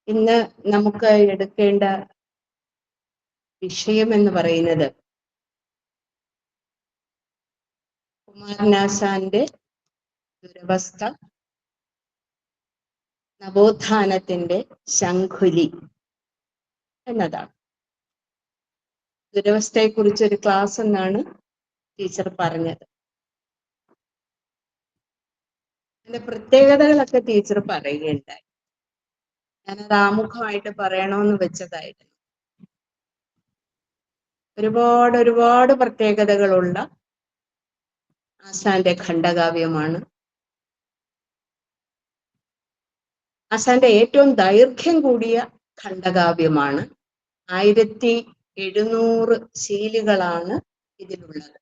ഇന്ന് നമുക്ക് എടുക്കേണ്ട വിഷയം എന്ന് പറയുന്നത് കുമാരനാശാന്റെ ദുരവസ്ഥ, നവോത്ഥാനത്തിന്റെ ശംഖുലി എന്നതാണ്. ദുരവസ്ഥയെ കുറിച്ചൊരു ക്ലാസ് എന്നാണ് ടീച്ചർ പറഞ്ഞത്. അതിന്റെ പ്രത്യേകതകളൊക്കെ ടീച്ചർ പറയുകയുണ്ടായി. ഞാനത് ആമുഖമായിട്ട് പറയണമെന്ന് വെച്ചതായിരുന്നു. ഒരുപാട് പ്രത്യേകതകളുള്ള ആശാന്റെ ഖണ്ഡകാവ്യമാണ്. ആശാന്റെ ഏറ്റവും ദൈർഘ്യം കൂടിയ ഖണ്ഡകാവ്യമാണ്. 1700 ശീലുകളാണ് ഇതിലുള്ളത്.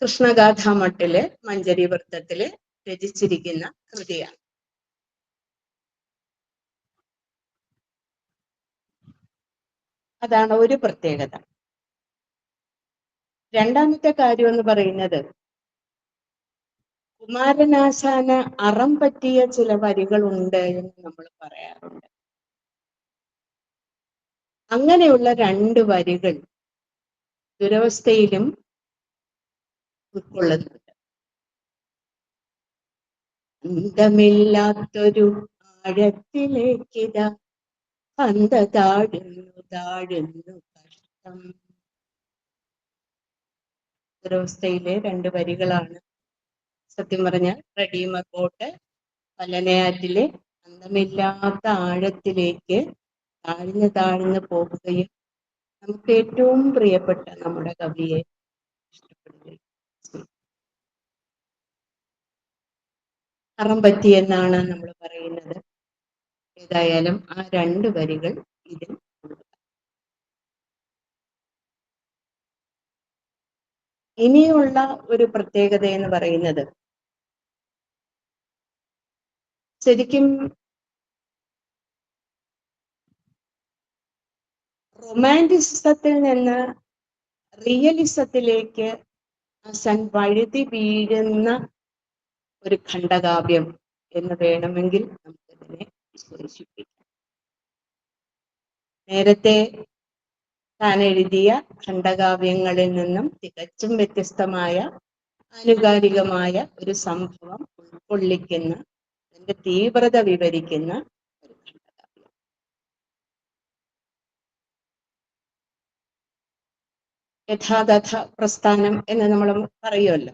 കൃഷ്ണഗാഥാമട്ടില് മഞ്ജരി വൃത്തത്തില് രചിച്ചിരിക്കുന്ന കൃതിയാണ്. അതാണ് ഒരു പ്രത്യേകത. രണ്ടാമത്തെ കാര്യം എന്ന് പറയുന്നത്, കുമാരനാശാന് അറം പറ്റിയ ചില വരികളുണ്ട് എന്ന് നമ്മൾ പറയാറുണ്ട്. അങ്ങനെയുള്ള 2 വരികൾ ദുരവസ്ഥയിലും ഉൾക്കൊള്ളുന്നുണ്ട്. അന്തമില്ലാത്തൊരു ആഴത്തിലേക്കിതാ അന്ത താഴുന്നു കഷ്ടം. ദുരവസ്ഥയിലെ 2 വരികളാണ്. സത്യം പറഞ്ഞാൽ റെഡീമർ ബോട്ട് പലനയാറ്റിലെ അന്തമില്ലാത്ത ആഴത്തിലേക്ക് താഴ്ന്നു പോകുകയും നമുക്ക് ഏറ്റവും പ്രിയപ്പെട്ട നമ്മുടെ കവിയെ ഇഷ്ടപ്പെടുകയും അറം പറ്റിയെന്നാണ് നമ്മൾ പറയുന്നത്. ഏതായാലും ആ 2 വരികൾ ഇതിൽ ഉണ്ട്. ഇനിയുള്ള ഒരു പ്രത്യേകത എന്ന് പറയുന്നത്, ശരിക്കും റൊമാൻറ്റിസത്തിൽ നിന്ന് റിയലിസത്തിലേക്ക് ആശാൻ വഴുതി വീഴുന്ന ഒരു ഖണ്ഡകാവ്യം എന്ന് വേണമെങ്കിൽ നമുക്കിതിനെ വിശേഷിപ്പിക്കാം. നേരത്തെ താൻ എഴുതിയ ഖണ്ഡകാവ്യങ്ങളിൽ നിന്നും തികച്ചും വ്യത്യസ്തമായ ആനുകാലികമായ ഒരു സംഭവം ഉൾക്കൊള്ളിക്കുന്ന, അതിന്റെ തീവ്രത വിവരിക്കുന്ന ഒരു ഖണ്ഡകാവ്യം. യഥാതഥ പ്രസ്ഥാനം എന്ന് നമ്മൾ പറയുമല്ലോ.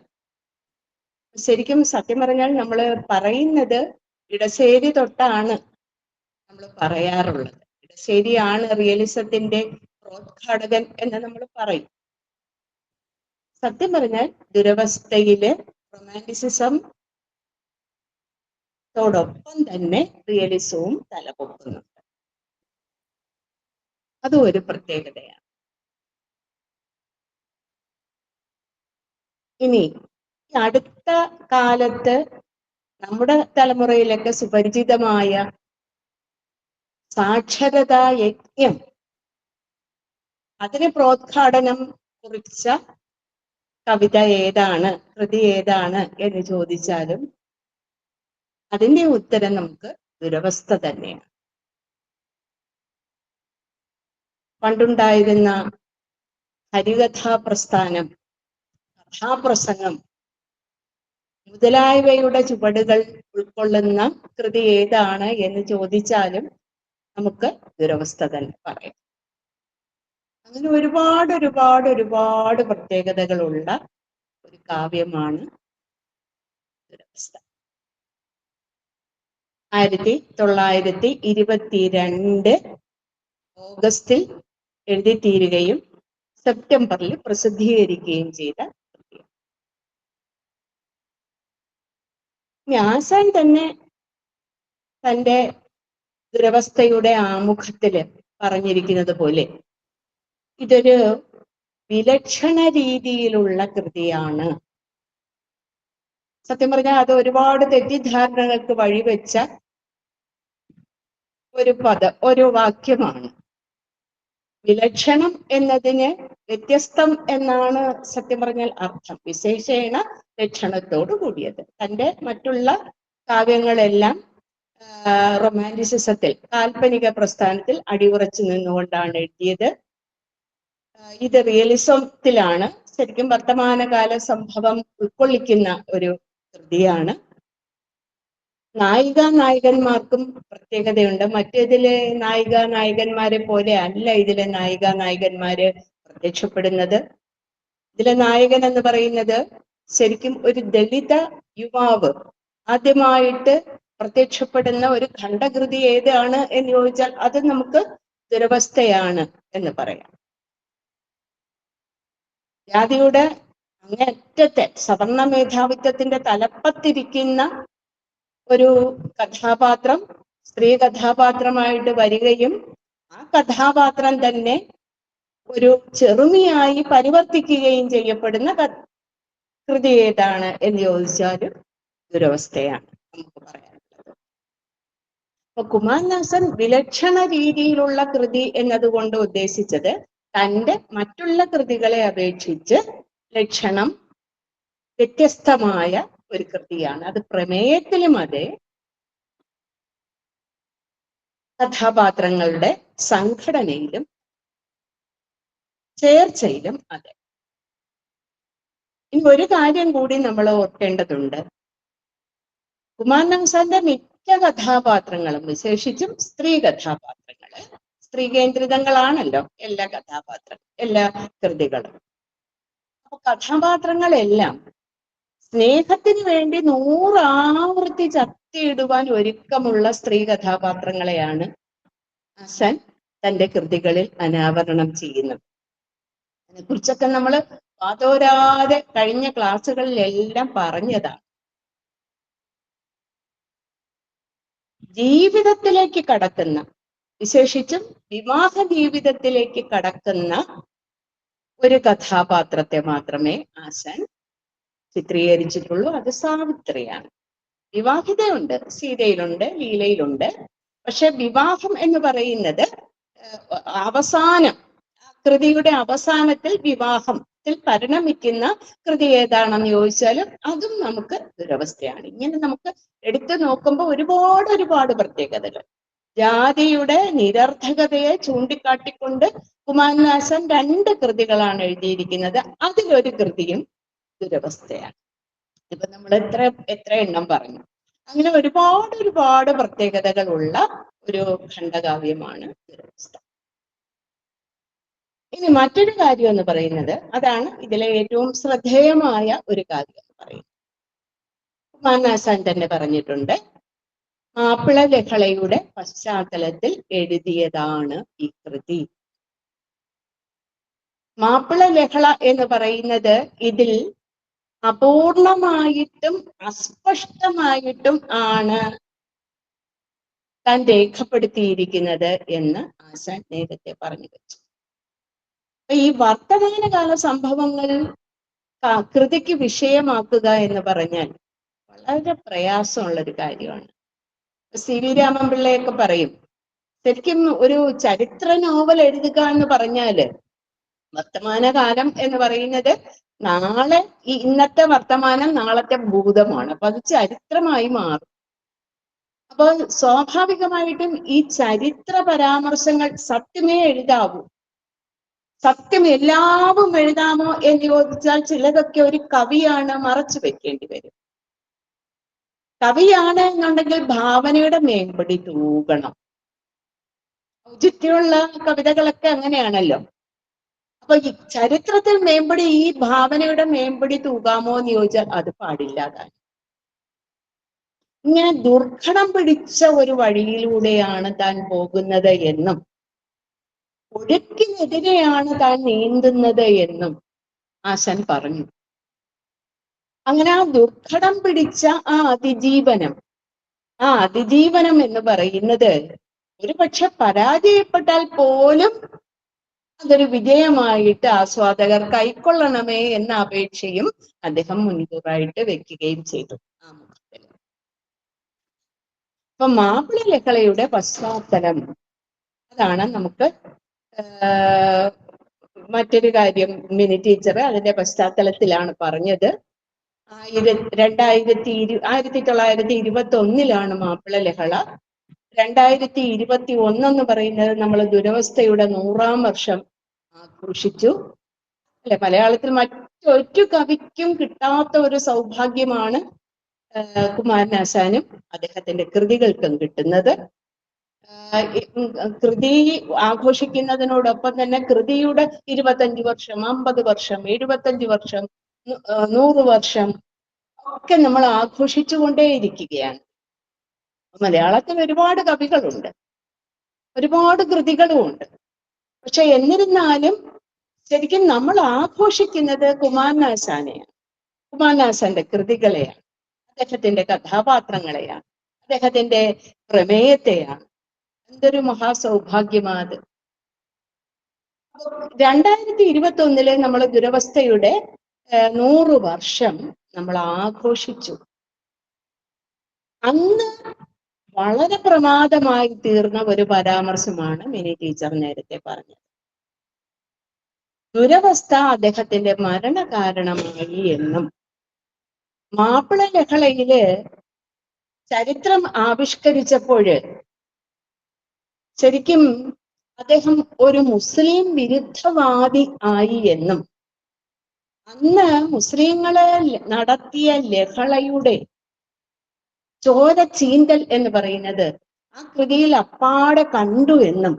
ശരിക്കും സത്യം പറഞ്ഞാൽ നമ്മൾ പറയുന്നത് ഇടശ്ശേരി തൊട്ടാണ് നമ്മൾ പറയാറുള്ളത്. ഇടശ്ശേരിയാണ് റിയലിസത്തിന്റെ പ്രോദ്ഘാടകൻ എന്ന് നമ്മൾ പറയും. സത്യം പറഞ്ഞാൽ ദുരവസ്ഥയില് റൊമാൻറ്റിസിസം ത്തോടൊപ്പം തന്നെ റിയലിസവും തലപൊക്കുന്നുണ്ട്. അതും ഒരു പ്രത്യേകതയാണ്. ഇനി അടുത്ത കാലത്ത് നമ്മുടെ തലമുറയിലൊക്കെ സുപരിചിതമായ സാക്ഷരതാ യജ്ഞം, അതിന് പ്രോദ്ഘാടനം കുറിച്ച കവിത ഏതാണ്, കൃതി ഏതാണ് എന്ന് ചോദിച്ചാലും അതിന്റെ ഉത്തരം നമുക്ക് ദുരവസ്ഥ തന്നെയാണ്. പണ്ടുണ്ടായിരുന്ന ഹരികഥാ പ്രസ്ഥാനം, കഥാപ്രസംഗം മുതലായവയുടെ ചുവടുകൾ ഉൾക്കൊള്ളുന്ന കൃതി ഏതാണ് എന്ന് ചോദിച്ചാലും നമുക്ക് ദുരവസ്ഥ തന്നെ പറയാം. അങ്ങനെ ഒരുപാട് പ്രത്യേകതകളുള്ള ഒരു കാവ്യമാണ് ദുരവസ്ഥ. 1922 ഓഗസ്റ്റിൽ എഴുതി തീരുകയും സെപ്റ്റംബറിൽ പ്രസിദ്ധീകരിക്കുകയും ചെയ്ത കൃതിയാണ്. ആശാൻ തന്നെ തൻ്റെ ദുരവസ്ഥയുടെ ആമുഖത്തില് പറഞ്ഞിരിക്കുന്നത് പോലെ ഇതൊരു വിലക്ഷണ രീതിയിലുള്ള കൃതിയാണ്. സത്യം പറഞ്ഞാൽ അത് ഒരുപാട് തെറ്റിദ്ധാരണകൾക്ക് വഴിവെച്ച ഒരു വാക്യമാണ്. വിലക്ഷണം എന്നതിന് വ്യത്യസ്തം എന്നാണ് സത്യം പറഞ്ഞാൽ അർത്ഥം. വിശേഷേണ ലക്ഷണത്തോടു കൂടിയത്. തൻ്റെ മറ്റുള്ള കാവ്യങ്ങളെല്ലാം റൊമാൻറ്റിസിസത്തിൽ, കാൽപ്പനിക പ്രസ്ഥാനത്തിൽ അടിയുറച്ചു നിന്നുകൊണ്ടാണ് എഴുതിയത്. ഇത് റിയലിസത്തിലാണ്, ശരിക്കും വർത്തമാനകാല സംഭവം ഉൾക്കൊള്ളിക്കുന്ന ഒരു കൃതിയാണ്. നായികന്മാർക്കും പ്രത്യേകതയുണ്ട്. മറ്റേതിലെ നായികന്മാരെ പോലെ അല്ല ഇതിലെ നായികന്മാര് പ്രത്യക്ഷപ്പെടുന്നത്. ഇതിലെ നായകൻ എന്ന് പറയുന്നത് ശരിക്കും ഒരു ദളിത യുവാവ്. ആദ്യമായിട്ട് പ്രത്യക്ഷപ്പെടുന്ന ഒരു ഖണ്ഡകൃതി ഏതാണ് എന്ന് ചോദിച്ചാൽ അത് നമുക്ക് ദുരവസ്ഥയാണ് എന്ന് പറയാം. ജാതിയുടെ അങ്ങേയറ്റത്തെ സവർണ മേധാവിത്വത്തിന്റെ തലപ്പത്തിരിക്കുന്ന ഒരു കഥാപാത്രം സ്ത്രീ കഥാപാത്രമായിട്ട് വരികയും ആ കഥാപാത്രം തന്നെ ഒരു ചെറുമിയായി പരിവർത്തിക്കുകയും ചെയ്യപ്പെടുന്ന കൃതി ഏതാണ് എന്ന് ചോദിച്ചാലും ദുരവസ്ഥയാണ് നമുക്ക് പറയാനുള്ളത്. അപ്പൊ കുമാരനാശൻ വിലക്ഷണ രീതിയിലുള്ള കൃതി എന്നതുകൊണ്ട് ഉദ്ദേശിച്ചത് തൻ്റെ മറ്റുള്ള കൃതികളെ അപേക്ഷിച്ച് ലക്ഷണം വ്യത്യസ്തമായ ഒരു കൃതിയാണ്. അത് പ്രമേയത്തിലും അതെ, കഥാപാത്രങ്ങളുടെ സംഘടനയിലും ചേർച്ചയിലും അതെ. ഇനി ഒരു കാര്യം കൂടി നമ്മൾ ഓർക്കേണ്ടതുണ്ട്. കുമാരനാശാന്റെ മിക്ക കഥാപാത്രങ്ങളും, വിശേഷിച്ചും സ്ത്രീ കഥാപാത്രങ്ങള്, സ്ത്രീ കേന്ദ്രിതങ്ങളാണല്ലോ എല്ലാ എല്ലാ കൃതികളും. അപ്പൊ കഥാപാത്രങ്ങളെല്ലാം സ്നേഹത്തിന് വേണ്ടി 100 ആവർത്തി ചത്തിയിടുവാൻ ഒരുക്കമുള്ള സ്ത്രീ കഥാപാത്രങ്ങളെയാണ് ആശാൻ തന്റെ കൃതികളിൽ അനാവരണം ചെയ്യുന്നത്. അതിനെക്കുറിച്ചൊക്കെ നമ്മൾ വാതോരാതെ കഴിഞ്ഞ ക്ലാസ്സുകളിലെല്ലാം പറഞ്ഞതാണ്. ജീവിതത്തിലേക്ക് കടക്കുന്ന, വിശേഷിച്ചും വിവാഹ ജീവിതത്തിലേക്ക് കടക്കുന്ന ഒരു കഥാപാത്രത്തെ മാത്രമേ ആശാൻ ചിത്രീകരിച്ചിട്ടുള്ളൂ. അത് സാവിത്രിയാണ്. വിവാഹിതയുണ്ട്, സീതയിലുണ്ട്, ലീലയിലുണ്ട്. പക്ഷെ വിവാഹം എന്ന് പറയുന്നത് അവസാനം, കൃതിയുടെ അവസാനത്തിൽ വിവാഹത്തിൽ പരിണമിക്കുന്ന കൃതി ഏതാണെന്ന് ചോദിച്ചാലും അതും നമുക്ക് ദുരവസ്ഥയാണ്. ഇങ്ങനെ നമുക്ക് എടുത്തു നോക്കുമ്പോൾ ഒരുപാട് പ്രത്യേകതകൾ. ജാതിയുടെ നിരർത്ഥകതയെ ചൂണ്ടിക്കാട്ടിക്കൊണ്ട് കുമാരനാശൻ 2 കൃതികളാണ് എഴുതിയിരിക്കുന്നത്. അതിലൊരു കൃതിയും ദുരവസ്ഥയാണ്. ഇപ്പൊ നമ്മൾ എത്ര എണ്ണം പറഞ്ഞു. അങ്ങനെ ഒരുപാട് പ്രത്യേകതകളുള്ള ഒരു ഖണ്ഡകാവ്യമാണ് ദുരവസ്ഥ. ഇനി മറ്റൊരു കാര്യം എന്ന് പറയുന്നത്, അതാണ് ഇതിലെ ഏറ്റവും ശ്രദ്ധേയമായ ഒരു കാര്യം എന്ന് പറയുന്നത്. കുമാരനാശാൻ തന്നെ പറഞ്ഞിട്ടുണ്ട്, മാപ്പിള ലഹളയുടെ പശ്ചാത്തലത്തിൽ എഴുതിയതാണ് ഈ കൃതി. മാപ്പിള ലഹള എന്ന് പറയുന്നത് ഇതിൽ അപൂർണമായിട്ടും അസ്പഷ്ടമായിട്ടും ആണ് താൻ രേഖപ്പെടുത്തിയിരിക്കുന്നത് എന്ന് ആശാൻ നേരത്തെ പറഞ്ഞു വെച്ചു. ഈ വർത്തമാനകാല സംഭവങ്ങൾ കൃതിക്ക് വിഷയമാക്കുക എന്ന് പറഞ്ഞാൽ വളരെ പ്രയാസമുള്ളൊരു കാര്യമാണ്. സി വി രാമൻപിള്ളയൊക്കെ പറയും, ശരിക്കും ഒരു ചരിത്ര നോവൽ എഴുതുക എന്ന് പറഞ്ഞാല്, വർത്തമാനകാലം എന്ന് പറയുന്നത് നാളെ ഇന്നത്തെ വർത്തമാനം നാളത്തെ ഭൂതമാണ്. അപ്പൊ അത് ചരിത്രമായി മാറും. അപ്പൊ സ്വാഭാവികമായിട്ടും ഈ ചരിത്ര പരാമർശങ്ങൾ സത്യമേ എഴുതാവൂ. സത്യം എല്ലാവും എഴുതാമോ എന്ന് ചോദിച്ചാൽ ചിലതൊക്കെ ഒരു കവിയാണ് മറച്ചു വെക്കേണ്ടി വരും. കവിയാണ് എന്നുണ്ടെങ്കിൽ ഭാവനയുടെ മേമ്പടി തൂകണം. ഔചിത്യമുള്ള കവിതകളൊക്കെ അങ്ങനെയാണല്ലോ. അപ്പൊ ഈ ചരിത്രത്തിൽ മേമ്പടി, ഈ ഭാവനയുടെ മേമ്പടി തൂകാമോ എന്ന് ചോദിച്ചാൽ അത് പാടില്ലാതാണ്. ഇങ്ങനെ ദുർഘടം പിടിച്ച ഒരു വഴിയിലൂടെയാണ് താൻ പോകുന്നത് എന്നും ഒഴുക്കിനെതിരെയാണ് താൻ നീന്തുന്നത് എന്നും ആശാൻ പറഞ്ഞു. അങ്ങനെ ആ ദുർഘടം പിടിച്ച ആ അതിജീവനം എന്ന് പറയുന്നത് ഒരുപക്ഷെ പരാജയപ്പെട്ടാൽ പോലും അതൊരു വിജയമായിട്ട് ആസ്വാദകർ കൈക്കൊള്ളണമേ എന്ന അപേക്ഷയും അദ്ദേഹം മുൻകൂറായിട്ട് വെക്കുകയും ചെയ്തു ആ മുഖത്തിൽ. അപ്പൊ മാപ്പിള ലഹളയുടെ പശ്ചാത്തലം, അതാണ് നമുക്ക് മറ്റൊരു കാര്യം മിനി ടീച്ചർ അതിന്റെ പശ്ചാത്തലത്തിലാണ് പറഞ്ഞത്. 1921 മാപ്പിള ലഹള. 2021 പറയുന്നത് നമ്മൾ ദുരവസ്ഥയുടെ 100-ാം വർഷം ആഘോഷിച്ചു അല്ലെ. മലയാളത്തിൽ മറ്റൊരു കവിക്കും കിട്ടാത്ത ഒരു സൗഭാഗ്യമാണ് കുമാരനാശാനും അദ്ദേഹത്തിന്റെ കൃതികൾക്കും കിട്ടുന്നത്. കൃതി ആഘോഷിക്കുന്നതിനോടൊപ്പം തന്നെ കൃതിയുടെ 25 വർഷം, 50 വർഷം, 75 വർഷം, 100 വർഷം ഒക്കെ നമ്മൾ ആഘോഷിച്ചുകൊണ്ടേയിരിക്കുകയാണ്. മലയാളത്തിൽ ഒരുപാട് കവികളുണ്ട്, ഒരുപാട് കൃതികളുമുണ്ട്. പക്ഷെ എന്നിരുന്നാലും ശരിക്കും നമ്മൾ ആഘോഷിക്കുന്നത് കുമാരനാശാനെയാണ്, കുമാരനാശാന്റെ കൃതികളെയാണ്, അദ്ദേഹത്തിന്റെ കഥാപാത്രങ്ങളെയാണ്, അദ്ദേഹത്തിന്റെ പ്രമേയത്തെയാണ്. എന്തൊരു മഹാസൗഭാഗ്യമാത്. 2021 നമ്മൾ ദുരവസ്ഥയുടെ 100 വർഷം നമ്മൾ ആഘോഷിച്ചു. അന്ന് വളരെ പ്രമാദമായി തീർന്ന ഒരു പരാമർശമാണ് മിനി ടീച്ചർ നേരത്തെ പറഞ്ഞത്. ദുരവസ്ഥ അദ്ദേഹത്തിന്റെ മരണ കാരണമായി എന്നും മാപ്പിള ലഹളയില് ചരിത്രം ആവിഷ്കരിച്ചപ്പോഴ് ശരിക്കും അദ്ദേഹം ഒരു മുസ്ലിം വിരുദ്ധവാദി ആയി എന്നും അന്ന് മുസ്ലിങ്ങളെ നടത്തിയ ലഹളയുടെ ചോര ചീന്തൽ എന്ന് പറയുന്നത് ആ കൃതിയിൽ അപ്പാടെ കണ്ടു എന്നും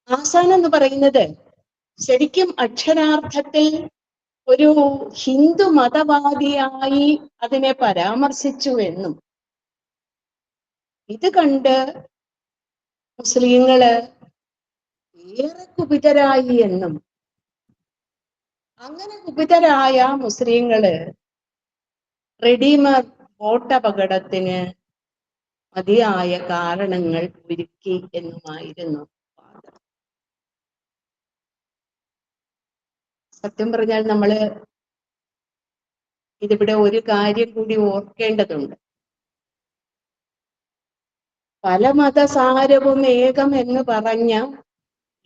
ആസാൻ എന്ന് പറയുന്നത് ശരിക്കും അക്ഷരാർത്ഥത്തിൽ ഒരു ഹിന്ദു മതവാദിയായി അതിനെ പരാമർശിച്ചു എന്നും ഇത് കണ്ട് മുസ്ലിങ്ങള് ഏറെ കുപിതരായി എന്നും അങ്ങനെ കുപിതരായ മുസ്ലിങ്ങള് റെഡിമർ ബോട്ടപകടത്തിന് മതിയായ കാരണങ്ങൾ ഒരുക്കി എന്നുമായിരുന്നു. സത്യം പറഞ്ഞാൽ നമ്മള് ഇതിവിടെ ഒരു കാര്യം കൂടി ഓർക്കേണ്ടതുണ്ട്. പല മതസാരവും ഏകം എന്ന് പറഞ്ഞ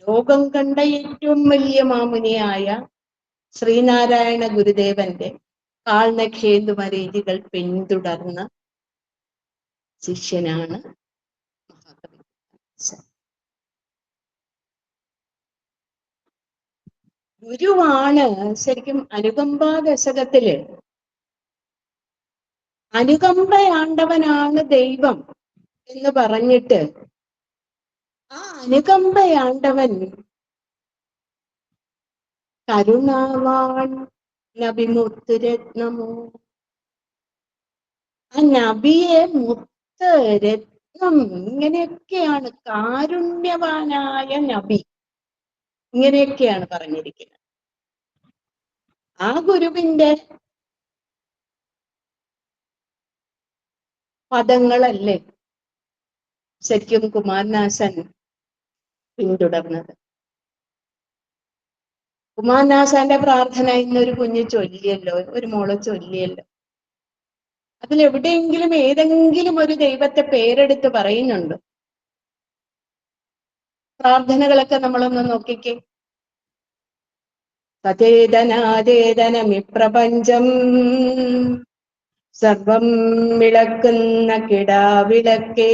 ലോകം കണ്ട ഏറ്റവും വലിയ മാമുനിയായ ശ്രീനാരായണ ഗുരുദേവന്റെ കാൽനഖേന്ദുമരീചികൾ പിന്തുടർന്ന ശിഷ്യനാണ് മഹാകവി. ഗുരുവാണ് ശരിക്കും അനുകമ്പാ ദശകത്തില് അനുകമ്പയാണ്ടവനാണ് ദൈവം എന്ന് പറഞ്ഞിട്ട് ആ അനുകമ്പയാണ്ടവൻ കരുണാവാൻ നബി മുത്തുരത്നമോ, ആ നബിയെ മുത്ത് രത്നം ഇങ്ങനെയൊക്കെയാണ്, കാരുണ്യവാനായ നബി ഇങ്ങനെയൊക്കെയാണ് പറഞ്ഞിരിക്കുന്നത്. ആ ഗുരുവിന്റെ പദങ്ങളല്ലേ ശരിക്കും കുമാരനാശാൻ പിന്തുടർന്നത്. കുമാരനാശാന്റെ പ്രാർത്ഥന ഇന്നൊരു കുഞ്ഞ് ചൊല്ലിയല്ലോ, ഒരു മോള് ചൊല്ലിയല്ലോ. അതിലെവിടെയെങ്കിലും ഏതെങ്കിലും ഒരു ദൈവത്തെ പേരെടുത്ത് പറയുന്നുണ്ട്? പ്രാർത്ഥനകളൊക്കെ നമ്മളൊന്ന് നോക്കിക്കേ. സചേതനാചേതനമിപ്രപഞ്ചം സർവം വിളക്കുന്ന കിടാവിളക്കേ,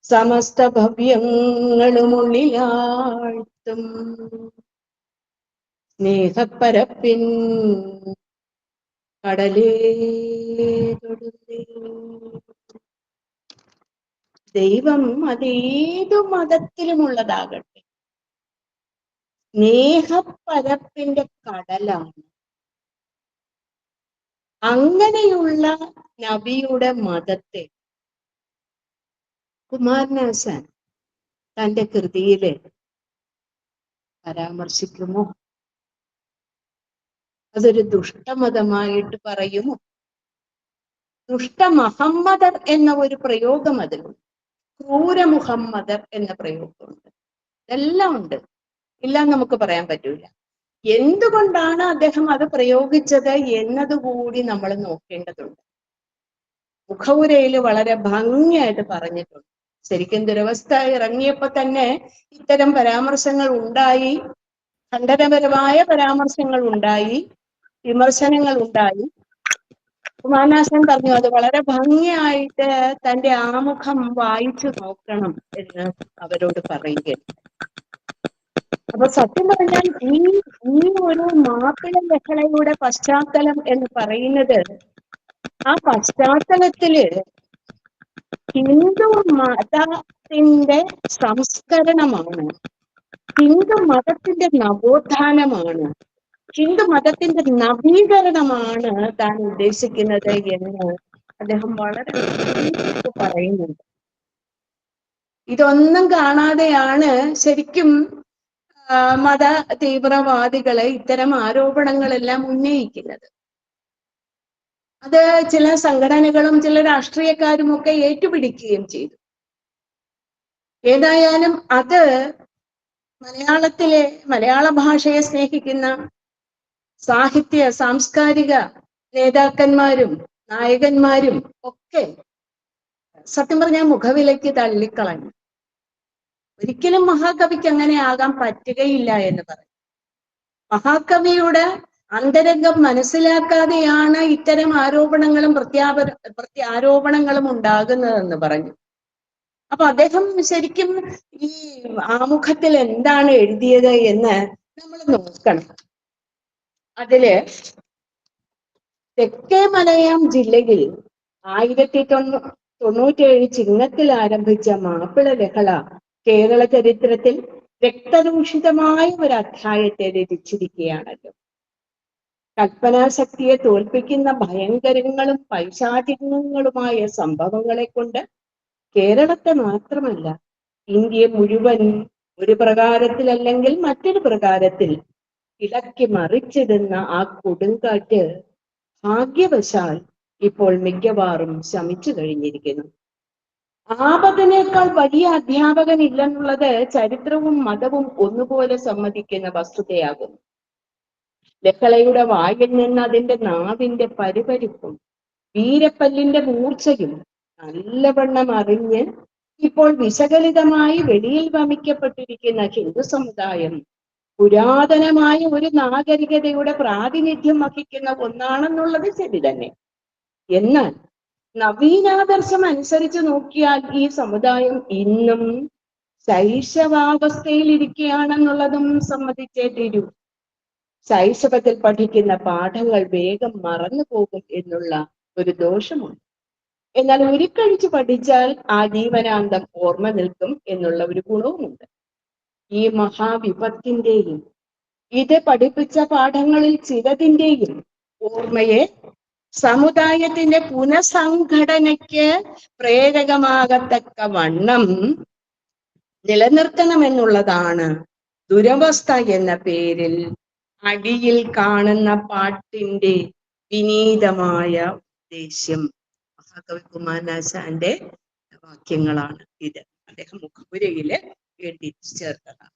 സമസ്ത ഭവ്യങ്ങളുമുള്ളിലാഴ്ത്തും സ്നേഹപ്പരപ്പിൻ കടലേ തൊടുന്നേ. ദൈവം അതേതു മതത്തിലുമുള്ളതാകട്ടെ, സ്നേഹപ്പരപ്പിന്റെ കടലാണ്. അങ്ങനെയുള്ള നബിയുടെ മതത്തെ കുമാരനാശാൻ തന്റെ കൃതിയില് പരാമർശിക്കുമോ? അതൊരു ദുഷ്ടമതമായിട്ട് പറയുമോ? ദുഷ്ട മുഹമ്മദർ എന്ന ഒരു പ്രയോഗം അതിലുണ്ട്, ക്രൂര മുഹമ്മദർ എന്ന പ്രയോഗമുണ്ട്, ഇതെല്ലാം ഉണ്ട്, ഇല്ല നമുക്ക് പറയാൻ പറ്റൂല. എന്തുകൊണ്ടാണ് അദ്ദേഹം അത് പ്രയോഗിച്ചത് എന്നതുകൂടി നമ്മൾ നോക്കേണ്ടതുണ്ട്. മുഖവുരയില് വളരെ ഭംഗിയായിട്ട് പറഞ്ഞിട്ടുണ്ട്. ശരിക്കും ദുരവസ്ഥ ഇറങ്ങിയപ്പോ തന്നെ ഇത്തരം പരാമർശങ്ങൾ ഉണ്ടായി ഖണ്ഡനപരമായ പരാമർശങ്ങൾ ഉണ്ടായി, വിമർശനങ്ങൾ ഉണ്ടായി. കുമാരനാശാൻ പറഞ്ഞു അത് വളരെ ഭംഗിയായിട്ട് തന്റെ ആമുഖം വായിച്ചു നോക്കണം എന്ന് അവരോട് പറയുകയാണ്. അപ്പൊ സത്യം പറഞ്ഞാൽ ഈ ഒരു മാപ്പിള ലഹളയുടെ പശ്ചാത്തലം എന്ന് പറയുന്നത്, ആ പശ്ചാത്തലത്തില് ഹിന്ദു മതത്തിന്റെ സംസ്കരണമാണ്, ഹിന്ദു മതത്തിന്റെ നവോത്ഥാനമാണ്, ഹിന്ദു മതത്തിന്റെ നവീകരണമാണ് താൻ ഉദ്ദേശിക്കുന്നത് എന്ന് അദ്ദേഹം വളരെ പറയുന്നുണ്ട്. ഇതൊന്നും കാണാതെയാണ് ശരിക്കും മത തീവ്രവാദികളെ ഇത്തരം ആരോപണങ്ങളെല്ലാം ഉന്നയിക്കുന്നത്. അത് ചില സംഘടനകളും ചില രാഷ്ട്രീയക്കാരും ഒക്കെ ഏറ്റുപിടിക്കുകയും ചെയ്തു. ഏതായാലും അത് മലയാള ഭാഷയെ സ്നേഹിക്കുന്ന സാഹിത്യ സാംസ്കാരിക നേതാക്കന്മാരും നായകന്മാരും ഒക്കെ സത്യം പറഞ്ഞാൽ മുഖവിലയ്ക്ക് തള്ളിക്കളഞ്ഞു. ഒരിക്കലും മഹാകവിക്ക് അങ്ങനെ ആകാൻ പറ്റുകയില്ല എന്ന് പറയും. മഹാകവിയുടെ അന്തരംഗം മനസ്സിലാക്കാതെയാണ് ഇത്തരം ആരോപണങ്ങളും ആരോപണങ്ങളും ഉണ്ടാകുന്നതെന്ന് പറഞ്ഞു. അപ്പൊ അദ്ദേഹം ശരിക്കും ഈ ആമുഖത്തിൽ എന്താണ് എഴുതിയത് എന്ന് നമ്മൾ നോക്കണം. അതില് തെക്കേ മലയാം ജില്ലയിൽ 1997 ചിങ്ങത്തിൽ ആരംഭിച്ച മാപ്പിള ലഹള കേരള ചരിത്രത്തിൽ രക്തദൂഷിതമായ ഒരു അധ്യായത്തെ രചിച്ചിരിക്കുകയാണല്ലോ. കൽപ്പനാശക്തിയെ തോൽപ്പിക്കുന്ന ഭയങ്കരങ്ങളും പൈശാചികങ്ങളുമായ സംഭവങ്ങളെ കൊണ്ട് കേരളത്തെ മാത്രമല്ല ഇന്ത്യ മുഴുവൻ ഒരു പ്രകാരത്തിൽ അല്ലെങ്കിൽ മറ്റൊരു പ്രകാരത്തിൽ ഇളക്കി മറിച്ചിടുന്ന ആ കൊടുങ്കാറ്റ് ഭാഗ്യവശാൽ ഇപ്പോൾ മിക്കവാറും ശമിച്ചു കഴിഞ്ഞിരിക്കുന്നു. ആപത്തിനേക്കാൾ വലിയ അധ്യാപകൻ ഇല്ലെന്നുള്ളത് ചരിത്രവും മതവും ഒന്നുപോലെ സമ്മതിക്കുന്ന വസ്തുതയാകും. ലഹളയുടെ വായിൽ നിന്ന് അതിന്റെ നാവിന്റെ പരിപരിപ്പും വീരപ്പല്ലിന്റെ മൂർച്ചയും നല്ലവണ്ണം അറിഞ്ഞ് ഇപ്പോൾ വിശകലിതമായി വെളിയിൽ വമിക്കപ്പെട്ടിരിക്കുന്ന ഹിന്ദു സമുദായം പുരാതനമായ ഒരു നാഗരികതയുടെ പ്രാതിനിധ്യം വഹിക്കുന്ന ഒന്നാണെന്നുള്ളത് ശരി തന്നെ. എന്നാൽ നവീനാദർശം അനുസരിച്ച് നോക്കിയാൽ ഈ സമുദായം ഇന്നും ശൈശവാവസ്ഥയിൽ ഇരിക്കുകയാണെന്നുള്ളതും സമ്മതിച്ചേ തീരൂ. ശൈശവത്തിൽ പഠിക്കുന്ന പാഠങ്ങൾ വേഗം മറന്നു പോകും എന്നുള്ള ഒരു ദോഷമുണ്ട്. എന്നാൽ ഉരുക്കഴിച്ച് പഠിച്ചാൽ ആ ജീവനാന്തം ഓർമ്മ നിൽക്കും എന്നുള്ള ഒരു ഗുണവുമുണ്ട്. ഈ മഹാവിപത്തിന്റെയും ഇത് പഠിപ്പിച്ച പാഠങ്ങളിൽ ചിലതിന്റെയും ഓർമ്മയെ സമുദായത്തിന്റെ പുനഃസംഘടനയ്ക്ക് പ്രേരകമാകത്തക്ക വണ്ണം നിലനിർത്തണമെന്നുള്ളതാണ് ദുരവസ്ഥ എന്ന പേരിൽ അടിയിൽ കാണുന്ന പാട്ടിന്റെ വിനീതമായ ഉദ്ദേശ്യം. മഹാകവി കുമാരനാശാന്റെ വാക്യങ്ങളാണ് ഇത്. അദ്ദേഹം മുഖപുരയില് എഴുതി ചേർത്തതാണ്.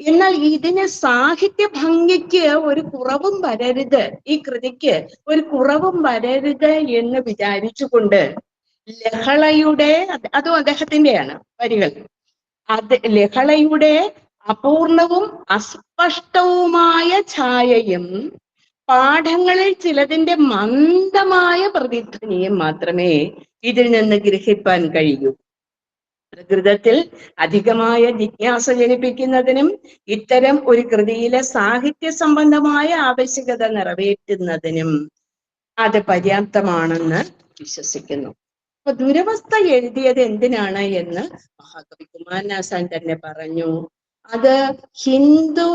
എന്നാൽ ഇതിന് സാഹിത്യ ഭംഗിക്ക് ഒരു കുറവും വരരുത്, ഈ കൃതിക്ക് ഒരു കുറവും വരരുത് എന്ന് വിചാരിച്ചുകൊണ്ട് ലഹളയുടെ, അതും അദ്ദേഹത്തിന്റെയാണ് വരികൾ, അത് ലഹളയുടെ അപൂർണവും അസ്പഷ്ടവുമായ ഛായയും പാഠങ്ങളിൽ ചിലതിന്റെ മന്ദമായ പ്രതിധ്വനിയും മാത്രമേ ഇതിൽ നിന്ന് ഗ്രഹിപ്പാൻ കഴിയൂ. പ്രകൃതത്തിൽ അധികമായ ജിജ്ഞാസ ജനിപ്പിക്കുന്നതിനും ഇത്തരം ഒരു കൃതിയിലെ സാഹിത്യ സംബന്ധമായ ആവശ്യകത നിറവേറ്റുന്നതിനും അത് പര്യാപ്തമാണെന്ന് വിശ്വസിക്കുന്നു. അപ്പൊ ദുരവസ്ഥ എഴുതിയത് എന്തിനാണ് എന്ന് മഹാകവി കുമാരനാശാൻ തന്നെ പറഞ്ഞു. അത് ഹിന്ദു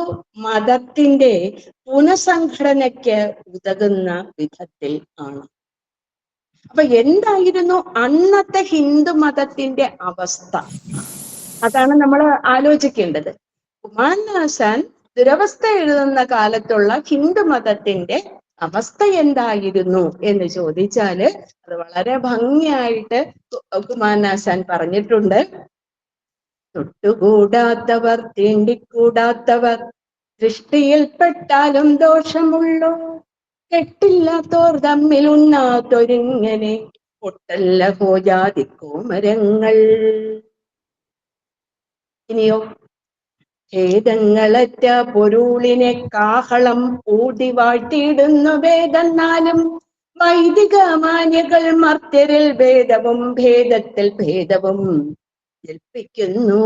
മതത്തിന്റെ പുനഃസംഘടനയ്ക്ക് ഉതകുന്ന വിധത്തിൽ ആണ്. അപ്പൊ എന്തായിരുന്നു അന്നത്തെ ഹിന്ദു മതത്തിന്റെ അവസ്ഥ? അതാണ് നമ്മൾ ആലോചിക്കേണ്ടത്. കുമാരനാശാൻ ദുരവസ്ഥ എഴുതുന്ന കാലത്തുള്ള ഹിന്ദു മതത്തിന്റെ അവസ്ഥ എന്തായിരുന്നു എന്ന് ചോദിച്ചാല് അത് വളരെ ഭംഗിയായിട്ട് കുമാരനാശാൻ പറഞ്ഞിട്ടുണ്ട്. തൊട്ടുകൂടാത്തവർ തീണ്ടിക്കൂടാത്തവർ ദൃഷ്ടിയിൽപ്പെട്ടാലും ദോഷമുള്ളോ, കെട്ടില്ലാത്തോർ തമ്മിൽ ഉണ്ണാത്തൊരിങ്ങനെ പൊട്ടല്ല ഹോജാതി കോമരങ്ങൾ. ഇനിയോ ഭേദങ്ങളറ്റ പൊരുളിനെ കാഹളം ഊതി വാഴ്ത്തിയിടുന്നു വേദന്നാലും വൈദിക മാന്യകൾ മർത്യരിൽ ഭേദവും ഭേദത്തിൽ ഭേദവും ജൽപ്പിക്കുന്നു.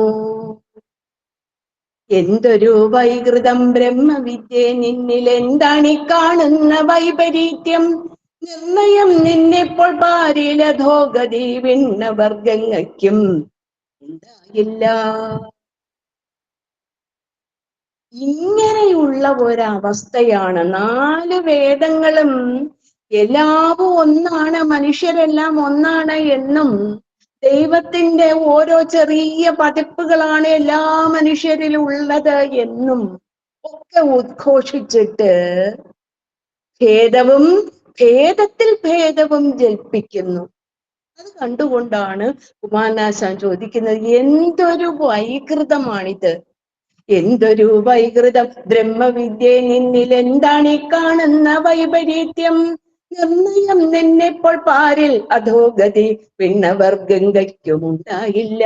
എന്തൊരു വൈകൃതം ബ്രഹ്മവിദ്യേ നിന്നിൽ, എന്താണ് കാണുന്ന വൈപരീത്യം? നിർണയം നിന്നിപ്പോൾ പാരിലധോഗതി വിണ്ണവർഗങ്ങയ്ക്കും ഉണ്ടായില്ല. ഇങ്ങനെയുള്ള ഒരവസ്ഥയാണ്. 4 വേദങ്ങളും എല്ലാവും ഒന്നാണ്, മനുഷ്യരെല്ലാം ഒന്നാണ് എന്നും ദൈവത്തിന്റെ ഓരോ ചെറിയ പതിപ്പുകളാണ് എല്ലാ മനുഷ്യരിലും ഉള്ളത് എന്നും ഒക്കെ ഉദ്ഘോഷിച്ചിട്ട് ഭേദവും ഭേദത്തിൽ ഭേദവും ജൽപ്പിക്കുന്നു. അത് കണ്ടുകൊണ്ടാണ് കുമാരനാശാൻ ചോദിക്കുന്നത്, എന്തൊരു വൈകൃതമാണിത്, എന്തൊരു വൈകൃതം ബ്രഹ്മവിദ്യ നിന്നിൽ, എന്താണ് കാണുന്ന വൈപരീത്യം? നിർണയം നിന്നിപ്പോൾ പാരിൽ അധോഗതി പിണ്ണവർഗങ്ങയ്ക്കുമുണ്ടായില്ല.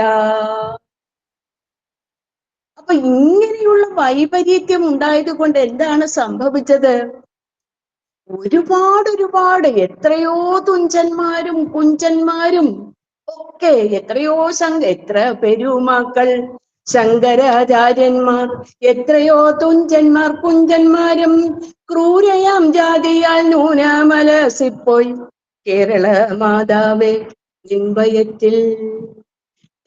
അപ്പൊ ഇങ്ങനെയുള്ള വൈപരീത്യം ഉണ്ടായത് കൊണ്ട് എന്താണ് സംഭവിച്ചത്? ഒരുപാട് എത്രയോ തുഞ്ചന്മാരും കുഞ്ചന്മാരും ഒക്കെ, എത്രയോ എത്ര പെരുമാക്കൾ ശങ്കരാചാര്യന്മാർ, എത്രയോ തുഞ്ചന്മാർ കുഞ്ചന്മാരും ക്രൂരയാം ജാതിയാൽ ന്യൂനമലസിപ്പോയി. കേരള മാതാവേ നിൻവയറ്റിൽ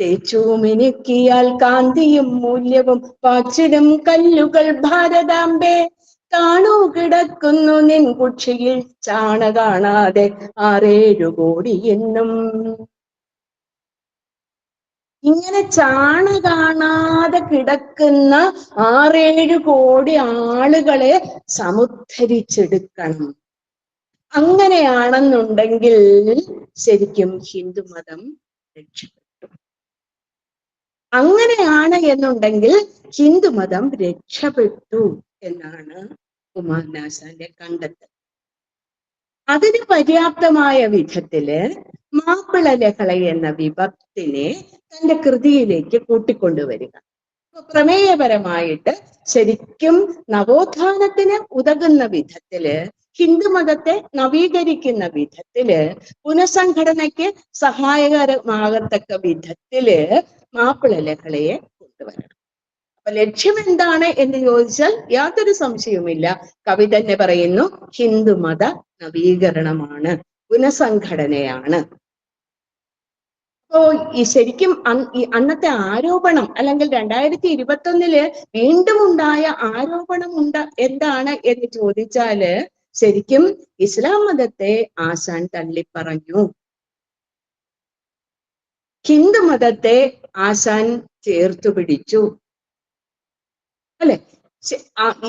തേച്ചു മിനുക്കിയാൽ കാന്തിയും മൂല്യവും പാച്ചിടും കല്ലുകൾ ഭാരതാംബേ. കാണൂ കിടക്കുന്നു നിൻ കുക്ഷിയിൽ ചാണ കാണാതെ 6-7 കോടി എന്നും. ഇങ്ങനെ ചാണ കാണാതെ കിടക്കുന്ന 6-7 കോടി ആളുകളെ സമുദ്ധരിച്ചെടുക്കണം. അങ്ങനെയാണെന്നുണ്ടെങ്കിൽ ശരിക്കും ഹിന്ദുമതം രക്ഷപ്പെട്ടു. അങ്ങനെയാണ് എന്നുണ്ടെങ്കിൽ ഹിന്ദുമതം രക്ഷപ്പെട്ടു എന്നാണ് കുമാരനാശാന്റെ കണ്ടെത്തൽ. അതിന് പര്യാപ്തമായ വിധത്തില് മാപ്പിള ലഹള എന്ന വിഭക്തിനെ തന്റെ കൃതിയിലേക്ക് കൂട്ടിക്കൊണ്ടുവരിക. പ്രമേയപരമായിട്ട് ശരിക്കും നവോത്ഥാനത്തിന് ഉതകുന്ന വിധത്തില്, ഹിന്ദുമതത്തെ നവീകരിക്കുന്ന വിധത്തില്, പുനഃസംഘടനയ്ക്ക് സഹായകരമാകത്തക്ക വിധത്തില് മാപ്പിള ലഹളയെ കൊണ്ടുവരണം. അപ്പൊ ലക്ഷ്യം എന്താണ് എന്ന് ചോദിച്ചാൽ യാതൊരു സംശയവുമില്ല, കവി തന്നെ പറയുന്നു, ഹിന്ദുമത നവീകരണമാണ്, പുനഃസംഘടനയാണ്. അപ്പോ ഈ ശരിക്കും ഈ അന്നത്തെ ആരോപണം, അല്ലെങ്കിൽ 2021 വീണ്ടും ഉണ്ടായ ആരോപണം എന്താണ് എന്ന് ചോദിച്ചാല് ശരിക്കും ഇസ്ലാം മതത്തെ ആശാൻ തള്ളിപ്പറഞ്ഞു, ഹിന്ദുമതത്തെ ആശാൻ ചേർത്തു പിടിച്ചു, അല്ലെ?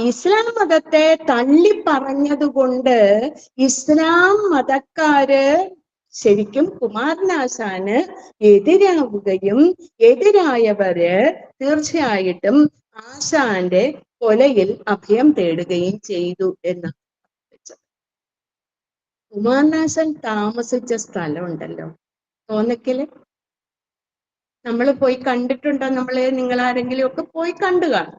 ഇസ്ലാം മതത്തെ തള്ളി പറഞ്ഞതുകൊണ്ട് ഇസ്ലാം മതക്കാര് ശരിക്കും കുമാരനാശാന് എതിരാവുകയും എതിരായവര് തീർച്ചയായിട്ടും ആശാന്റെ കൊലയിൽ അഭയം തേടുകയും ചെയ്തു എന്ന്. കുമാരനാശാൻ താമസിച്ച സ്ഥലമുണ്ടല്ലോ തോന്നക്കല്, നമ്മൾ പോയി കണ്ടിട്ടുണ്ടോ? നിങ്ങൾ ആരെങ്കിലും ഒക്കെ പോയി കണ്ടു കാണും.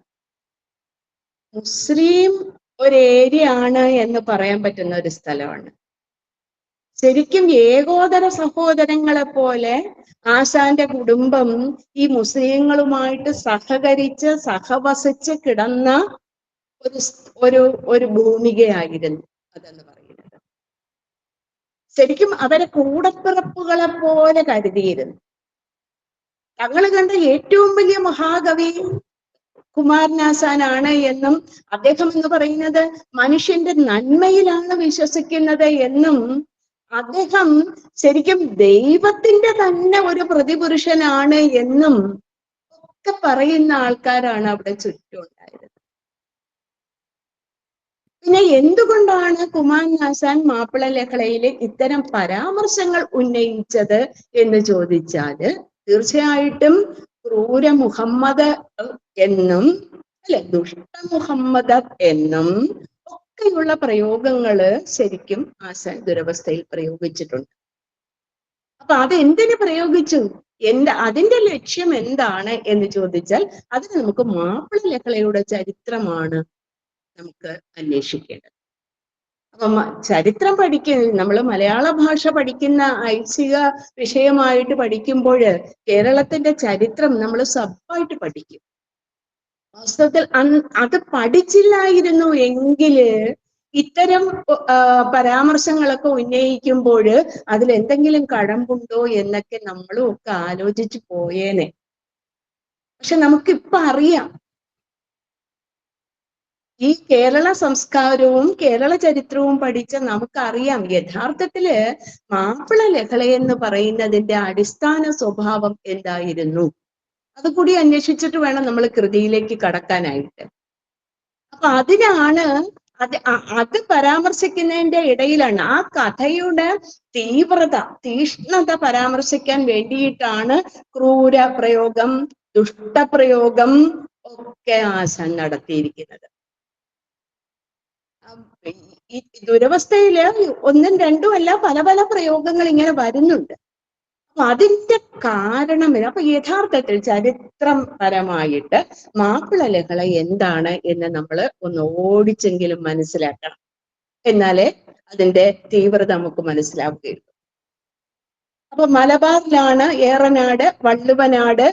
മുസ്ലിം ഒരു ഏരിയ ആണ് എന്ന് പറയാൻ പറ്റുന്ന ഒരു സ്ഥലമാണ്. ശരിക്കും ഏകോദര സഹോദരങ്ങളെ പോലെ ആശാന്റെ കുടുംബം ഈ മുസ്ലിങ്ങളുമായിട്ട് സഹകരിച്ച് സഹവസിച്ച് കിടന്ന ഒരു ഭൂമികയായിരുന്നു അതെന്ന് പറയുന്നത്. ശരിക്കും അവരെ കൂടപ്പിറപ്പുകളെ പോലെ കരുതിയിരുന്നു. തങ്ങൾ കണ്ട ഏറ്റവും വലിയ മഹാകവി കുമാരനാശാനാണ് എന്നും അദ്ദേഹം എന്ന് പറയുന്നത് മനുഷ്യന്റെ നന്മയിലാണ് വിശ്വസിക്കുന്നത് എന്നും അദ്ദേഹം ശരിക്കും ദൈവത്തിന്റെ തന്നെ ഒരു പ്രതിപുരുഷനാണ് എന്നും ഒക്കെ പറയുന്ന ആൾക്കാരാണ് അവിടെ ചുറ്റും ഉണ്ടായിരുന്നത്. പിന്നെ എന്തുകൊണ്ടാണ് കുമാരനാശാൻ മാപ്പിള ലഹളയിലെ ഇത്തരം പരാമർശങ്ങൾ ഉന്നയിച്ചത് എന്ന് ചോദിച്ചാല് തീർച്ചയായിട്ടും ക്രൂര മുഹമ്മദ് എന്നും അല്ലെ ദുഷ്ട മുഹമ്മദ് എന്നും ഒക്കെയുള്ള പ്രയോഗങ്ങള് ശരിക്കും ആശാൻ ദുരവസ്ഥയിൽ പ്രയോഗിച്ചിട്ടുണ്ട്. അപ്പൊ അത് എന്തിനു പ്രയോഗിച്ചു? അതിന്റെ ലക്ഷ്യം എന്താണ് എന്ന് ചോദിച്ചാൽ അതിന് നമുക്ക് മാപ്പിള ലഹളയുടെ ചരിത്രമാണ് നമുക്ക് അന്വേഷിക്കേണ്ടത്. അപ്പൊ ചരിത്രം നമ്മൾ മലയാള ഭാഷ പഠിക്കുന്ന ഐച്ഛിക വിഷയമായിട്ട് പഠിക്കുമ്പോൾ കേരളത്തിന്റെ ചരിത്രം നമ്മൾ സബ്ബായിട്ട് പഠിക്കും. വാസ്തവത്തിൽ അത് പഠിച്ചില്ലായിരുന്നു എങ്കില് ഇത്തരം പരാമർശങ്ങളൊക്കെ ഉന്നയിക്കുമ്പോൾ അതിൽ എന്തെങ്കിലും കഴമ്പുണ്ടോ എന്നൊക്കെ നമ്മളും ഒക്കെ ആലോചിച്ചു പോയേനെ. പക്ഷെ നമുക്കിപ്പൊ അറിയാം, ഈ കേരള സംസ്കാരവും കേരള ചരിത്രവും പഠിച്ച നമുക്കറിയാം യഥാർത്ഥത്തില് മാപ്പിള ലഹള എന്ന് പറയുന്നതിന്റെ അടിസ്ഥാന സ്വഭാവം എന്തായിരുന്നു. അതുകൂടി അന്വേഷിച്ചിട്ട് വേണം നമ്മൾ കൃതിയിലേക്ക് കടക്കാനായിട്ട്. അപ്പൊ അതിനാണ് അത് പരാമർശിക്കുന്നതിന്റെ ഇടയിലാണ് ആ കഥയുടെ തീഷ്ണത പരാമർശിക്കാൻ വേണ്ടിയിട്ടാണ് ക്രൂര പ്രയോഗം, ദുഷ്ടപ്രയോഗം ഒക്കെ ആശാൻ നടത്തിയിരിക്കുന്നത്. ഈ ദുരവസ്ഥയില് ഒന്നും രണ്ടും അല്ല, പല പല പ്രയോഗങ്ങൾ ഇങ്ങനെ വരുന്നുണ്ട്. അപ്പൊ അതിന്റെ കാരണം അപ്പൊ യഥാർത്ഥത്തിൽ ചരിത്രപരമായിട്ട് മാപ്പിള ലഹള എന്താണ് എന്ന് നമ്മൾ ഒന്ന് ഓടിച്ചെങ്കിലും മനസ്സിലാക്കണം. എന്നാലേ അതിന്റെ തീവ്രത നമുക്ക് മനസ്സിലാവുകയുള്ളൂ. അപ്പൊ മലബാറിലാണ് ഏറനാട്, വള്ളുവനാട്,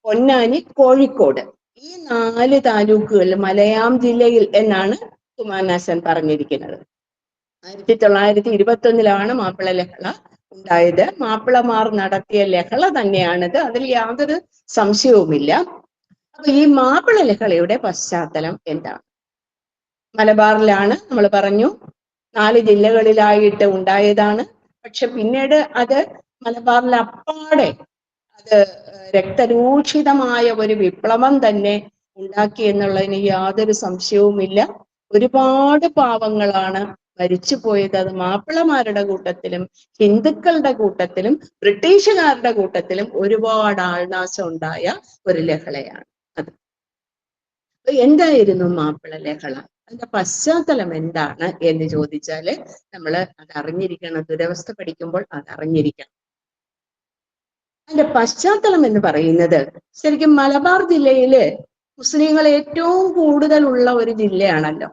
പൊന്നാനി, കോഴിക്കോട് ഈ 4 താലൂക്കുകൾ മലയാം ജില്ലയിൽ എന്നാണ് കുമാരനാശാൻ പറഞ്ഞിരിക്കുന്നത്. 1921 മാപ്പിള ലഹള ഉണ്ടായത്. മാപ്പിളമാർ നടത്തിയ ലഹള തന്നെയാണിത്, അതിൽ യാതൊരു സംശയവുമില്ല. അപ്പൊ ഈ മാപ്പിള ലഹളയുടെ പശ്ചാത്തലം എന്താണ്? മലബാറിലാണ്, നമ്മൾ പറഞ്ഞു, 4 ജില്ലകളിലായിട്ട് ഉണ്ടായതാണ്. പക്ഷെ പിന്നീട് അത് മലബാറിൽ അപ്പാടെ അത് രക്തരൂക്ഷിതമായ ഒരു വിപ്ലവം തന്നെ ഉണ്ടാക്കി എന്നുള്ളതിന് യാതൊരു സംശയവുമില്ല. ഒരുപാട് പാവങ്ങളാണ് മരിച്ചുപോയത്. അത് മാപ്പിളമാരുടെ കൂട്ടത്തിലും ഹിന്ദുക്കളുടെ കൂട്ടത്തിലും ബ്രിട്ടീഷുകാരുടെ കൂട്ടത്തിലും ഒരുപാട് ആൾനാശം ഉണ്ടായ ഒരു ലഹളയാണ് അത്. എന്തായിരുന്നു മാപ്പിള ലഹള? അതിന്റെ പശ്ചാത്തലം എന്താണ് എന്ന് ചോദിച്ചാല് നമ്മൾ അത് അറിഞ്ഞിരിക്കണം. ദുരവസ്ഥ പഠിക്കുമ്പോൾ അത് അറിഞ്ഞിരിക്കണം. അതിന്റെ പശ്ചാത്തലം എന്ന് പറയുന്നത് ശരിക്കും മലബാർ ജില്ലയില് മുസ്ലിങ്ങൾ ഏറ്റവും കൂടുതൽ ഉള്ള ഒരു ജില്ലയാണല്ലോ.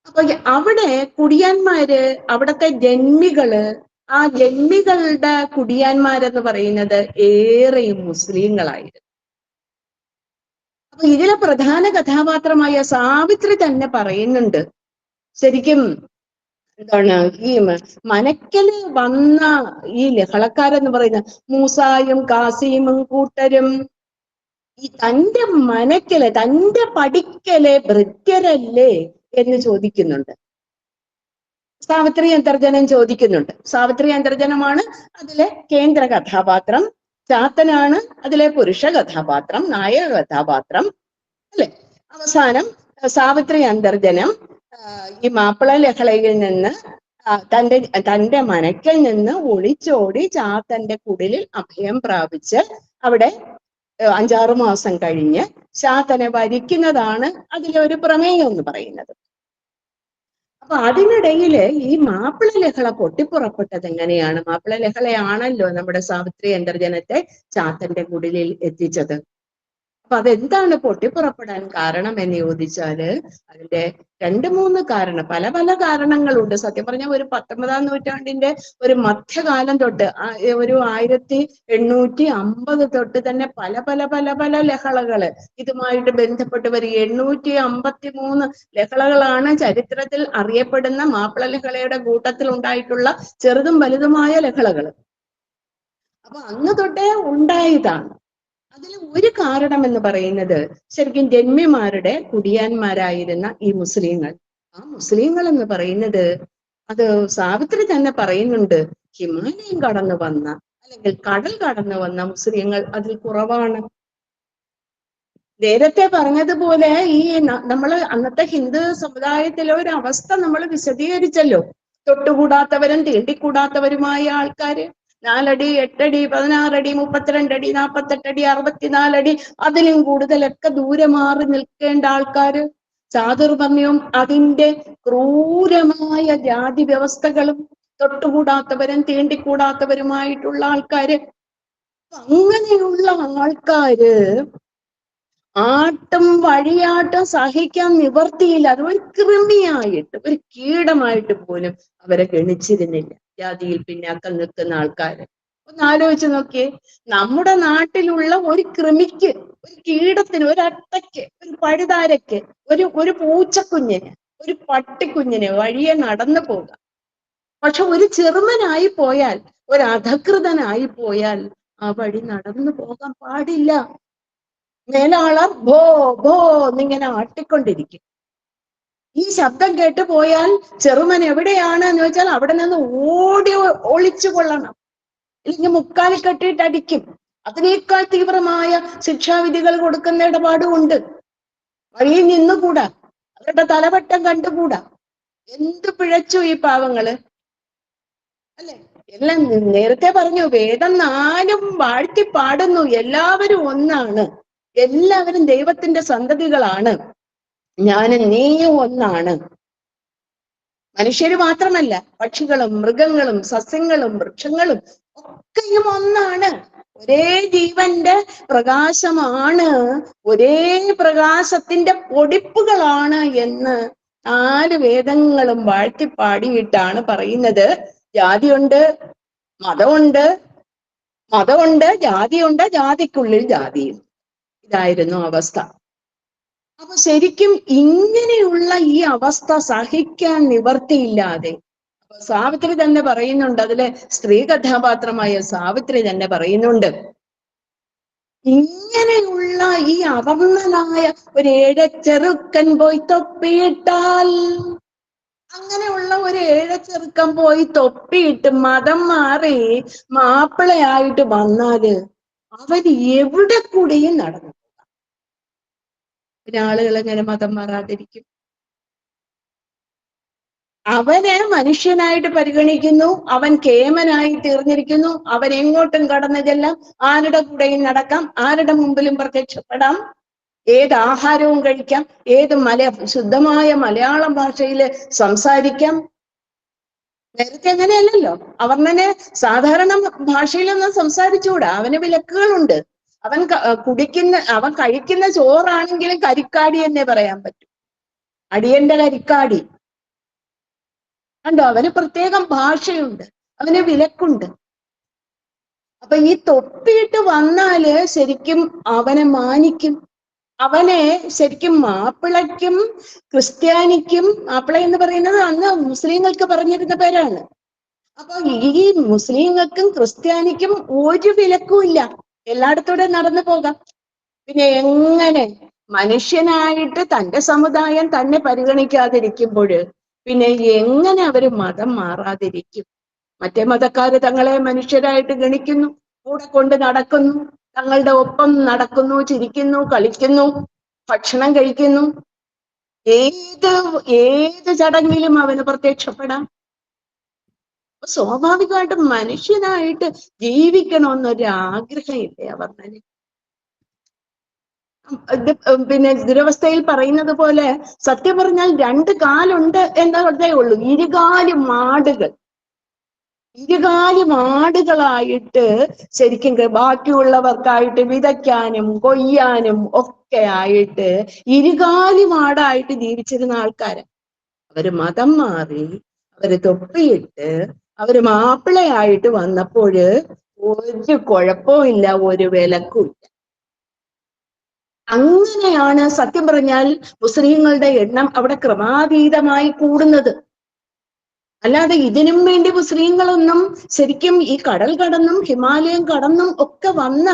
അപ്പൊ അവിടെ കുടിയാന്മാര്, അവിടുത്തെ ജന്മികള്, ആ ജന്മികളുടെ കുടിയാന്മാരെന്ന് പറയുന്നത് ഏറെയും മുസ്ലിങ്ങളായിരുന്നു. അപ്പൊ ഇതിലെ പ്രധാന കഥാപാത്രമായ സാവിത്രി തന്നെ പറയുന്നുണ്ട്, ശരിക്കും എന്താണ് ഈ മനക്കല് വന്ന ഈ ലഹളക്കാരെന്ന് പറയുന്ന മൂസായും കാസിമും കൂട്ടരും ഈ തന്റെ മനക്കല്, തന്റെ പഠിക്കല് ഭൃത്യരല്ലേ എന്ന് ചോദിക്കുന്നുണ്ട്. സാവിത്രി അന്തർജനം ചോദിക്കുന്നുണ്ട്. സാവിത്രി അന്തർജനമാണ് അതിലെ കേന്ദ്ര കഥാപാത്രം. ചാത്തനാണ് അതിലെ പുരുഷ കഥാപാത്രം, നായക കഥാപാത്രം, അല്ലെ? അവസാനം സാവിത്രി അന്തർജനം ഈ മാപ്പിള ലഹളയിൽ നിന്ന് തന്റെ മനക്കിൽ നിന്ന് ഒളിച്ചോടി ചാത്തന്റെ കുടിലിൽ അഭയം പ്രാപിച്ച് അവിടെ 5-6 മാസം കഴിഞ്ഞ് ചാത്തനെ വരിക്കുന്നതാണ് അതിലെ ഒരു പ്രമേയം എന്ന് പറയുന്നത്. അപ്പൊ അതിനിടയില് ഈ മാപ്പിള ലഹള പൊട്ടിപ്പുറപ്പെട്ടത് എങ്ങനെയാണ്? മാപ്പിള ലഹളയാണല്ലോ നമ്മുടെ സാവിത്രി അന്തർജനത്തെ ചാത്തന്റെ കുടിലിൽ എത്തിച്ചത്. അപ്പൊ അതെന്താണ് പൊട്ടിപ്പുറപ്പെടാൻ കാരണം എന്ന് ചോദിച്ചാല് അതിന്റെ 2-3 കാരണം, പല പല കാരണങ്ങളുണ്ട്. സത്യം പറഞ്ഞാൽ ഒരു 19-ാം നൂറ്റാണ്ടിന്റെ ഒരു മധ്യകാലം തൊട്ട് ഒരു 1850 തൊട്ട് തന്നെ പല പല പല പല ലഹളകള് ഇതുമായിട്ട് ബന്ധപ്പെട്ട് വരിക. 853 ലഹളകളാണ് ചരിത്രത്തിൽ അറിയപ്പെടുന്ന മാപ്പിള ലഹളയുടെ കൂട്ടത്തിൽ ഉണ്ടായിട്ടുള്ള ചെറുതും വലുതുമായ ലഹളകൾ. അപ്പൊ അന്ന് തൊട്ടേ ഉണ്ടായതാണ്. അതിൽ ഒരു കാരണം എന്ന് പറയുന്നത് ശരിക്കും ജന്മിമാരുടെ കുടിയാന്മാരായിരുന്ന ഈ മുസ്ലിങ്ങൾ. ആ മുസ്ലിങ്ങൾ എന്ന് പറയുന്നത് അത് സാവിത്രി തന്നെ പറയുന്നുണ്ട്, ഹിമാലയം കടന്നു വന്ന അല്ലെങ്കിൽ കടൽ കടന്നു വന്ന മുസ്ലിങ്ങൾ അതിൽ കുറവാണ്. നേരത്തെ പറഞ്ഞതുപോലെ ഈ നമ്മൾ അന്നത്തെ ഹിന്ദു സമുദായത്തിലെ ഒരു അവസ്ഥ നമ്മൾ വിശദീകരിച്ചല്ലോ. തൊട്ടുകൂടാത്തവരും തീണ്ടിക്കൂടാത്തവരുമായ ആൾക്കാര്, 4 അടി, 8 അടി, 16 അടി, 32 അടി, 48 അടി, 64 അടി, അതിലും കൂടുതലൊക്കെ ദൂരെ മാറി നിൽക്കേണ്ട ആൾക്കാര്, ചാതുർവർണ്ണ്യവും അതിന്റെ ക്രൂരമായ ജാതി വ്യവസ്ഥകളും തൊട്ടുകൂടാത്തവരും തീണ്ടിക്കൂടാത്തവരുമായിട്ടുള്ള ആൾക്കാര്. അങ്ങനെയുള്ള ആൾക്കാര് ആട്ടം വഴിയാട്ടം സഹിക്കാൻ നിവർത്തിയില്ല. അത് ഒരു കൃമിയായിട്ട്, ഒരു കീടമായിട്ട് പോലും അവരെ ഗണിച്ചിരുന്നില്ല ജാതിയിൽ പിന്നാക്കം നിൽക്കുന്ന ആൾക്കാര്. ഒന്ന് ആലോചിച്ച് നോക്കിയേ, നമ്മുടെ നാട്ടിലുള്ള ഒരു കൃമിക്ക്, ഒരു കീടത്തിന്, ഒരു അട്ടയ്ക്ക്, ഒരു പഴുതാരയ്ക്ക്, ഒരു പൂച്ചക്കുഞ്ഞിന്, ഒരു പട്ടിക്കുഞ്ഞിന് വഴിയെ നടന്നു പോകാം. പക്ഷെ ഒരു ചെറുമനായി പോയാൽ, ഒരു അധകൃതനായി പോയാൽ ആ വഴി നടന്നു പോകാൻ പാടില്ല. മേലാളർ ഭോ ഭോ എന്നിങ്ങനെ ആട്ടിക്കൊണ്ടിരിക്കും. ഈ ശബ്ദം കേട്ട് പോയാൽ ചെറുമൻ എവിടെയാണ് എന്ന് വെച്ചാൽ അവിടെ നിന്ന് ഓടി ഒളിച്ചു കൊള്ളണം, ഇല്ലെങ്കിൽ മുക്കാലിൽ കെട്ടിയിട്ട് അടിക്കും. അതിനേക്കാൾ തീവ്രമായ ശിക്ഷാവിധികൾ കൊടുക്കുന്ന ഇടപാടുമുണ്ട്. വഴിയിൽ നിന്നുകൂടാ, അവരുടെ തലവട്ടം കണ്ടുകൂടാ. എന്ത് പിഴച്ചു ഈ പാവങ്ങള്, അല്ലെ? എല്ലാം നേരത്തെ പറഞ്ഞു, വേദം 4 വാഴ്ത്തി പാടുന്നു. എല്ലാവരും ഒന്നാണ്, എല്ലാവരും ദൈവത്തിന്റെ സന്തതികളാണ്, ഞാനും നീയും ഒന്നാണ്. മനുഷ്യര് മാത്രമല്ല, പക്ഷികളും മൃഗങ്ങളും സസ്യങ്ങളും വൃക്ഷങ്ങളും ഒക്കെയും ഒന്നാണ്. ഒരേ ജീവന്റെ പ്രകാശമാണ്, ഒരേ പ്രകാശത്തിന്റെ പൊടിപ്പുകളാണ് എന്ന് 4 വേദങ്ങളും വാഴ്ത്തിപ്പാടിയിട്ടാണ് പറയുന്നത്. ജാതിയുണ്ട്, മതമുണ്ട്, ജാതിയുണ്ട്, ജാതിക്കുള്ളിൽ ജാതിയും. ഇതായിരുന്നു അവസ്ഥ. അപ്പൊ ശരിക്കും ഇങ്ങനെയുള്ള ഈ അവസ്ഥ സഹിക്കാൻ നിവർത്തിയില്ലാതെ സാവിത്രി തന്നെ പറയുന്നുണ്ട്, അതിലെ സ്ത്രീ കഥാപാത്രമായ സാവിത്രി തന്നെ പറയുന്നുണ്ട്, ഇങ്ങനെയുള്ള ഈ അവർണ്ണനായ ഒരു ഏഴച്ചെറുക്കൻ പോയി തൊപ്പിയിട്ടാൽ, അങ്ങനെയുള്ള ഒരു ഏഴച്ചെറുക്കൻ പോയി തൊപ്പിയിട്ട് മതം മാറി മാപ്പിളയായിട്ട് വന്നാല് അവര് എവിടെ കൂടെയും നടന്നു. പിന്നെ ആളുകൾ എങ്ങനെ മതം മാറാതിരിക്കും? അവനെ മനുഷ്യനായിട്ട് പരിഗണിക്കുന്നു, അവൻ കേമനായി തീർന്നിരിക്കുന്നു, അവൻ എങ്ങോട്ടും കടന്നു ചെല്ലാം, ആരുടെ കൂടെയും നടക്കാം, ആരുടെ മുമ്പിലും പ്രത്യക്ഷപ്പെടാം, ഏത് ആഹാരവും കഴിക്കാം, ഏത് ശുദ്ധമായ മലയാളം ഭാഷയിൽ സംസാരിക്കാം. നേരത്തെ അങ്ങനെയല്ലല്ലോ. അവർണ്ണനെ സാധാരണ ഭാഷയിലൊന്നും സംസാരിച്ചുകൂടാ, അവന് വിലക്കുകളുണ്ട്. അവൻ കഴിക്കുന്ന ചോറാണെങ്കിലും കരിക്കാടി എന്നേ പറയാൻ പറ്റും. അടിയന്റെ കരിക്കാടി കണ്ടോ, അവന് പ്രത്യേകം ഭാഷയുണ്ട്, അവന് വിലക്കുണ്ട്. അപ്പൊ ഈ തൊപ്പിയിട്ട് വന്നാല് ശരിക്കും അവനെ മാനിക്കും. അവനെ ശരിക്കും മാപ്പിളയ്ക്കും ക്രിസ്ത്യാനിക്കും, മാപ്പിള എന്ന് പറയുന്നത് അന്ന് മുസ്ലിങ്ങൾക്ക് പറഞ്ഞിരുന്ന പേരാണ്. അപ്പൊ ഈ മുസ്ലിങ്ങൾക്കും ക്രിസ്ത്യാനിക്കും ഒരു വിലക്കും ഇല്ല, എല്ലായിടത്തൂടെ നടന്നു പോകാം. പിന്നെ എങ്ങനെ മനുഷ്യനായിട്ട് തന്റെ സമുദായം തന്നെ പരിഗണിക്കാതിരിക്കുമ്പോൾ പിന്നെ എങ്ങനെ അവര് മതം മാറാതിരിക്കും? മറ്റേ മതക്കാര് തങ്ങളെ മനുഷ്യരായിട്ട് ഗണിക്കുന്നു, കൂടെ കൊണ്ട് നടക്കുന്നു, തങ്ങളുടെ ഒപ്പം നടക്കുന്നു, ചിരിക്കുന്നു, കളിക്കുന്നു, ഭക്ഷണം കഴിക്കുന്നു. ഏത് ചടങ്ങിലും അവന് പ്രത്യക്ഷപ്പെടാം. സ്വാഭാവികമായിട്ടും മനുഷ്യനായിട്ട് ജീവിക്കണമെന്നൊരു ആഗ്രഹമില്ലേ അവർണ്ണന്? പിന്നെ ദുരവസ്ഥയിൽ പറയുന്നത് പോലെ സത്യം പറഞ്ഞാൽ 2 കാലുണ്ട് എന്നതേ ഉള്ളൂ. ഇരുകാലി മാടുകളായിട്ട് ശരിക്കും ബാക്കിയുള്ളവർക്കായിട്ട് വിതയ്ക്കാനും കൊയ്യാനും ഒക്കെ ആയിട്ട് ഇരുകാലി മാടായിട്ട് ജീവിച്ചിരുന്ന ആൾക്കാര്. അവര് മതം മാറി, അവര് തൊപ്പിയിട്ട്, അവര് മാപ്പിളയായിട്ട് വന്നപ്പോഴ് ഒരു കുഴപ്പവും ഇല്ല, ഒരു വിലക്കും ഇല്ല. അങ്ങനെയാണ് സത്യം പറഞ്ഞാൽ മുസ്ലിങ്ങളുടെ എണ്ണം അവിടെ ക്രമാതീതമായി കൂടുന്നത്. അല്ലാതെ ഇതിനും വേണ്ടി മുസ്ലിങ്ങളൊന്നും ശരിക്കും ഈ കടൽ കടന്നും ഹിമാലയം കടന്നും ഒക്കെ വന്ന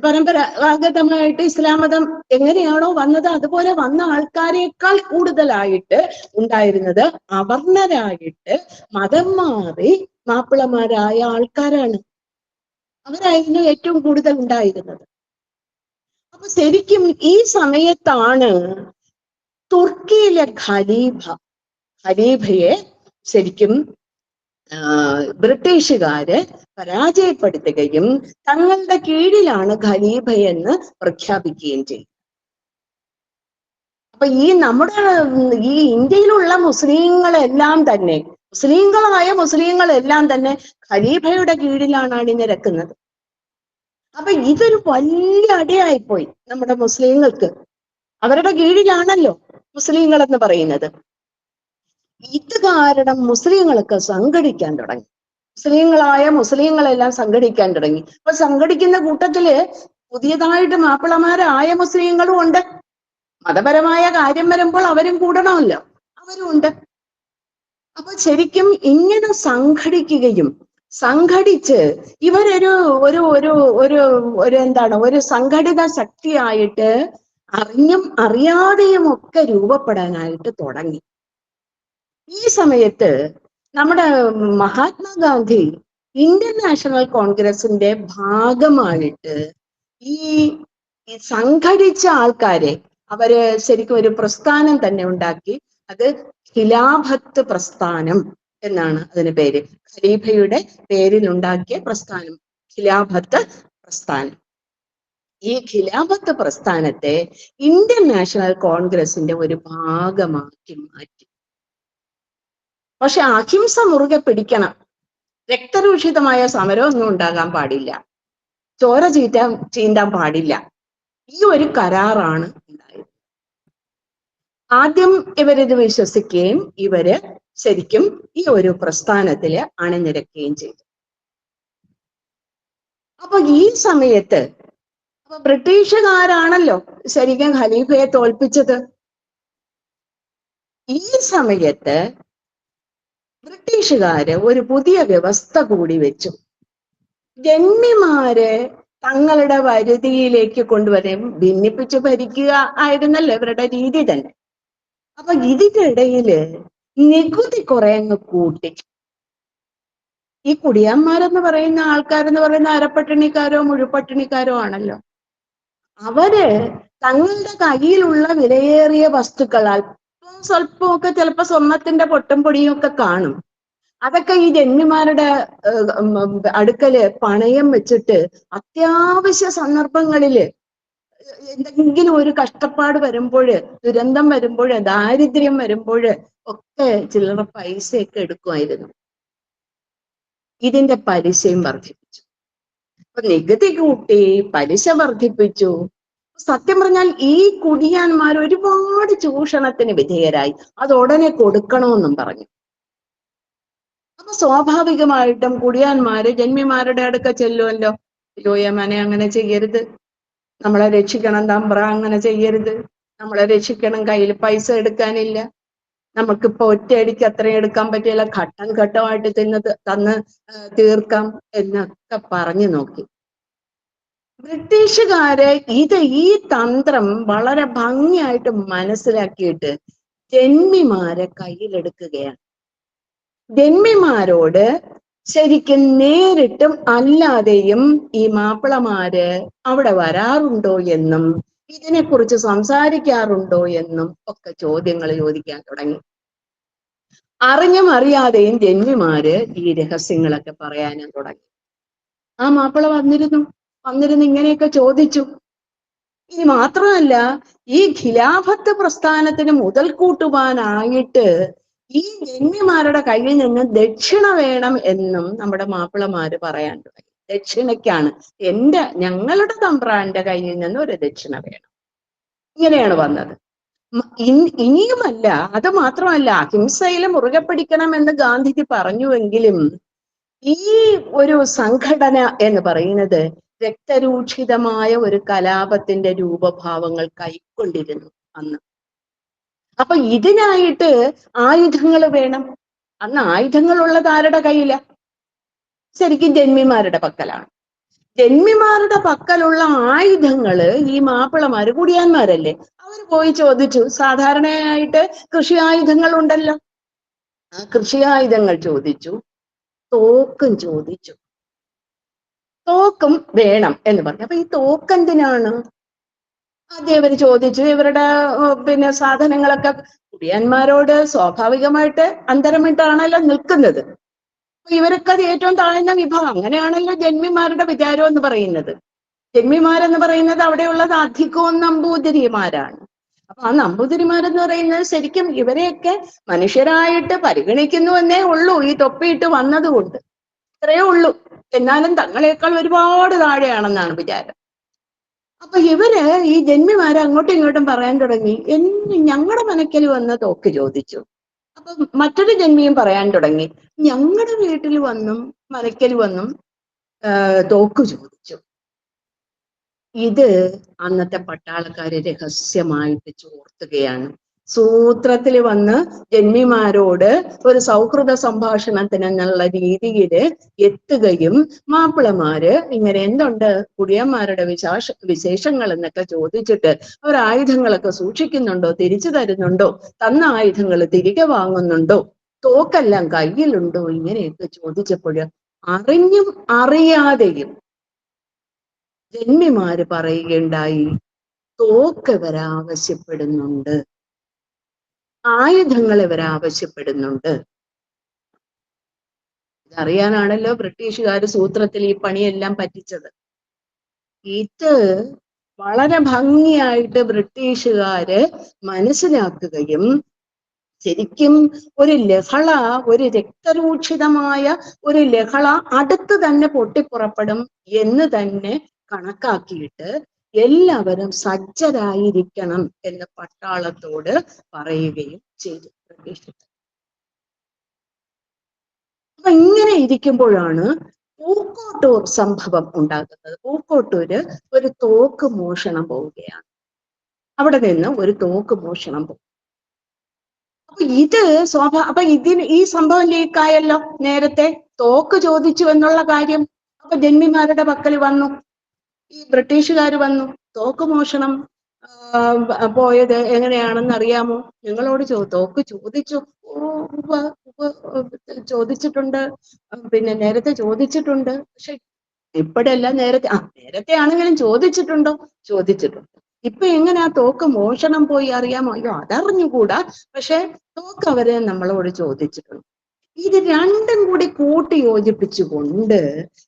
പരമ്പരാഗതമായിട്ട് ഇസ്ലാം മതം എങ്ങനെയാണോ വന്നത് അതുപോലെ വന്ന ആൾക്കാരെക്കാൾ കൂടുതലായിട്ട് ഉണ്ടായിരുന്നത് അവർണ്ണരായിട്ട് മതം മാറി മാപ്പിളമാരായ ആൾക്കാരാണ്. അവരായിരുന്നു ഏറ്റവും കൂടുതൽ ഉണ്ടായിരുന്നത്. അപ്പൊ ശരിക്കും ഈ സമയത്താണ് തുർക്കിയിലെ ഖലീഫയെ ശരിക്കും ബ്രിട്ടീഷുകാര് പരാജയപ്പെടുത്തുകയും തങ്ങളുടെ കീഴിലാണ് ഖലീഫയെന്ന് പ്രഖ്യാപിക്കുകയും ചെയ്തു. അപ്പൊ ഈ ഇന്ത്യയിലുള്ള മുസ്ലിങ്ങളെല്ലാം തന്നെ മുസ്ലിങ്ങളായ മുസ്ലിങ്ങളെല്ലാം തന്നെ ഖലീഫയുടെ കീഴിലാണ് അണിനിരക്കുന്നത്. അപ്പൊ ഇതൊരു വലിയ അടിയായിപ്പോയി നമ്മുടെ മുസ്ലിങ്ങൾക്ക്. അവരുടെ കീഴിലാണല്ലോ മുസ്ലിങ്ങൾ എന്ന് പറയുന്നത്. ഇത് കാരണം മുസ്ലിങ്ങൾക്ക് സംഘടിക്കാൻ തുടങ്ങി. മുസ്ലിങ്ങളായ മുസ്ലിങ്ങളെല്ലാം സംഘടിക്കാൻ തുടങ്ങി. അപ്പൊ സംഘടിക്കുന്ന കൂട്ടത്തില് പുതിയതായിട്ട് മാപ്പിളമാരായ മുസ്ലിങ്ങളും ഉണ്ട്. മതപരമായ കാര്യം വരുമ്പോൾ അവരും കൂടണമല്ലോ, അവരും ഉണ്ട്. അപ്പൊ ശരിക്കും ഇങ്ങനെ സംഘടിക്കുകയും സംഘടിച്ച് ഇവരൊരു ഒരു ഒരു ഒരു ഒരു എന്താണ് ഒരു സംഘടിത ശക്തിയായിട്ട് അറിഞ്ഞും അറിയാതെയും ഒക്കെ രൂപപ്പെടാനായിട്ട് തുടങ്ങി. ഈ സമയത്ത് നമ്മുടെ മഹാത്മാഗാന്ധി ഇന്ത്യൻ നാഷണൽ കോൺഗ്രസിന്റെ ഭാഗമായിട്ട് ഈ സംഘടിച്ച ആൾക്കാരെ അവര് ശരിക്കും ഒരു പ്രസ്ഥാനം തന്നെ ഉണ്ടാക്കി. അത് ഖിലാഫത്ത് പ്രസ്ഥാനം എന്നാണ് അതിന് പേര്. ഖലീഫയുടെ പേരിൽ ഉണ്ടാക്കിയ പ്രസ്ഥാനം ഖിലാഫത്ത് പ്രസ്ഥാനം. ഈ ഖിലാഫത്ത് പ്രസ്ഥാനത്തെ ഇന്ത്യൻ നാഷണൽ കോൺഗ്രസിന്റെ ഒരു ഭാഗമാക്കി മാറ്റി. പക്ഷെ അഹിംസ മുറുകെ പിടിക്കണം. രക്തരൂഷിതമായ സമരമൊന്നും ഉണ്ടാകാൻ പാടില്ല, ചോര ചീന്താൻ പാടില്ല. ഈ ഒരു കരാറാണ് ഉണ്ടായത്. ആദ്യം ഇവരിത് വിശ്വസിക്കുകയും ഇവര് ശരിക്കും ഈ ഒരു പ്രസ്ഥാനത്തില് അണിനിരക്കുകയും ചെയ്തു. അപ്പൊ ഈ സമയത്ത് ബ്രിട്ടീഷുകാരാണല്ലോ ശരിക്കും ഖലീഫയെ തോൽപ്പിച്ചത്. ഈ സമയത്ത് ബ്രിട്ടീഷുകാര് ഒരു പുതിയ വ്യവസ്ഥ കൂടി വെച്ചു. ജന്മിമാരെ തങ്ങളുടെ വരുതിയിലേക്ക് കൊണ്ടുവരും, ഭിന്നിപ്പിച്ച് ഭരിക്കുക ആയിരുന്നല്ലോ ഇവരുടെ രീതി തന്നെ. അപ്പൊ ഇതിന്റെ ഇടയില് നികുതി കുറെ അങ്ങ് കൂട്ടി. ഈ കുടിയാന്മാരെന്ന് പറയുന്ന ആൾക്കാരെന്ന് പറയുന്ന അരപ്പട്ടിണിക്കാരോ മുഴുപട്ടിണിക്കാരോ ആണല്ലോ. അവര് തങ്ങളുടെ കയ്യിലുള്ള വിലയേറിയ വസ്തുക്കൾ അല്പം സ്വല്പമൊക്കെ ചിലപ്പോ സ്വർണത്തിന്റെ പൊട്ടും പൊടിയും ഒക്കെ കാണും. അതൊക്കെ ഈ ജന്മിമാരുടെ അടുക്കല് പണയം വെച്ചിട്ട് അത്യാവശ്യ സന്ദർഭങ്ങളില് എന്തെങ്കിലും ഒരു കഷ്ടപ്പാട് വരുമ്പോഴ്, ദുരന്തം വരുമ്പോഴ്, ദാരിദ്ര്യം വരുമ്പോഴ് ഒക്കെ ചില്ലറ പൈസയൊക്കെ എടുക്കുമായിരുന്നു. ഇതിന്റെ പലിശയും വർദ്ധിപ്പിച്ചു. അപ്പൊ നികുതി കൂട്ടി, പലിശ വർദ്ധിപ്പിച്ചു. സത്യം പറഞ്ഞാൽ ഈ കുടിയാന്മാർ ഒരുപാട് ചൂഷണത്തിന് വിധേയരായി. അത് ഉടനെ കൊടുക്കണമെന്നും പറഞ്ഞു. അപ്പൊ സ്വാഭാവികമായിട്ടും കുടിയാന്മാര് ജന്മിമാരുടെ അടുക്ക ചെല്ലുമല്ലോ. യോയമനെ അങ്ങനെ ചെയ്യരുത്, നമ്മളെ രക്ഷിക്കണം തമ്പ്ര, അങ്ങനെ ചെയ്യരുത്, നമ്മളെ രക്ഷിക്കണം, കയ്യിൽ പൈസ എടുക്കാനില്ല, നമുക്കിപ്പോ ഒറ്റയടിക്ക് അത്രയും എടുക്കാൻ പറ്റില്ല, ഘട്ടം ഘട്ടമായിട്ട് തന്ന് തീർക്കാം എന്നൊക്കെ പറഞ്ഞു നോക്കി. ബ്രിട്ടീഷുകാര് ഈ തന്ത്രം വളരെ ഭംഗിയായിട്ട് മനസ്സിലാക്കിയിട്ട് ജന്മിമാരെ കയ്യിലെടുക്കുകയാണ്. ജന്മിമാരോട് ശരിക്കും നേരിട്ടും അല്ലാതെയും ഈ മാപ്പിളമാര് അവിടെ വരാറുണ്ടോ എന്നും ഇതിനെക്കുറിച്ച് സംസാരിക്കാറുണ്ടോ എന്നും ഒക്കെ ചോദ്യങ്ങൾ ചോദിക്കാൻ തുടങ്ങി. അറിഞ്ഞും അറിയാതെയും ജന്മിമാര് ഈ രഹസ്യങ്ങളൊക്കെ പറയാനും തുടങ്ങി. ആ മാപ്പിള വന്നിരുന്നു ഇങ്ങനെയൊക്കെ ചോദിച്ചു. ഇനി മാത്രമല്ല, ഈ ഖിലാഫത്ത് പ്രസ്ഥാനത്തിന് മുതൽക്കൂട്ടുവാനായിട്ട് ഈ ജന്മിമാരുടെ കയ്യിൽ നിന്ന് ദക്ഷിണ വേണം എന്നും നമ്മുടെ മാപ്പിളമാര് പറയാൻ തുടങ്ങി. ദക്ഷിണയ്ക്കാണ്, ഞങ്ങളുടെ തമ്പ്രാന്റെ കയ്യിൽ നിന്ന് ഒരു ദക്ഷിണ വേണം. ഇങ്ങനെയാണ് വന്നത്. ഇനിയുമല്ല, അത് മാത്രമല്ല, അഹിംസയിൽ മുറുകെ പിടിക്കണമെന്ന് ഗാന്ധിജി പറഞ്ഞുവെങ്കിലും ഈ ഒരു സംഘടന എന്ന് പറയുന്നത് രക്തരൂക്ഷിതമായ ഒരു കലാപത്തിന്റെ രൂപഭാവങ്ങൾ കൈക്കൊണ്ടിരുന്നു അന്ന്. അപ്പൊ ഇതിനായിട്ട് ആയുധങ്ങൾ വേണം. അന്ന് ആയുധങ്ങളുള്ളത് ആരുടെ കയ്യില? ശരിക്കും ജന്മിമാരുടെ പക്കലാണ്. ജന്മിമാരുടെ പക്കലുള്ള ആയുധങ്ങള് ഈ മാപ്പിളമാര് കുടിയാന്മാരല്ലേ, അവർ പോയി ചോദിച്ചു. സാധാരണയായിട്ട് കൃഷി ആയുധങ്ങൾ ഉണ്ടല്ലോ, ആ കൃഷി ആയുധങ്ങൾ ചോദിച്ചു. തോക്കും ചോദിച്ചു. തോക്കും വേണം എന്ന് പറഞ്ഞു. അപ്പൊ ഈ തോക്കെന്തിനാണ്? ആദ്യം ഇവർ ചോദിച്ചു. ഇവരുടെ സാധനങ്ങളൊക്കെ കുടിയാന്മാരോട് സ്വാഭാവികമായിട്ട് അന്തരമിട്ടാണല്ലോ നിൽക്കുന്നത്. ഇവരൊക്കെ അത് ഏറ്റവും താഴ്ന്ന വിഭാഗം. അങ്ങനെയാണല്ലോ ജന്മിമാരുടെ വിചാരം എന്ന് പറയുന്നത്. ജന്മിമാരെന്ന് പറയുന്നത് അവിടെയുള്ളത് അധികവും നമ്പൂതിരിമാരാണ്. അപ്പൊ ആ നമ്പൂതിരിമാരെന്ന് പറയുന്നത് ശരിക്കും ഇവരെയൊക്കെ മനുഷ്യരായിട്ട് പരിഗണിക്കുന്നു എന്നേ ഉള്ളൂ, ഈ തൊപ്പിയിട്ട് വന്നതുകൊണ്ട്. ഇത്രയേ ഉള്ളൂ. എന്നാലും തങ്ങളെക്കാൾ ഒരുപാട് താഴെയാണെന്നാണ് വിചാരം. അപ്പൊ ഇവര് ഈ ജന്മിമാരെ അങ്ങോട്ടും ഇങ്ങോട്ടും പറയാൻ തുടങ്ങി, ഞങ്ങളുടെ മനക്കൽ വന്ന് തോക്ക് ചോദിച്ചു. അപ്പൊ മറ്റൊരു ജന്മിയും പറയാൻ തുടങ്ങി, ഞങ്ങളുടെ വീട്ടിൽ വന്നും മനക്കൽ വന്നും തോക്ക് ചോദിച്ചു. ഇത് അന്നത്തെ പട്ടാളക്കാര് രഹസ്യമായിട്ട് ചോർത്തുകയാണ്. സൂത്രത്തിൽ വന്ന് ജന്മിമാരോട് ഒരു സൗഹൃദ സംഭാഷണത്തിന് എന്നുള്ള രീതിയിൽ എത്തുകയും മാപ്പിളമാര് ഇങ്ങനെ എന്തുണ്ട് കുടിയന്മാരുടെ വിശേഷങ്ങൾ എന്നൊക്കെ ചോദിച്ചിട്ട് അവർ ആയുധങ്ങളൊക്കെ സൂക്ഷിക്കുന്നുണ്ടോ, തിരിച്ചു തരുന്നുണ്ടോ, തന്ന ആയുധങ്ങൾ തിരികെ വാങ്ങുന്നുണ്ടോ, തോക്കെല്ലാം കയ്യിലുണ്ടോ, ഇങ്ങനെയൊക്കെ ചോദിച്ചപ്പോൾ അറിഞ്ഞും അറിയാതെയും ജന്മിമാര് പറയുകയുണ്ടായി, തോക്ക് ഇവരാവശ്യപ്പെടുന്നുണ്ട്, ആയുധങ്ങൾ ഇവരാവശ്യപ്പെടുന്നുണ്ട്. ഇതറിയാനാണല്ലോ ബ്രിട്ടീഷുകാർ സൂത്രത്തിൽ ഈ പണിയെല്ലാം പറ്റിച്ചത്. ഇത് വളരെ ഭംഗിയായിട്ട് ബ്രിട്ടീഷുകാര് മനസ്സിലാക്കുകയും ശരിക്കും ഒരു ലഹള, ഒരു രക്തരൂക്ഷിതമായ ഒരു ലഹള അടുത്ത് തന്നെ പൊട്ടിപ്പുറപ്പെടും എന്ന് തന്നെ കണക്കാക്കിയിട്ട് എല്ലാവരും സജ്ജരായിരിക്കണം എന്ന് പട്ടാളത്തോട് പറയുകയും ചെയ്തു ബ്രിട്ടീഷുകാർ. അപ്പൊ ഇങ്ങനെ ഇരിക്കുമ്പോഴാണ് പൂക്കോട്ടൂർ സംഭവം ഉണ്ടാകുന്നത്. പൂക്കോട്ടൂര് ഒരു തോക്ക് മോഷണം പോവുകയാണ്. അവിടെ നിന്ന് ഒരു തോക്ക് മോഷണം പോകും. അപ്പൊ ഇത് അപ്പൊ ഈ സംഭവം ലീക്കായല്ലോ. നേരത്തെ തോക്ക് ചോദിച്ചു എന്നുള്ള കാര്യം അപ്പൊ ജന്മിമാരുടെ പക്കൽ വന്നു, ഈ ബ്രിട്ടീഷുകാർ വന്നു, തോക്ക് മോഷണം പോയത് എങ്ങനെയാണെന്ന് അറിയാമോ, ഞങ്ങളോട് തോക്ക് ചോദിച്ചു. ചോദിച്ചിട്ടുണ്ട്, പിന്നെ നേരത്തെ ചോദിച്ചിട്ടുണ്ട്. പക്ഷെ ഇപ്പോഴല്ല, നേരത്തെ ആണെങ്കിലും ചോദിച്ചിട്ടുണ്ടോ, ചോദിച്ചിട്ടുണ്ട്. ഇപ്പൊ എങ്ങനെയാ തോക്ക് മോഷണം പോയി അറിയാമോ? അയ്യോ അതറിഞ്ഞുകൂടാ, പക്ഷെ തോക്ക് അവര് നമ്മളോട് ചോദിച്ചിട്ടുണ്ട്. ഇത് രണ്ടും കൂടി കൂട്ടി യോജിപ്പിച്ചുകൊണ്ട്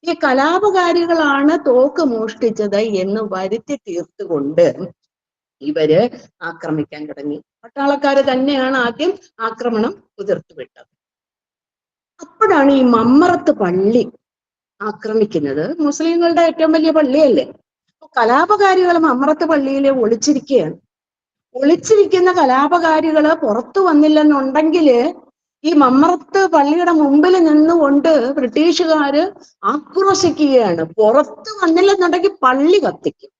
ഈ കലാപകാരികളാണ് തോക്ക് മോഷ്ടിച്ചത് എന്ന് വരുത്തി തീർത്തുകൊണ്ട് ഇവര് ആക്രമിക്കാൻ തുടങ്ങി. പട്ടാളക്കാര് തന്നെയാണ് ആദ്യം ആക്രമണം ഉതിർത്തുവിട്ടത്. അപ്പോഴാണ് ഈ മമ്മറത്ത് പള്ളി ആക്രമിക്കുന്നത്. മുസ്ലിങ്ങളുടെ ഏറ്റവും വലിയ പള്ളിയല്ലേ. കലാപകാരികൾ മമ്മറത്ത് പള്ളിയിൽ ഒളിച്ചിരിക്കുകയാണ്. ഒളിച്ചിരിക്കുന്ന കലാപകാരികള് പുറത്തു വന്നില്ലെന്നുണ്ടെങ്കിൽ ഈ മമ്മറത്ത് പള്ളിയുടെ മുമ്പിൽ നിന്നുകൊണ്ട് ബ്രിട്ടീഷുകാര് ആക്രോശിക്കുകയാണ്. പുറത്തു വന്നില്ലെന്നുണ്ടെങ്കിൽ പള്ളി കത്തിക്കും,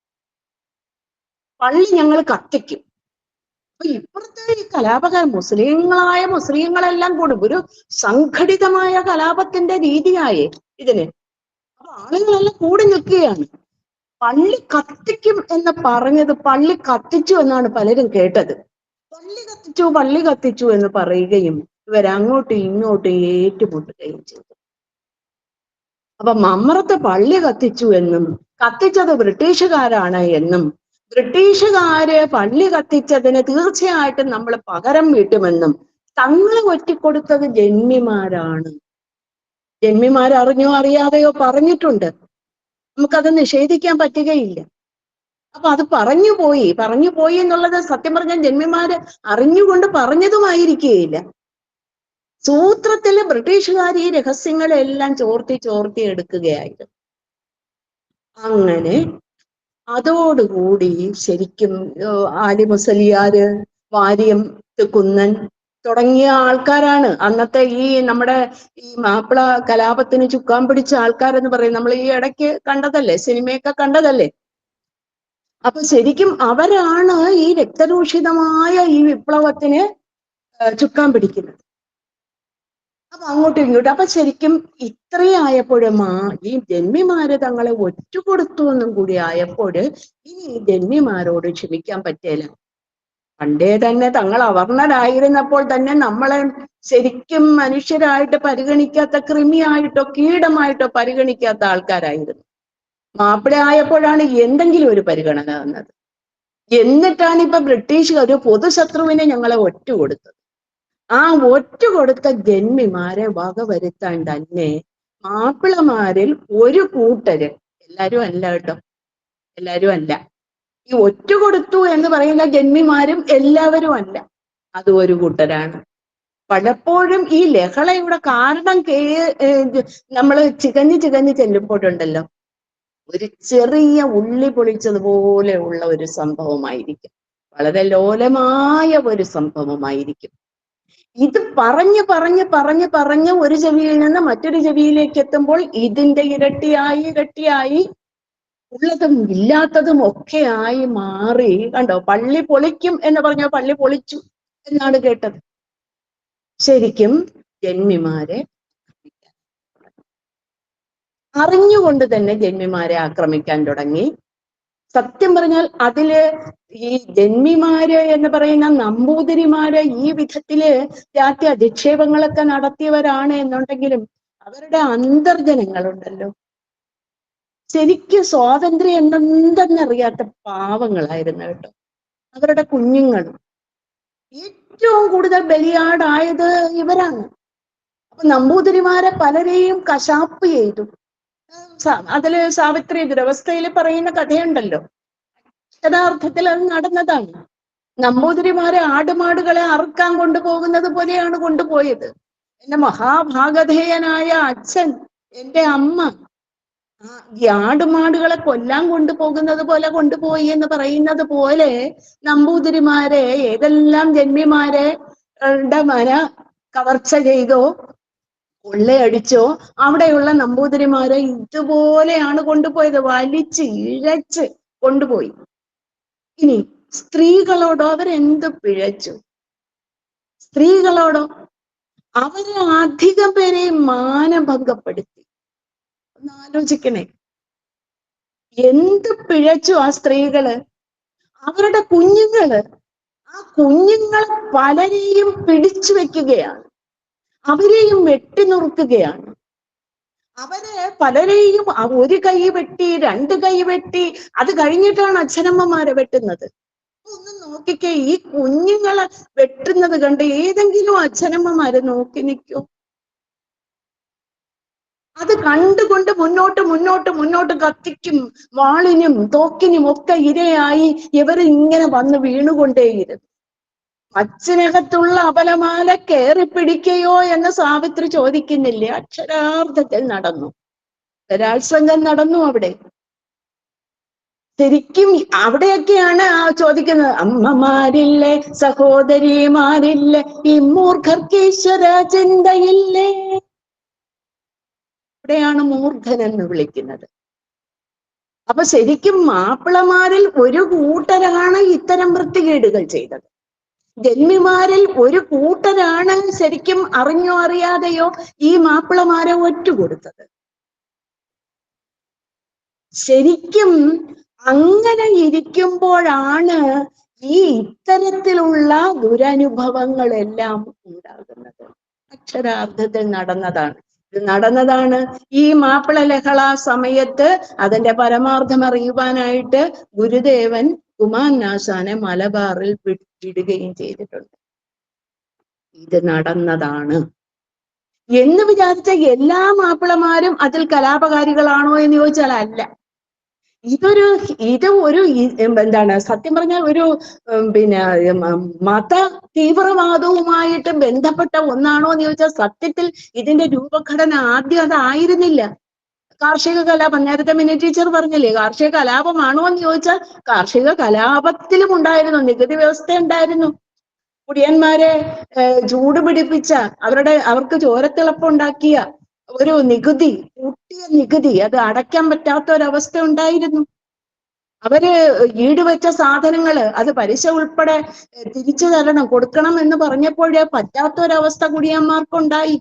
പള്ളി ഞങ്ങൾ കത്തിക്കും. അപ്പൊ ഇപ്പുറത്തെ ഈ കലാപകാരൻ മുസ്ലിങ്ങളെല്ലാം കൂടി ഒരു സംഘടിതമായ കലാപത്തിന്റെ രീതിയായേ ഇതിന്. അപ്പൊ ആളുകളെല്ലാം കൂടി നിൽക്കുകയാണ്. പള്ളി കത്തിക്കും എന്ന് പറഞ്ഞത് പള്ളി കത്തിച്ചു എന്നാണ് പലരും കേട്ടത്. പള്ളി കത്തിച്ചു എന്ന് പറയുകയും ഇവരങ്ങോട്ടും ഇങ്ങോട്ടും ഏറ്റുമുട്ടുകയും ചെയ്തു. അപ്പൊ മമ്മറത്ത് പള്ളി കത്തിച്ചു എന്നും കത്തിച്ചത് ബ്രിട്ടീഷുകാരാണ് എന്നും ബ്രിട്ടീഷുകാര് പള്ളി കത്തിച്ചതിന് തീർച്ചയായിട്ടും നമ്മൾ പകരം വീട്ടുമെന്നും തങ്ങളെ ഒറ്റിക്കൊടുത്തത് ജന്മിമാരാണ്. ജന്മിമാരറിഞ്ഞോ അറിയാതെയോ പറഞ്ഞിട്ടുണ്ട്, നമുക്കത് നിഷേധിക്കാൻ പറ്റുകയില്ല. അപ്പൊ അത് പറഞ്ഞു പോയി എന്നുള്ളത് സത്യം പറഞ്ഞാൽ ജന്മിമാര് അറിഞ്ഞുകൊണ്ട് പറഞ്ഞതുമായിരിക്കുകയില്ല. സൂത്രത്തില് ബ്രിട്ടീഷുകാർ ഈ രഹസ്യങ്ങളെല്ലാം ചോർത്തി എടുക്കുകയായിരുന്നു. അങ്ങനെ അതോടുകൂടി ശരിക്കും ആലി മുസലിയാര്, വാര്യം കുന്നൻ തുടങ്ങിയ ആൾക്കാരാണ് അന്നത്തെ ഈ നമ്മുടെ ഈ മാപ്പിള കലാപത്തിന് ചുക്കാൻ പിടിച്ച ആൾക്കാരെന്ന് പറയും. നമ്മൾ ഈ ഇടയ്ക്ക് കണ്ടതല്ലേ, സിനിമയൊക്കെ കണ്ടതല്ലേ. അപ്പൊ ശരിക്കും അവരാണ് ഈ രക്തരൂഷിതമായ ഈ വിപ്ലവത്തിന് ചുക്കാൻ പിടിക്കുന്നത്. അപ്പൊ അങ്ങോട്ടും ഇങ്ങോട്ടും. അപ്പൊ ശരിക്കും ഇത്രയായപ്പോഴും ഈ ജന്മിമാര് തങ്ങളെ ഒറ്റുകൊടുത്തു എന്നും കൂടി ആയപ്പോൾ ഇനി ഈ ജന്മിമാരോട് ക്ഷമിക്കാൻ പറ്റില്ല. പണ്ടേ തന്നെ തങ്ങൾ അവർണരായിരുന്നപ്പോൾ തന്നെ നമ്മളെ ശരിക്കും മനുഷ്യരായിട്ട് പരിഗണിക്കാത്ത, കൃമിയായിട്ടോ കീടമായിട്ടോ പരിഗണിക്കാത്ത ആൾക്കാരായിരുന്നു. മാപ്പിള ആയപ്പോഴാണ് എന്തെങ്കിലും ഒരു പരിഗണന തന്നത്. എന്നിട്ടാണ് ഇപ്പൊ ബ്രിട്ടീഷുകാർ ഒരു പൊതുശത്രുവിനെ ഞങ്ങളെ ഒറ്റുകൊടുത്തത്. ആ ഒറ്റുകൊടുത്ത ജന്മിമാരെ വകവരുത്താൻ തന്നെ മാപ്പിളമാരിൽ ഒരു കൂട്ടര്, എല്ലാരും അല്ല കേട്ടോ, എല്ലാരും അല്ല, ഈ ഒറ്റ കൊടുത്തു എന്ന് പറയുന്ന ജന്മിമാരും എല്ലാവരും അല്ല, അതും ഒരു കൂട്ടരാണ്. പലപ്പോഴും ഈ ലഹളയുടെ കാരണം നമ്മൾ ചികഞ്ഞ് ചെല്ലുമ്പോഴുണ്ടല്ലോ, ഒരു ചെറിയ ഉള്ളി പൊളിച്ചതുപോലെ ഉള്ള ഒരു സംഭവമായിരിക്കും, വളരെ ലോലമായ ഒരു സംഭവമായിരിക്കും. ഇത് പറഞ്ഞ് ഒരു ചെവിയിൽ നിന്ന് മറ്റൊരു ചെവിയിലേക്ക് എത്തുമ്പോൾ ഇതിന്റെ ഇരട്ടിയായി ഉള്ളതും ഇല്ലാത്തതും ഒക്കെ ആയി മാറി. കണ്ടോ, പള്ളി പൊളിക്കും എന്ന് പറഞ്ഞാൽ പള്ളി പൊളിച്ചു എന്നാണ് കേട്ടത്. ശരിക്കും ജന്മിമാരെ അറിഞ്ഞുകൊണ്ട് തന്നെ ജന്മിമാരെ ആക്രമിക്കാൻ തുടങ്ങി. സത്യം പറഞ്ഞാൽ അതില് ഈ ജന്മിമാര് എന്ന് പറയുന്ന നമ്പൂതിരിമാര് ഈ വിധത്തില് ജാതി അധിക്ഷേപങ്ങളൊക്കെ നടത്തിയവരാണ് എന്നുണ്ടെങ്കിലും അവരുടെ അന്തർജനങ്ങളുണ്ടല്ലോ, ശരിക്കും സ്വാതന്ത്ര്യം എന്തെന്നറിയാത്ത പാവങ്ങളായിരുന്നു കേട്ടോ. അവരുടെ കുഞ്ഞുങ്ങളും ഏറ്റവും കൂടുതൽ ബലിയാടായത് ഇവരാണ്. അപ്പൊ നമ്പൂതിരിമാരെ പലരെയും കശാപ്പ് ചെയ്തു. അതില് സാവിത്രി ദുരവസ്ഥയിൽ പറയുന്ന കഥയുണ്ടല്ലോ, യഥാർത്ഥത്തിൽ അത് നടന്നതാണ്. നമ്പൂതിരിമാരെ ആടുമാടുകളെ അറുക്കാൻ കൊണ്ടുപോകുന്നത് പോലെയാണ് കൊണ്ടുപോയത്. എന്റെ മഹാഭാഗധേയനായ അച്ഛൻ, എന്റെ അമ്മ ഈ ആടുമാടുകളെ കൊല്ലാൻ കൊണ്ടുപോകുന്നത് പോലെ കൊണ്ടുപോയി എന്ന് പറയുന്നത് പോലെ നമ്പൂതിരിമാരെ, ഏതെല്ലാം ജന്മിമാരെ മന കവർച്ച ചെയ്തോ കൊള്ളയടിച്ചോ അവിടെയുള്ള നമ്പൂതിരിമാരെ ഇതുപോലെയാണ് കൊണ്ടുപോയത്, വലിച്ച് ഇഴച്ച് കൊണ്ടുപോയി. ഇനി സ്ത്രീകളോടോ അവരെന്ത് പിഴച്ചു? സ്ത്രീകളോടോ അവരെ അധികം പേരെ മാനഭംഗപ്പെടുത്തി. ഒന്ന് ആലോചിക്കണേ, എന്ത് പിഴച്ചു ആ സ്ത്രീകള്? അവരുടെ കുഞ്ഞുങ്ങള്, ആ കുഞ്ഞുങ്ങളെ പലരെയും പിടിച്ചു വെക്കുകയാണ്, അവരെയും വെട്ടിനുറുക്കുകയാണ്. അവര് പലരെയും ഒരു കൈ വെട്ടി, 2 കൈ വെട്ടി, അത് കഴിഞ്ഞിട്ടാണ് അച്ഛനമ്മമാരെ വെട്ടുന്നത്. ഒന്ന് നോക്കിക്കേ, ഈ കുഞ്ഞുങ്ങളെ വെട്ടുന്നത് കണ്ട് ഏതെങ്കിലും അച്ഛനമ്മമാര് നോക്കി നിൽക്കോ? അത് കണ്ടുകൊണ്ട് മുന്നോട്ട് കത്തിക്കും വാളിനും തോക്കിനും ഒക്കെ ഇരയായി ഇവർ ഇങ്ങനെ വന്ന് വീണുകൊണ്ടേയിരുന്നു. അച്ഛനകത്തുള്ള അപലമാല കയറിപ്പിടിക്കയോ എന്ന് സാവിത്രി ചോദിക്കുന്നില്ലേ? അക്ഷരാർത്ഥത്തിൽ നടന്നു, ബലാത്സംഗം നടന്നു അവിടെ. ശരിക്കും അവിടെയൊക്കെയാണ് ചോദിക്കുന്നത്, അമ്മമാരില്ലേ, സഹോദരിമാരില്ലേ, ഈ മൂർഖർക്ക് ഈശ്വര ചിന്തയില്ലേ? ഇവിടെയാണ് മൂർഖൻ എന്ന് വിളിക്കുന്നത്. അപ്പൊ ശരിക്കും മാപ്പിളമാരിൽ ഒരു കൂട്ടരാണ് ഇത്തരം വൃത്തികേടുകൾ ചെയ്തത്. ജന്മിമാരിൽ ഒരു കൂട്ടരാണ് ശരിക്കും അറിഞ്ഞോ അറിയാതെയോ ഈ മാപ്പിളമാരെ ഒറ്റുകൊടുത്തത്. ശരിക്കും അങ്ങനെ ഇരിക്കുമ്പോഴാണ് ഈ ഇത്തരത്തിലുള്ള ദുരനുഭവങ്ങളെല്ലാം ഉണ്ടാകുന്നത്. അക്ഷരാർത്ഥത്തിൽ നടന്നതാണ്. ഈ മാപ്പിള ലഹള സമയത്ത് അതിന്റെ പരമാർത്ഥം അറിയുവാനായിട്ട് ഗുരുദേവൻ കുമാരനാശാനെ മലബാറിൽ വിടുകയും ചെയ്തിട്ടുണ്ട്. ഇത് നടന്നതാണ് എന്ന് വിചാരിച്ച എല്ലാ മാപ്പിളമാരും അതിൽ കലാപകാരികളാണോ എന്ന് ചോദിച്ചാൽ അല്ല. ഇത് ഒരു എന്താണ്, സത്യം പറഞ്ഞാൽ ഒരു മത തീവ്രവാദവുമായിട്ട് ബന്ധപ്പെട്ട ഒന്നാണോ എന്ന് ചോദിച്ചാൽ സത്യത്തിൽ ഇതിന്റെ രൂപഘടന ആദ്യം അതായിരുന്നില്ല. കാർഷിക കലാപം, നേരത്തെ മിനി ടീച്ചർ പറഞ്ഞില്ലേ, കാർഷിക കലാപമാണോ എന്ന് ചോദിച്ചാൽ കാർഷിക കലാപത്തിലും ഉണ്ടായിരുന്നു, നികുതി വ്യവസ്ഥ ഉണ്ടായിരുന്നു. കുടിയന്മാരെ ചൂട് പിടിപ്പിച്ച, അവർക്ക് ചോരത്തിളപ്പുണ്ടാക്കിയ ഒരു നികുതി, കൂട്ടിയ നികുതി, അത് അടയ്ക്കാൻ പറ്റാത്ത ഒരവസ്ഥ ഉണ്ടായിരുന്നു. അവര് ഈടുവെച്ച സാധനങ്ങള് അത് പലിശ ഉൾപ്പെടെ തിരിച്ചു കൊടുക്കണം എന്ന് പറഞ്ഞപ്പോഴേ പറ്റാത്തൊരവസ്ഥ കുടിയന്മാർക്കുണ്ടായി.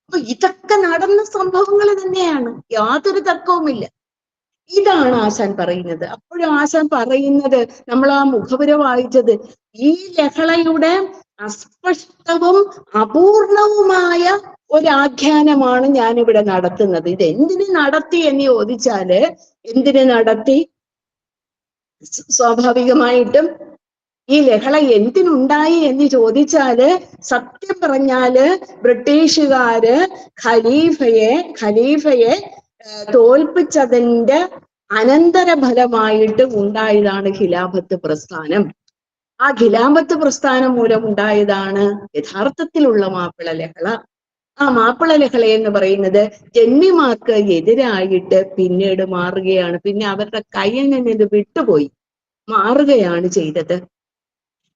അപ്പൊ ഇതൊക്കെ നടന്ന സംഭവങ്ങൾ തന്നെയാണ്, യാതൊരു തർക്കവുമില്ല. ഇതാണ് ആശാൻ പറയുന്നത്. അപ്പോഴും ആശാൻ പറയുന്നത്, നമ്മൾ ആ മുഖവുര വായിച്ചത്, ഈ ലഹളയുടെ അസ്പഷ്ടവും അപൂർണവുമായ ഒരാഖ്യാനമാണ് ഞാനിവിടെ നടത്തുന്നത്. ഇത് എന്തിനു നടത്തി എന്ന് ചോദിച്ചാല്, എന്തിനു നടത്തി? സ്വാഭാവികമായിട്ടും ഈ ലഹള എന്തിനുണ്ടായി എന്ന് ചോദിച്ചാല്, സത്യം പറഞ്ഞാല് ബ്രിട്ടീഷുകാര് ഖലീഫയെ തോൽപ്പിച്ചതിന്റെ അനന്തര ഫലമായിട്ട് ഉണ്ടായതാണ് ഖിലാഫത്ത് പ്രസ്ഥാനം. ആ ഖിലാഫത്ത് പ്രസ്ഥാനം മൂലം ഉണ്ടായതാണ് യഥാർത്ഥത്തിലുള്ള മാപ്പിള ലഹള. ആ മാപ്പിള ലഹള എന്ന് പറയുന്നത് ജന്മിമാർക്ക് എതിരായിട്ട് പിന്നീട് മാറുകയാണ്. പിന്നെ അവരുടെ കയ്യിൽ നിന്ന് ഇത് വിട്ടുപോയി മാറുകയാണ് ചെയ്തത്.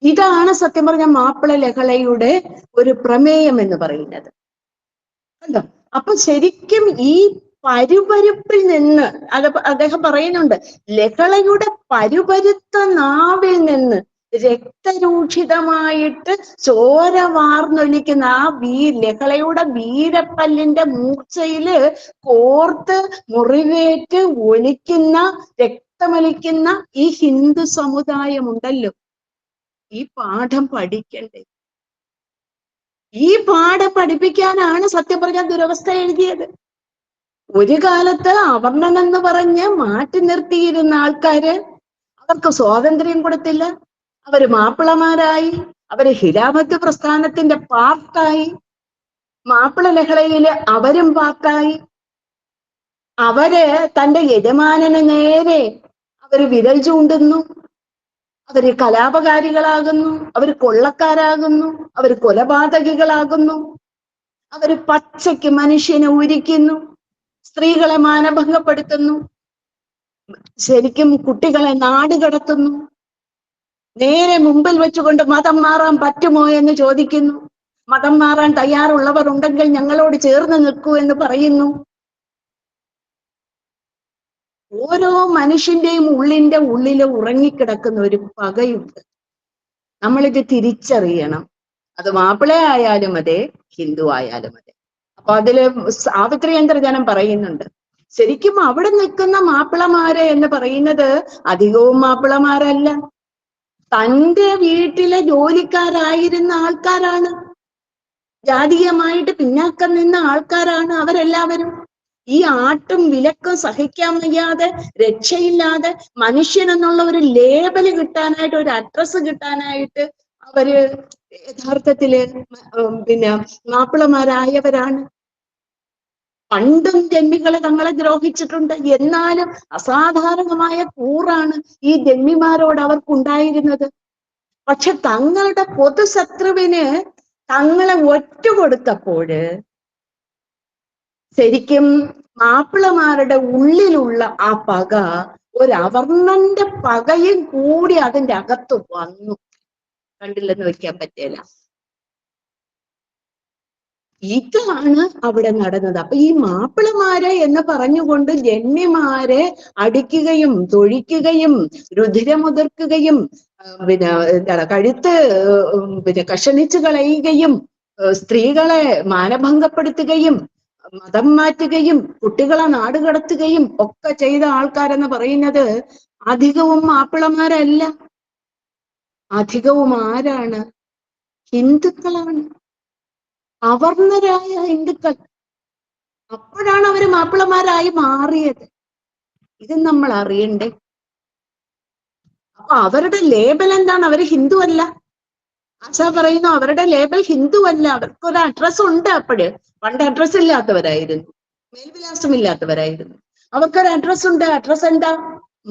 ഇതാണ് സത്യം പറഞ്ഞ മാപ്പിള ലഹളയുടെ ഒരു പ്രമേയം എന്ന് പറയുന്നത്. കണ്ടോ? അപ്പൊ ശരിക്കും ഈ പരുപരുപ്പിൽ നിന്ന് അദ്ദേഹം പറയുന്നുണ്ട്, ലഹളയുടെ പരുപരുത്ത നാവിൽ നിന്ന് രക്തരൂക്ഷിതമായിട്ട് ചോര വാർന്നൊലിക്കുന്ന ആ ലഹളയുടെ വീരപ്പല്ലിന്റെ മൂർച്ചയില് കോർത്ത് മുറിവേറ്റ് ഒലിക്കുന്ന രക്തമൊലിക്കുന്ന ഈ ഹിന്ദു സമുദായമുണ്ടല്ലോ, ഈ പാഠം പഠിക്കണ്ടേ? ഈ പാഠം പഠിപ്പിക്കാനാണ് സത്യം പറഞ്ഞാൽ ദുരവസ്ഥ എഴുതിയത്. ഒരു കാലത്ത് അവർണൻ എന്ന് പറഞ്ഞ് മാറ്റി നിർത്തിയിരുന്ന ആൾക്കാര് അവർക്ക് സ്വാതന്ത്ര്യം കൊടുത്തില്ല. അവര് മാപ്പിളമാരായി, അവര് ഖിലാഫത്ത് പ്രസ്ഥാനത്തിന്റെ പാർട്ടായി, മാപ്പിള ലഹളയില് അവരും പാർട്ടായി. അവര് തന്റെ യജമാനന് നേരെ അവര് വിരൽ ചൂണ്ടുന്നു, അവര് കലാപകാരികളാകുന്നു, അവര് കൊള്ളക്കാരാകുന്നു, അവര് കൊലപാതകികളാകുന്നു, അവര് പച്ചയ്ക്ക് മനുഷ്യനെ ഉരിക്കുന്നു, സ്ത്രീകളെ മാനഭംഗപ്പെടുത്തുന്നു, ശരിക്കും കുട്ടികളെ നാടുകടത്തുന്നു, നേരെ മുമ്പിൽ വെച്ചുകൊണ്ട് മതം മാറാൻ പറ്റുമോ എന്ന് ചോദിക്കുന്നു. മതം മാറാൻ തയ്യാറുള്ളവർ ഉണ്ടെങ്കിൽ ഞങ്ങളോട് ചേർന്ന് നിൽക്കൂ എന്ന് പറയുന്നു. ഓരോ മനുഷ്യന്റെയും ഉള്ളില് ഉറങ്ങിക്കിടക്കുന്ന ഒരു പകയുണ്ട്. നമ്മളിത് തിരിച്ചറിയണം. അത് മാപ്പിള ആയാലും അതെ, ഹിന്ദു ആയാലും അതെ. അപ്പൊ അതില് സാവിത്രിയന്തർജനം പറയുന്നുണ്ട്, ശരിക്കും അവിടെ നിൽക്കുന്ന മാപ്പിളമാര് എന്ന് പറയുന്നത് അധികവും മാപ്പിളമാരല്ല, തന്റെ വീട്ടിലെ ജോലിക്കാരായിരുന്ന ആൾക്കാരാണ്, ജാതീയമായിട്ട് പിന്നാക്കം നിന്ന ആൾക്കാരാണ് അവരെല്ലാവരും. ഈ ആട്ടും വിലക്കും സഹിക്കാൻ വയ്യാതെ, രക്ഷയില്ലാതെ, മനുഷ്യൻ എന്നുള്ള ഒരു ലേബല് കിട്ടാനായിട്ട്, ഒരു അഡ്രസ്സ് കിട്ടാനായിട്ട് അവര് യഥാർത്ഥത്തില് പിന്നെ മാപ്പിളമാരായവരാണ്. പണ്ടും ജന്മികളെ തങ്ങളെ ദ്രോഹിച്ചിട്ടുണ്ട്. എന്നാലും അസാധാരണമായ കൂറാണ് ഈ ജന്മിമാരോട് അവർക്കുണ്ടായിരുന്നത്. പക്ഷെ തങ്ങളുടെ പൊതുശത്രുവിന് തങ്ങളെ ഒറ്റുകൊടുത്തപ്പോഴ് ശരിക്കും മാപ്പിളമാരുടെ ഉള്ളിലുള്ള ആ പക ഒരവർണ്ണന്റെ പകയും കൂടി അതിന്റെ അകത്ത് വന്നു. കണ്ടില്ലെന്ന് വെക്കാൻ പറ്റില്ല. ഇതാണ് അവിടെ നടന്നത്. അപ്പൊ ഈ മാപ്പിളമാരെ എന്ന് പറഞ്ഞുകൊണ്ട് ജന്മിമാരെ അടിക്കുകയും തൊഴിക്കുകയും രുധിരമുതിർക്കുകയും പിന്നെ എന്താണ് കഴുത്ത് കഷണിച്ചു കളയുകയും സ്ത്രീകളെ മാനഭംഗപ്പെടുത്തുകയും മതം മാറ്റുകയും കുട്ടികളെ നാടുകടത്തുകയും ഒക്കെ ചെയ്ത ആൾക്കാരെന്ന് പറയുന്നത് അധികവും മാപ്പിളമാരല്ല. അധികവും ആരാണ്? ഹിന്ദുക്കളാണ്, അവർണരായ ഹിന്ദുക്കൾ. അപ്പോഴാണ് അവര് മാപ്പിളമാരായി മാറിയത്. ഇത് നമ്മൾ അറിയണ്ടേ? അപ്പൊ അവരുടെ ലേബൽ എന്താണ്? അവര് ഹിന്ദു അല്ല. ആശാ പറയുന്നു അവരുടെ ലേബൽ ഹിന്ദു അല്ല. അവർക്കൊരു അഡ്രസ് ഉണ്ട്. അപ്പോഴ് പണ്ട് അഡ്രസ് ഇല്ലാത്തവരായിരുന്നു, മേൽവിലാസം ഇല്ലാത്തവരായിരുന്നു. അവർക്കൊരു അഡ്രസ് ഉണ്ട്. അഡ്രസ് എന്താ?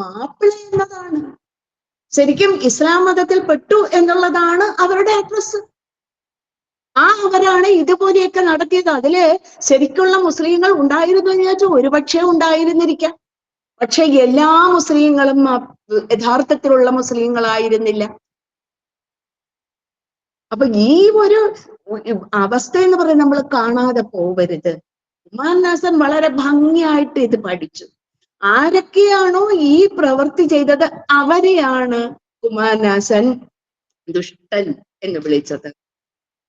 മാപ്പിള എന്നതാണ്. ശരിക്കും ഇസ്ലാം മതത്തിൽ പെട്ടു എന്നുള്ളതാണ് അവരുടെ അഡ്രസ്. അവരാണ് ഇതുപോലെയൊക്കെ നടത്തിയത്. അതില് ശരിക്കുള്ള മുസ്ലിങ്ങൾ ഉണ്ടായിരുന്നു എന്ന് ചോദിച്ചാൽ ഒരുപക്ഷെ ഉണ്ടായിരുന്നിരിക്കാം. പക്ഷെ എല്ലാ മുസ്ലിങ്ങളും യഥാർത്ഥത്തിലുള്ള മുസ്ലിങ്ങളായിരുന്നില്ല. അപ്പൊ ഈ ഒരു അവസ്ഥ എന്ന് പറയുന്നത് നമ്മൾ കാണാതെ പോവരുത്. ഉമാൻ നാസൻ വളരെ ഭംഗിയായിട്ട് ഇത് പഠിച്ചു. ആരൊക്കെയാണോ ഈ പ്രവൃത്തി ചെയ്തത് അവരെയാണ് കുമാരനാശൻ ദുഷ്ടൻ എന്ന് വിളിച്ചത്,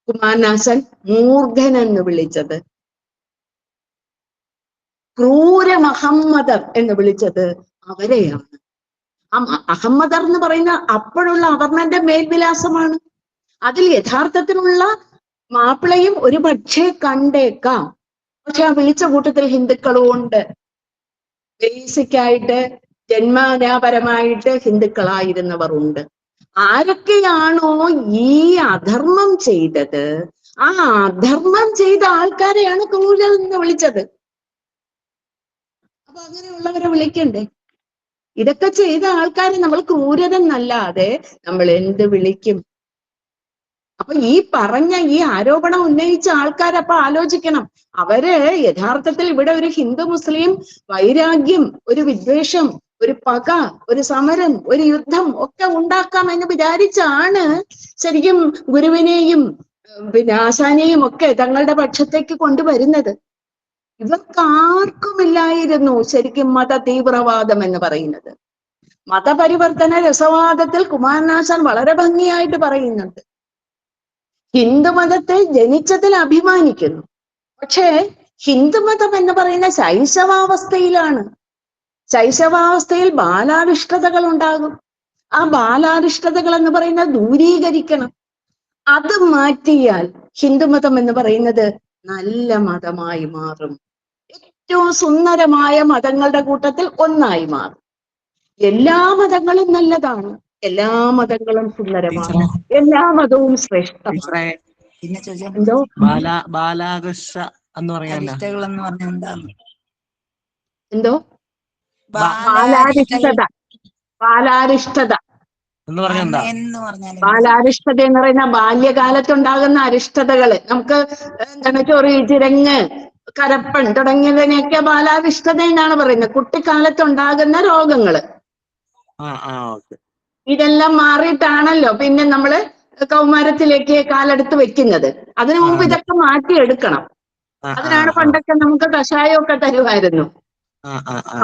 കുമാരനാശൻ മൂർഖൻ എന്ന് വിളിച്ചത്, ക്രൂര മഹമ്മദർ എന്ന് വിളിച്ചത് അവരെയാണ്. അഹമ്മദർ എന്ന് പറയുന്ന അപ്പോഴുള്ള അവർണന്റെ മേൽവിലാസമാണ്. അതിൽ യഥാർത്ഥത്തിലുള്ള മാപ്പിളയും ഒരു പക്ഷേ കണ്ടേക്കാം. പക്ഷെ ആ വിളിച്ച കൂട്ടത്തിൽ ഹിന്ദുക്കളും ഉണ്ട്. ബേസിക്കായിട്ട് ജന്മനാപരമായിട്ട് ഹിന്ദുക്കളായിരുന്നവർ ഉണ്ട്. ആരൊക്കെയാണോ ഈ അധർമ്മം ചെയ്തത് ആ അധർമ്മം ചെയ്ത ആൾക്കാരെയാണ് ക്രൂരൻ എന്ന് വിളിച്ചത്. അപ്പൊ അങ്ങനെയുള്ളവരെ വിളിക്കണ്ടേ? ഇതൊക്കെ ചെയ്ത ആൾക്കാരെ നമ്മൾ ക്രൂരരെന്നല്ലാതെ നമ്മൾ എന്ത് വിളിക്കും? അപ്പൊ ഈ പറഞ്ഞ ഈ ആരോപണം ഉന്നയിച്ച ആൾക്കാരപ്പൊ ആലോചിക്കണം. അവര് യഥാർത്ഥത്തിൽ ഇവിടെ ഒരു ഹിന്ദു മുസ്ലിം വൈരാഗ്യം, ഒരു വിദ്വേഷം, ഒരു പക, ഒരു സമരം, ഒരു യുദ്ധം ഒക്കെ ഉണ്ടാക്കാം എന്ന് വിചാരിച്ചാണ് ശരിക്കും ഗുരുവിനെയും പിന്നെ ആശാനെയും ഒക്കെ തങ്ങളുടെ പക്ഷത്തേക്ക് കൊണ്ടുവരുന്നത്. ഇവർക്കാർക്കുമില്ലായിരുന്നു ശരിക്കും മത തീവ്രവാദം എന്ന് പറയുന്നത്. മതപരിവർത്തന രസവാദത്തിൽ കുമാരനാശാൻ വളരെ ഭംഗിയായിട്ട് പറയുന്നുണ്ട്. ഹിന്ദുമതത്തെ ജനിച്ചതിൽ അഭിമാനിക്കുന്നു. പക്ഷേ ഹിന്ദുമതം എന്ന് പറയുന്ന ശൈശവാവസ്ഥയിലാണ്. ശൈശവാവസ്ഥയിൽ ബാലാരിഷ്ടതകൾ ഉണ്ടാകും. ആ ബാലാരിഷ്ടതകൾ എന്ന് പറയുന്നത് ദൂരീകരിക്കണം. അത് മാറ്റിയാൽ ഹിന്ദുമതം എന്ന് പറയുന്നത് നല്ല മതമായി മാറും. ഏറ്റവും സുന്ദരമായ മതങ്ങളുടെ കൂട്ടത്തിൽ ഒന്നായി മാറും. എല്ലാ മതങ്ങളും നല്ലതാണ്, എല്ലാ മതങ്ങളും സുന്ദരമാണ്, എല്ലാ മതവും ശ്രേഷ്ഠമാണ്. എന്തോ ബാലാകൃഷ്ണ എന്ന് പറയാൻ എന്തോ ബാലാരിഷ്ടത, ബാലാരിഷ്ടത എന്ന് പറഞ്ഞാൽ ബാലാരിഷ്ടത എന്ന് പറയുന്ന ബാല്യകാലത്തുണ്ടാകുന്ന അരിഷ്ടതകള്, നമുക്ക് എന്താണ് ചൊറി, ചിരങ്ങ്, കരപ്പൻ തുടങ്ങിയതിനെയൊക്കെ ബാലാരിഷ്ടത എന്നാണ് പറയുന്നത്. കുട്ടിക്കാലത്തുണ്ടാകുന്ന രോഗങ്ങള്. ഇതെല്ലാം മാറിയിട്ടാണല്ലോ പിന്നെ നമ്മള് കൗമാരത്തിലേക്ക് കാലെടുത്ത് വെക്കുന്നത്. അതിനു മുമ്പ് ഇതൊക്കെ മാറ്റിയെടുക്കണം. അതിനാണ് പണ്ടൊക്കെ നമുക്ക് കഷായമൊക്കെ തരുമായിരുന്നു.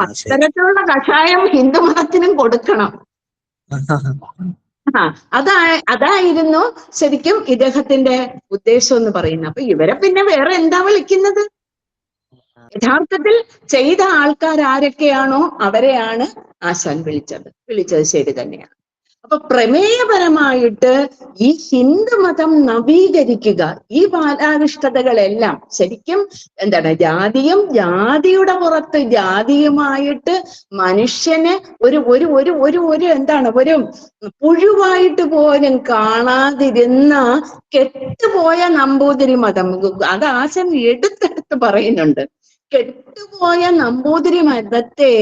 അത്തരത്തിലുള്ള കഷായം ഹിന്ദുമതത്തിനും കൊടുക്കണം. അതായിരുന്നു ശരിക്കും ഇദ്ദേഹത്തിന്റെ ഉദ്ദേശം എന്ന് പറയുന്നത്. അപ്പൊ ഇവരെ പിന്നെ വേറെ എന്താ വിളിക്കുന്നത്? യഥാർത്ഥത്തിൽ ചെയ്ത ആൾക്കാർ ആരൊക്കെയാണോ അവരെയാണ് ആശാൻ വിളിച്ചത് ശരി തന്നെയാണ്. അപ്പൊ പ്രമേയപരമായിട്ട് ഈ ഹിന്ദുമതം നവീകരിക്കുക, ഈ ബാലാരിഷ്ടതകളെല്ലാം ശരിക്കും എന്താണ്, ജാതിയും ജാതിയുടെ പുറത്ത് ജാതിയുമായിട്ട് മനുഷ്യനെ ഒരു ഒരു ഒരു ഒരു ഒരു എന്താണ് ഒരു പുഴുവായിട്ട് പോലും കാണാതിരുന്ന കെട്ടുപോയ നമ്പൂതിരി മതം, അത് ആശാൻ എടുത്തെടുത്ത് പറയുന്നുണ്ട്. കെട്ടുപോയ നമ്പൂതിരി മതത്തെ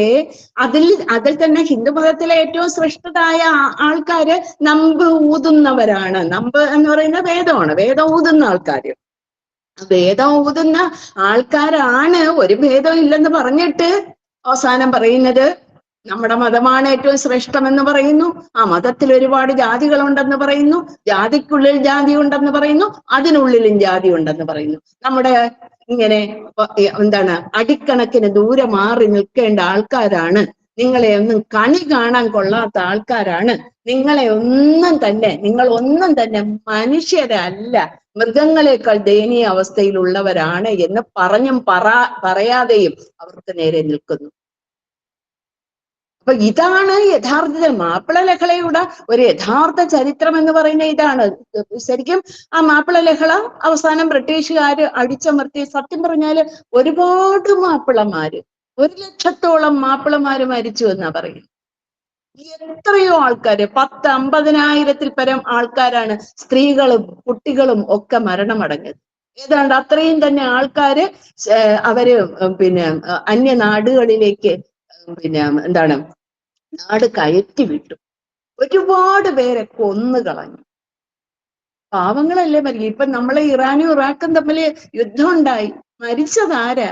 അതിൽ തന്നെ ഹിന്ദുമതത്തിലെ ഏറ്റവും ശ്രേഷ്ഠതായ ആൾക്കാര് നമ്പ് ഊതുന്നവരാണ്. നമ്പ് എന്ന് പറയുന്ന വേദമാണ്, വേദം ഊതുന്ന ആൾക്കാര്. വേദം ഊതുന്ന ആൾക്കാരാണ് ഒരു ഭേദം ഇല്ലെന്ന് പറഞ്ഞിട്ട് അവസാനം പറയുന്നത് നമ്മുടെ മതമാണ് ഏറ്റവും ശ്രേഷ്ഠമെന്ന് പറയുന്നു. ആ മതത്തിൽ ഒരുപാട് ജാതികളുണ്ടെന്ന് പറയുന്നു, ജാതിക്കുള്ളിൽ ജാതി ഉണ്ടെന്ന് പറയുന്നു, അതിനുള്ളിലും ജാതി ഉണ്ടെന്ന് പറയുന്നു. നമ്മുടെ ഇങ്ങനെ എന്താണ് അടിക്കണക്കിന് ദൂരെ മാറി നിൽക്കേണ്ട ആൾക്കാരാണ്, നിങ്ങളെ ഒന്നും കണി കാണാൻ കൊള്ളാത്ത ആൾക്കാരാണ്, നിങ്ങൾ ഒന്നും തന്നെ മനുഷ്യരല്ല, മൃഗങ്ങളെക്കാൾ ദയനീയ അവസ്ഥയിലുള്ളവരാണ് എന്ന് പറഞ്ഞും പറയാതെയും അവർക്ക് നേരെ നിൽക്കുന്നു. അപ്പൊ ഇതാണ് യഥാർത്ഥത്തിൽ മാപ്പിള ലഹളയുടെ ഒരു യഥാർത്ഥ ചരിത്രം എന്ന് പറയുന്നത് ഇതാണ്. ശരിക്കും ആ മാപ്പിള ലഹള അവസാനം ബ്രിട്ടീഷുകാര് അടിച്ചമർത്തി. സത്യം പറഞ്ഞാല് ഒരുപാട് മാപ്പിളമാര്, 100,000-ഓളം മാപ്പിളമാര് മരിച്ചു എന്നാ പറയുന്നത്. എത്രയോ ആൾക്കാര്, 10-50,000-ൽ പരം ആൾക്കാരാണ്, സ്ത്രീകളും കുട്ടികളും ഒക്കെ മരണമടഞ്ഞത്. ഏതാണ്ട് അത്രയും തന്നെ ആൾക്കാര് അവര് പിന്നെ അന്യനാടുകളിലേക്ക് എന്താണ് നാട് കയറ്റി വിട്ടു. ഒരുപാട് പേരെ കൊന്നുകളഞ്ഞു. പാവങ്ങളല്ലേ മരിക്കും. ഇപ്പൊ നമ്മളെ ഇറാനും ഇറാഖും തമ്മിൽ യുദ്ധം ഉണ്ടായി, മരിച്ചതാരാ?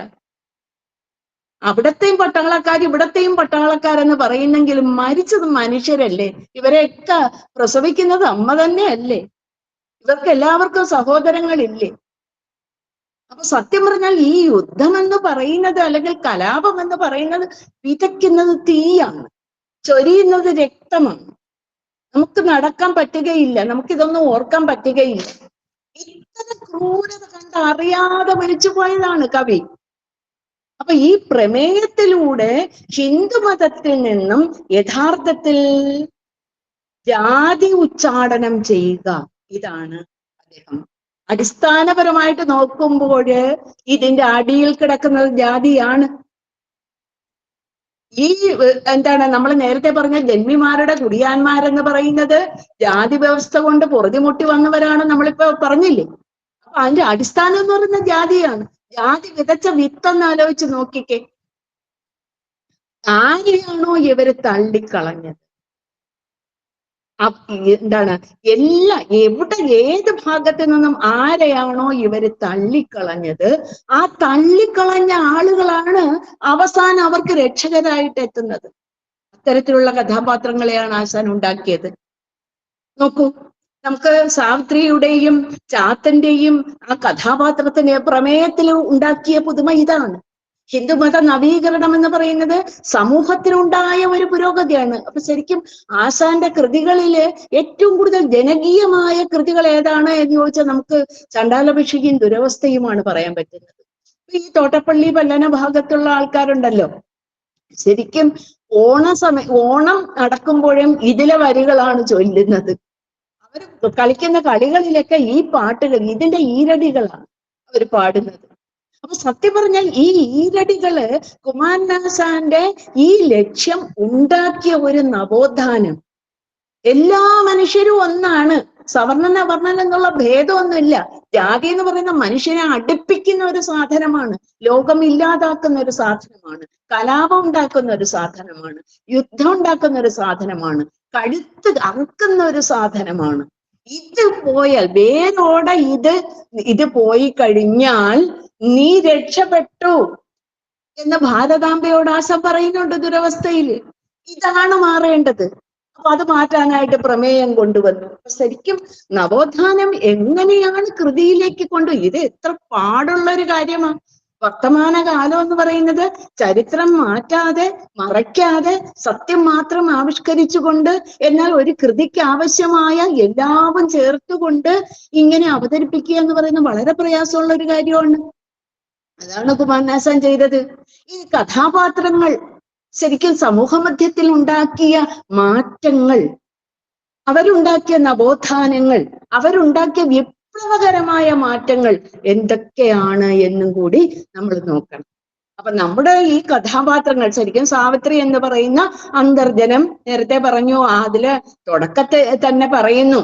അവിടത്തെയും പട്ടാളക്കാർ ഇവിടത്തെയും പട്ടാളക്കാരെന്ന് പറയുന്നെങ്കിലും മരിച്ചത് മനുഷ്യരല്ലേ? ഇവരെയൊക്കെ പ്രസവിക്കുന്നത് അമ്മ തന്നെയല്ലേ? ഇവർക്ക് എല്ലാവർക്കും സഹോദരങ്ങളില്ലേ? അപ്പൊ സത്യം പറഞ്ഞാൽ ഈ യുദ്ധം എന്ന് പറയുന്നത് അല്ലെങ്കിൽ കലാപം എന്ന് പറയുന്നത് വിതയ്ക്കുന്നത് തീയാണ്, ചൊരിയുന്നത് രക്തമാണ്. നമുക്ക് നടക്കാൻ പറ്റുകയില്ല, നമുക്കിതൊന്നും ഓർക്കാൻ പറ്റുകയില്ല. ഇത്ര ക്രൂരത കണ്ട് അറിയാതെ മരിച്ചു പോയതാണ് കവി. അപ്പൊ ഈ പ്രമേയത്തിലൂടെ ഹിന്ദുമതത്തിൽ നിന്നും യഥാർത്ഥത്തിൽ ജാതി ഉച്ചാടനം ചെയ്യുക, ഇതാണ് അദ്ദേഹം. അടിസ്ഥാനപരമായിട്ട് നോക്കുമ്പോൾ ഇതിന്റെ അടിയിൽ കിടക്കുന്നത് ജാതിയാണ്. ഈ എന്താണ് നമ്മൾ നേരത്തെ പറഞ്ഞ ജന്മിമാരുടെ കുടിയാന്മാരെന്ന് പറയുന്നത് ജാതി വ്യവസ്ഥ കൊണ്ട് പൊറുതിമുട്ടി വന്നവരാണ് നമ്മളിപ്പോ പറഞ്ഞില്ലേ. അപ്പൊ അതിന്റെ അടിസ്ഥാനം എന്ന് പറയുന്നത് ജാതിയാണ്. ജാതി വിതച്ച വിത്തെന്ന് ആലോചിച്ച് നോക്കിക്കേ. ആരെയാണോ ഇവര് തള്ളിക്കളഞ്ഞത്, എന്താണ് എവിടെ ഏത് ഭാഗത്ത് നിന്നും ആരെയാണോ ഇവര് തള്ളിക്കളഞ്ഞത്, ആ തള്ളിക്കളഞ്ഞ ആളുകളാണ് അവസാനം അവർക്ക് രക്ഷകരായിട്ട് എത്തുന്നത്. അത്തരത്തിലുള്ള കഥാപാത്രങ്ങളെയാണ് ആശാൻ ഉണ്ടാക്കിയത്. നോക്കൂ, നമുക്ക് സാവിത്രിയുടെയും ചാത്തന്റെയും ആ കഥാപാത്രത്തിന്റെ പ്രമേയത്തിൽ ഉണ്ടാക്കിയ പുതുമ ഇതാണ്. ഹിന്ദുമത നവീകരണം എന്ന് പറയുന്നത് സമൂഹത്തിനുണ്ടായ ഒരു പുരോഗതിയാണ്. അപ്പൊ ശരിക്കും ആശാന്റെ കൃതികളില് ഏറ്റവും കൂടുതൽ ജനകീയമായ കൃതികൾ ഏതാണ് എന്ന് ചോദിച്ചാൽ നമുക്ക് ചണ്ഡാലഭിഷയും ദുരവസ്ഥയുമാണ് പറയാൻ പറ്റുന്നത്. ഈ തോട്ടപ്പള്ളി പല്ലന ഭാഗത്തുള്ള ആൾക്കാരുണ്ടല്ലോ, ശരിക്കും ഓണം നടക്കുമ്പോഴും ഇതിലെ വരികളാണ് ചൊല്ലുന്നത്. അവർ കളിക്കുന്ന കളികളിലൊക്കെ ഈ പാട്ടുകൾ, ഇതിന്റെ ഈരടികളാണ് അവർ പാടുന്നത്. അപ്പൊ സത്യം പറഞ്ഞാൽ ഈ ഈരടികള് കുമാരനാശാന്റെ ഈ ലക്ഷ്യം ഉണ്ടാക്കിയ ഒരു നവോത്ഥാനം. എല്ലാ മനുഷ്യരും ഒന്നാണ്, സവർണൻ അവർണൻ എന്നുള്ള ഭേദമൊന്നുമില്ല. ജാതി എന്ന് പറയുന്ന മനുഷ്യനെ അടുപ്പിക്കുന്ന ഒരു സാധനമാണ്, ലോകം ഇല്ലാതാക്കുന്ന ഒരു സാധനമാണ്, കലാപം ഉണ്ടാക്കുന്ന ഒരു സാധനമാണ്, യുദ്ധം ഉണ്ടാക്കുന്ന ഒരു സാധനമാണ്, കഴുത്ത് അറുക്കുന്ന ഒരു സാധനമാണ്. ഇത് പോയാൽ വേരോടെ ഇത് പോയി കഴിഞ്ഞാൽ നീ രക്ഷപ്പെട്ടു എന്ന് ഭാരതാംബയോട് ആശാൻ പറയുന്നുണ്ട് ദുരവസ്ഥയിൽ. ഇതാണ് മാറേണ്ടത്. അപ്പൊ അത് മാറ്റാനായിട്ട് പ്രമേയം കൊണ്ടുവന്നു. ശരിക്കും നവോത്ഥാനം എങ്ങനെയാണ് കൃതിയിലേക്ക് ഇത് എത്ര പാടുള്ള ഒരു കാര്യമാണ്. വർത്തമാന കാലം എന്ന് പറയുന്നത് ചരിത്രം മാറ്റാതെ മറയ്ക്കാതെ സത്യം മാത്രം ആവിഷ്കരിച്ചുകൊണ്ട്, എന്നാൽ ഒരു കൃതിക്ക് ആവശ്യമായ എല്ലാവും ചേർത്തുകൊണ്ട് ഇങ്ങനെ അവതരിപ്പിക്കുക എന്ന് പറയുന്നത് വളരെ പ്രയാസമുള്ള ഒരു കാര്യമാണ്. അതാണ് കുമാരനാശാൻ ചെയ്തത്. ഈ കഥാപാത്രങ്ങൾ ശരിക്കും സമൂഹ മധ്യത്തിൽ ഉണ്ടാക്കിയ മാറ്റങ്ങൾ, അവരുണ്ടാക്കിയ നവോത്ഥാനങ്ങൾ, അവരുണ്ടാക്കിയ വിപ്ലവകരമായ മാറ്റങ്ങൾ എന്തൊക്കെയാണ് എന്നും കൂടി നമ്മൾ നോക്കണം. അപ്പൊ നമ്മുടെ ഈ കഥാപാത്രങ്ങൾ ശരിക്കും സാവിത്രി എന്ന് പറയുന്ന അന്തർജനം നേരത്തെ പറഞ്ഞു, അതില് തുടക്കത്തെ തന്നെ പറയുന്നു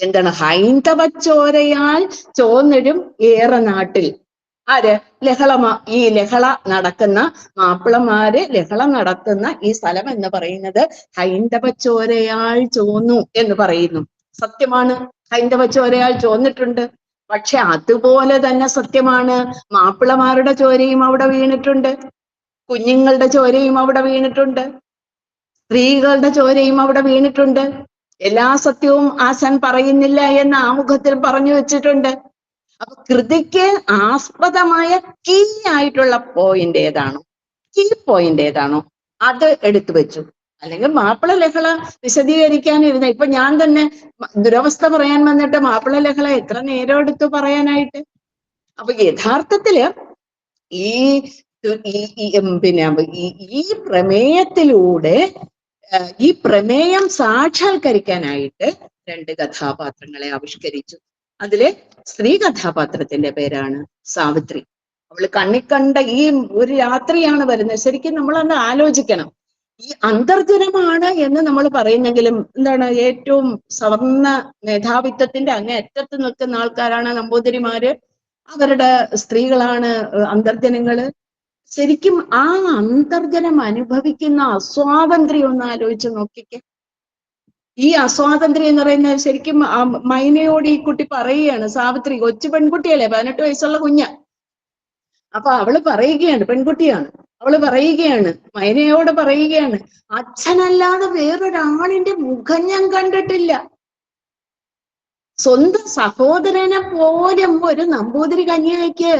എന്താണ്, ഹൈന്ദവ ചോരയാൽ ചോന്നിടും ഏറെ നാട്ടിൽ. ആര്? ഈ ലഹള നടക്കുന്ന മാപ്പിളമാര് ലഹള നടത്തുന്ന ഈ സ്ഥലം എന്ന് പറയുന്നത് ഹൈന്ദവ ചോരയാൽ ചോന്നു എന്ന് പറയുന്നു. സത്യമാണ്, ഹൈന്ദവ ചോരയാൽ ചോന്നിട്ടുണ്ട്. പക്ഷെ അതുപോലെ തന്നെ സത്യമാണ്, മാപ്പിളമാരുടെ ചോരയും അവിടെ വീണിട്ടുണ്ട്, കുഞ്ഞുങ്ങളുടെ ചോരയും അവിടെ വീണിട്ടുണ്ട്, സ്ത്രീകളുടെ ചോരയും അവിടെ വീണിട്ടുണ്ട്. എല്ലാ സത്യവും ആശാൻ പറയുന്നില്ല എന്ന് ആമുഖത്തിൽ പറഞ്ഞു വെച്ചിട്ടുണ്ട്. അപ്പൊ കൃതിക്ക് ആസ്പദമായ കീ ആയിട്ടുള്ള പോയിന്റ് ഏതാണോ, കീ പോയിന്റ് ഏതാണോ അത് എടുത്തു വെച്ചു. അല്ലെങ്കിൽ മാപ്പിള ലഹള വിശദീകരിക്കാനിരുന്ന, ഇപ്പൊ ഞാൻ തന്നെ ദുരവസ്ഥ പറയാൻ വന്നിട്ട് മാപ്പിള ലഹള എത്ര നേരം എടുത്തു പറയാനായിട്ട്. അപ്പൊ യഥാർത്ഥത്തില് ഈ പ്രമേയത്തിലൂടെ ഈ പ്രമേയം സാക്ഷാത്കരിക്കാനായിട്ട് രണ്ട് കഥാപാത്രങ്ങളെ ആവിഷ്കരിച്ചു. അതിലെ സ്ത്രീ കഥാപാത്രത്തിന്റെ പേരാണ് സാവിത്രി. അവള് കണ്ണിക്കണ്ട ഈ ഒരു രാത്രിയാണ് വരുന്നത്. ശരിക്കും നമ്മളൊന്ന് ആലോചിക്കണം, ഈ അന്തർജനമാണ് എന്ന് നമ്മൾ പറയുന്നെങ്കിലും എന്താണ്, ഏറ്റവും സവർണ മേധാവിത്വത്തിന്റെ അങ്ങേ അറ്റത്ത് നിൽക്കുന്ന ആൾക്കാരാണ് നമ്പൂതിരിമാര്, അവരുടെ സ്ത്രീകളാണ് അന്തർജനങ്ങള്. ശരിക്കും ആ അന്തർജനം അനുഭവിക്കുന്ന അസ്വാതന്ത്ര്യം ഒന്ന് ആലോചിച്ച് നോക്കിക്കേ. ഈ അസ്വാതന്ത്ര്യം എന്ന് പറയുന്നത് ശരിക്കും മൈനയോട് ഈ കുട്ടി പറയുകയാണ്, സാവിത്രി കൊച്ചു പെൺകുട്ടിയല്ലേ, 18 വയസ്സുള്ള കുഞ്ഞ. അപ്പൊ അവള് പറയുകയാണ്, പെൺകുട്ടിയാണ്, അവള് പറയുകയാണ്, മൈനയോട് പറയുകയാണ്, അച്ഛനല്ലാതെ വേറൊരാളിന്റെ മുഖം ഞാൻ കണ്ടിട്ടില്ല. സ്വന്തം സഹോദരനെ പോലും ഒരു നമ്പൂതിരി കന്യകയ്ക്ക്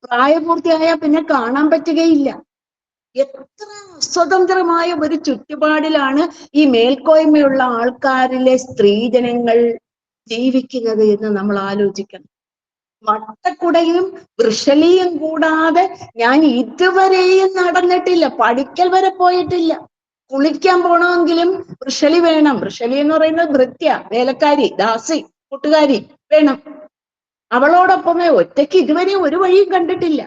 പ്രായപൂർത്തിയായ പിന്നെ കാണാൻ പറ്റുകയില്ല. എത്ര സ്വതന്ത്രമായ ഒരു ചുറ്റുപാടിലാണ് ഈ മേൽക്കോയ്മയുള്ള ആൾക്കാരിലെ സ്ത്രീജനങ്ങൾ ജീവിക്കുന്നത് എന്ന് നമ്മൾ ആലോചിക്കണം. വട്ടക്കുടയും വൃഷലിയും കൂടാതെ ഞാൻ ഇതുവരെയും നടന്നിട്ടില്ല, പഠിക്കൽ വരെ പോയിട്ടില്ല. കുളിക്കാൻ പോണമെങ്കിലും വൃഷലി വേണം. വൃഷലി എന്ന് പറയുന്നത് ഭൃത്യ, വേലക്കാരി, ദാസി, കൂട്ടുകാരി വേണം. അവളോടൊപ്പമേ, ഒറ്റയ്ക്ക് ഇതുവരെ ഒരു വഴിയും കണ്ടിട്ടില്ല.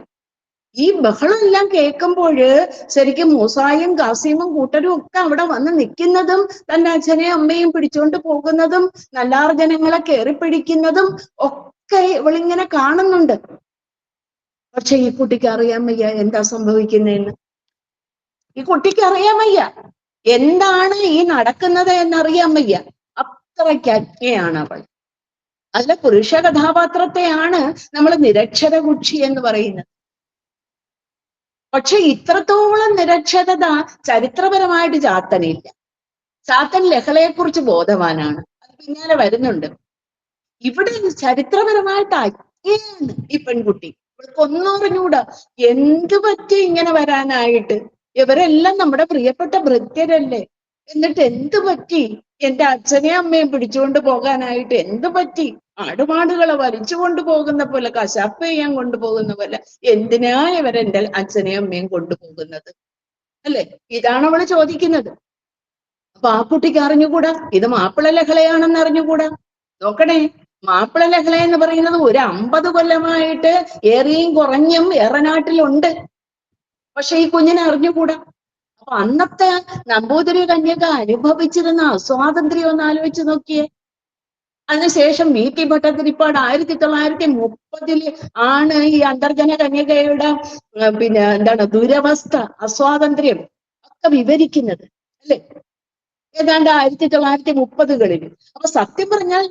ഈ ബഹളം എല്ലാം കേൾക്കുമ്പോൾ ശരിക്കും മൂസായും കാസിമും കൂട്ടരും ഒക്കെ അവിടെ വന്ന് നിൽക്കുന്നതും തന്റെ അച്ഛനെയും അമ്മയും പിടിച്ചുകൊണ്ട് പോകുന്നതും നല്ലാർ ജനങ്ങളെ കയറിപ്പിടിക്കുന്നതും ഒക്കെ ഇവളിങ്ങനെ കാണുന്നുണ്ട്. പക്ഷെ ഈ കുട്ടിക്ക് അറിയാൻ വയ്യ എന്താ സംഭവിക്കുന്നതെന്ന്. ഈ കുട്ടിക്ക് അറിയാൻ വയ്യ എന്താണ് ഈ നടക്കുന്നത് എന്നറിയാൻ വയ്യ. അത്രയ്ക്ക് അജ്ഞയാണ് അവൾ. അതിലെ പുരുഷ കഥാപാത്രത്തെയാണ് നമ്മൾ നിരക്ഷര കുക്ഷി എന്ന് പറയുന്നത്. പക്ഷെ ഇത്രത്തോളം നിരക്ഷരത ചരിത്രപരമായിട്ട് ചാത്തനില്ല. ചാത്തൻ ലഹളയെക്കുറിച്ച് ബോധവാനാണ്, അത് പിന്നാലെ വരുന്നുണ്ട്. ഇവിടെ ചരിത്രപരമായിട്ട് അജ്ഞയാണ് ഈ പെൺകുട്ടി. ഇവൾക്ക് ഒന്നും അറിഞ്ഞൂടാ. എന്തു പറ്റി ഇങ്ങനെ വരാനായിട്ട്? ഇവരെല്ലാം നമ്മുടെ പ്രിയപ്പെട്ട ഭൃത്യരല്ലേ, എന്നിട്ട് എന്തു പറ്റി? എന്റെ അച്ഛനെയും അമ്മയും പിടിച്ചുകൊണ്ട് പോകാനായിട്ട് എന്തു പറ്റി? ആടുമാടുകളെ വലിച്ചു കൊണ്ടുപോകുന്ന പോലെ, കശാപ്പ് ചെയ്യാൻ കൊണ്ടുപോകുന്ന പോലെ എന്തിനാ ഇവരെന്റെ അച്ഛനെയും അമ്മയും കൊണ്ടുപോകുന്നത്? അല്ലെ, ഇതാണ് അവള് ചോദിക്കുന്നത്. അപ്പൊ ആ കുട്ടിക്ക് അറിഞ്ഞുകൂടാ ഇത് മാപ്പിള ലഹളയാണെന്ന് അറിഞ്ഞുകൂടാ. നോക്കണേ, മാപ്പിള ലഹള എന്ന് പറയുന്നത് ഒരു 50 കൊല്ലമായിട്ട് ഏറിയും കുറഞ്ഞും ഏറനാട്ടിലുണ്ട്. പക്ഷെ ഈ കുഞ്ഞിനെ അറിഞ്ഞുകൂടാ. അപ്പൊ അന്നത്തെ നമ്പൂതിരി കന്യക അനുഭവിച്ചിരുന്ന അസ്വാതന്ത്ര്യം ഒന്ന് ആലോചിച്ച് നോക്കിയേ. അതിനുശേഷം വി.ടി. ഭട്ടതിരിപ്പാട് 1930 ആണ് ഈ അന്തർജന കന്യകയുടെ പിന്നെ എന്താണ് ദുരവസ്ഥ, അസ്വാതന്ത്ര്യം ഒക്കെ വിവരിക്കുന്നത്, അല്ലെ? ഏതാണ്ട് 1930-കളിൽ. അപ്പൊ സത്യം പറഞ്ഞാൽ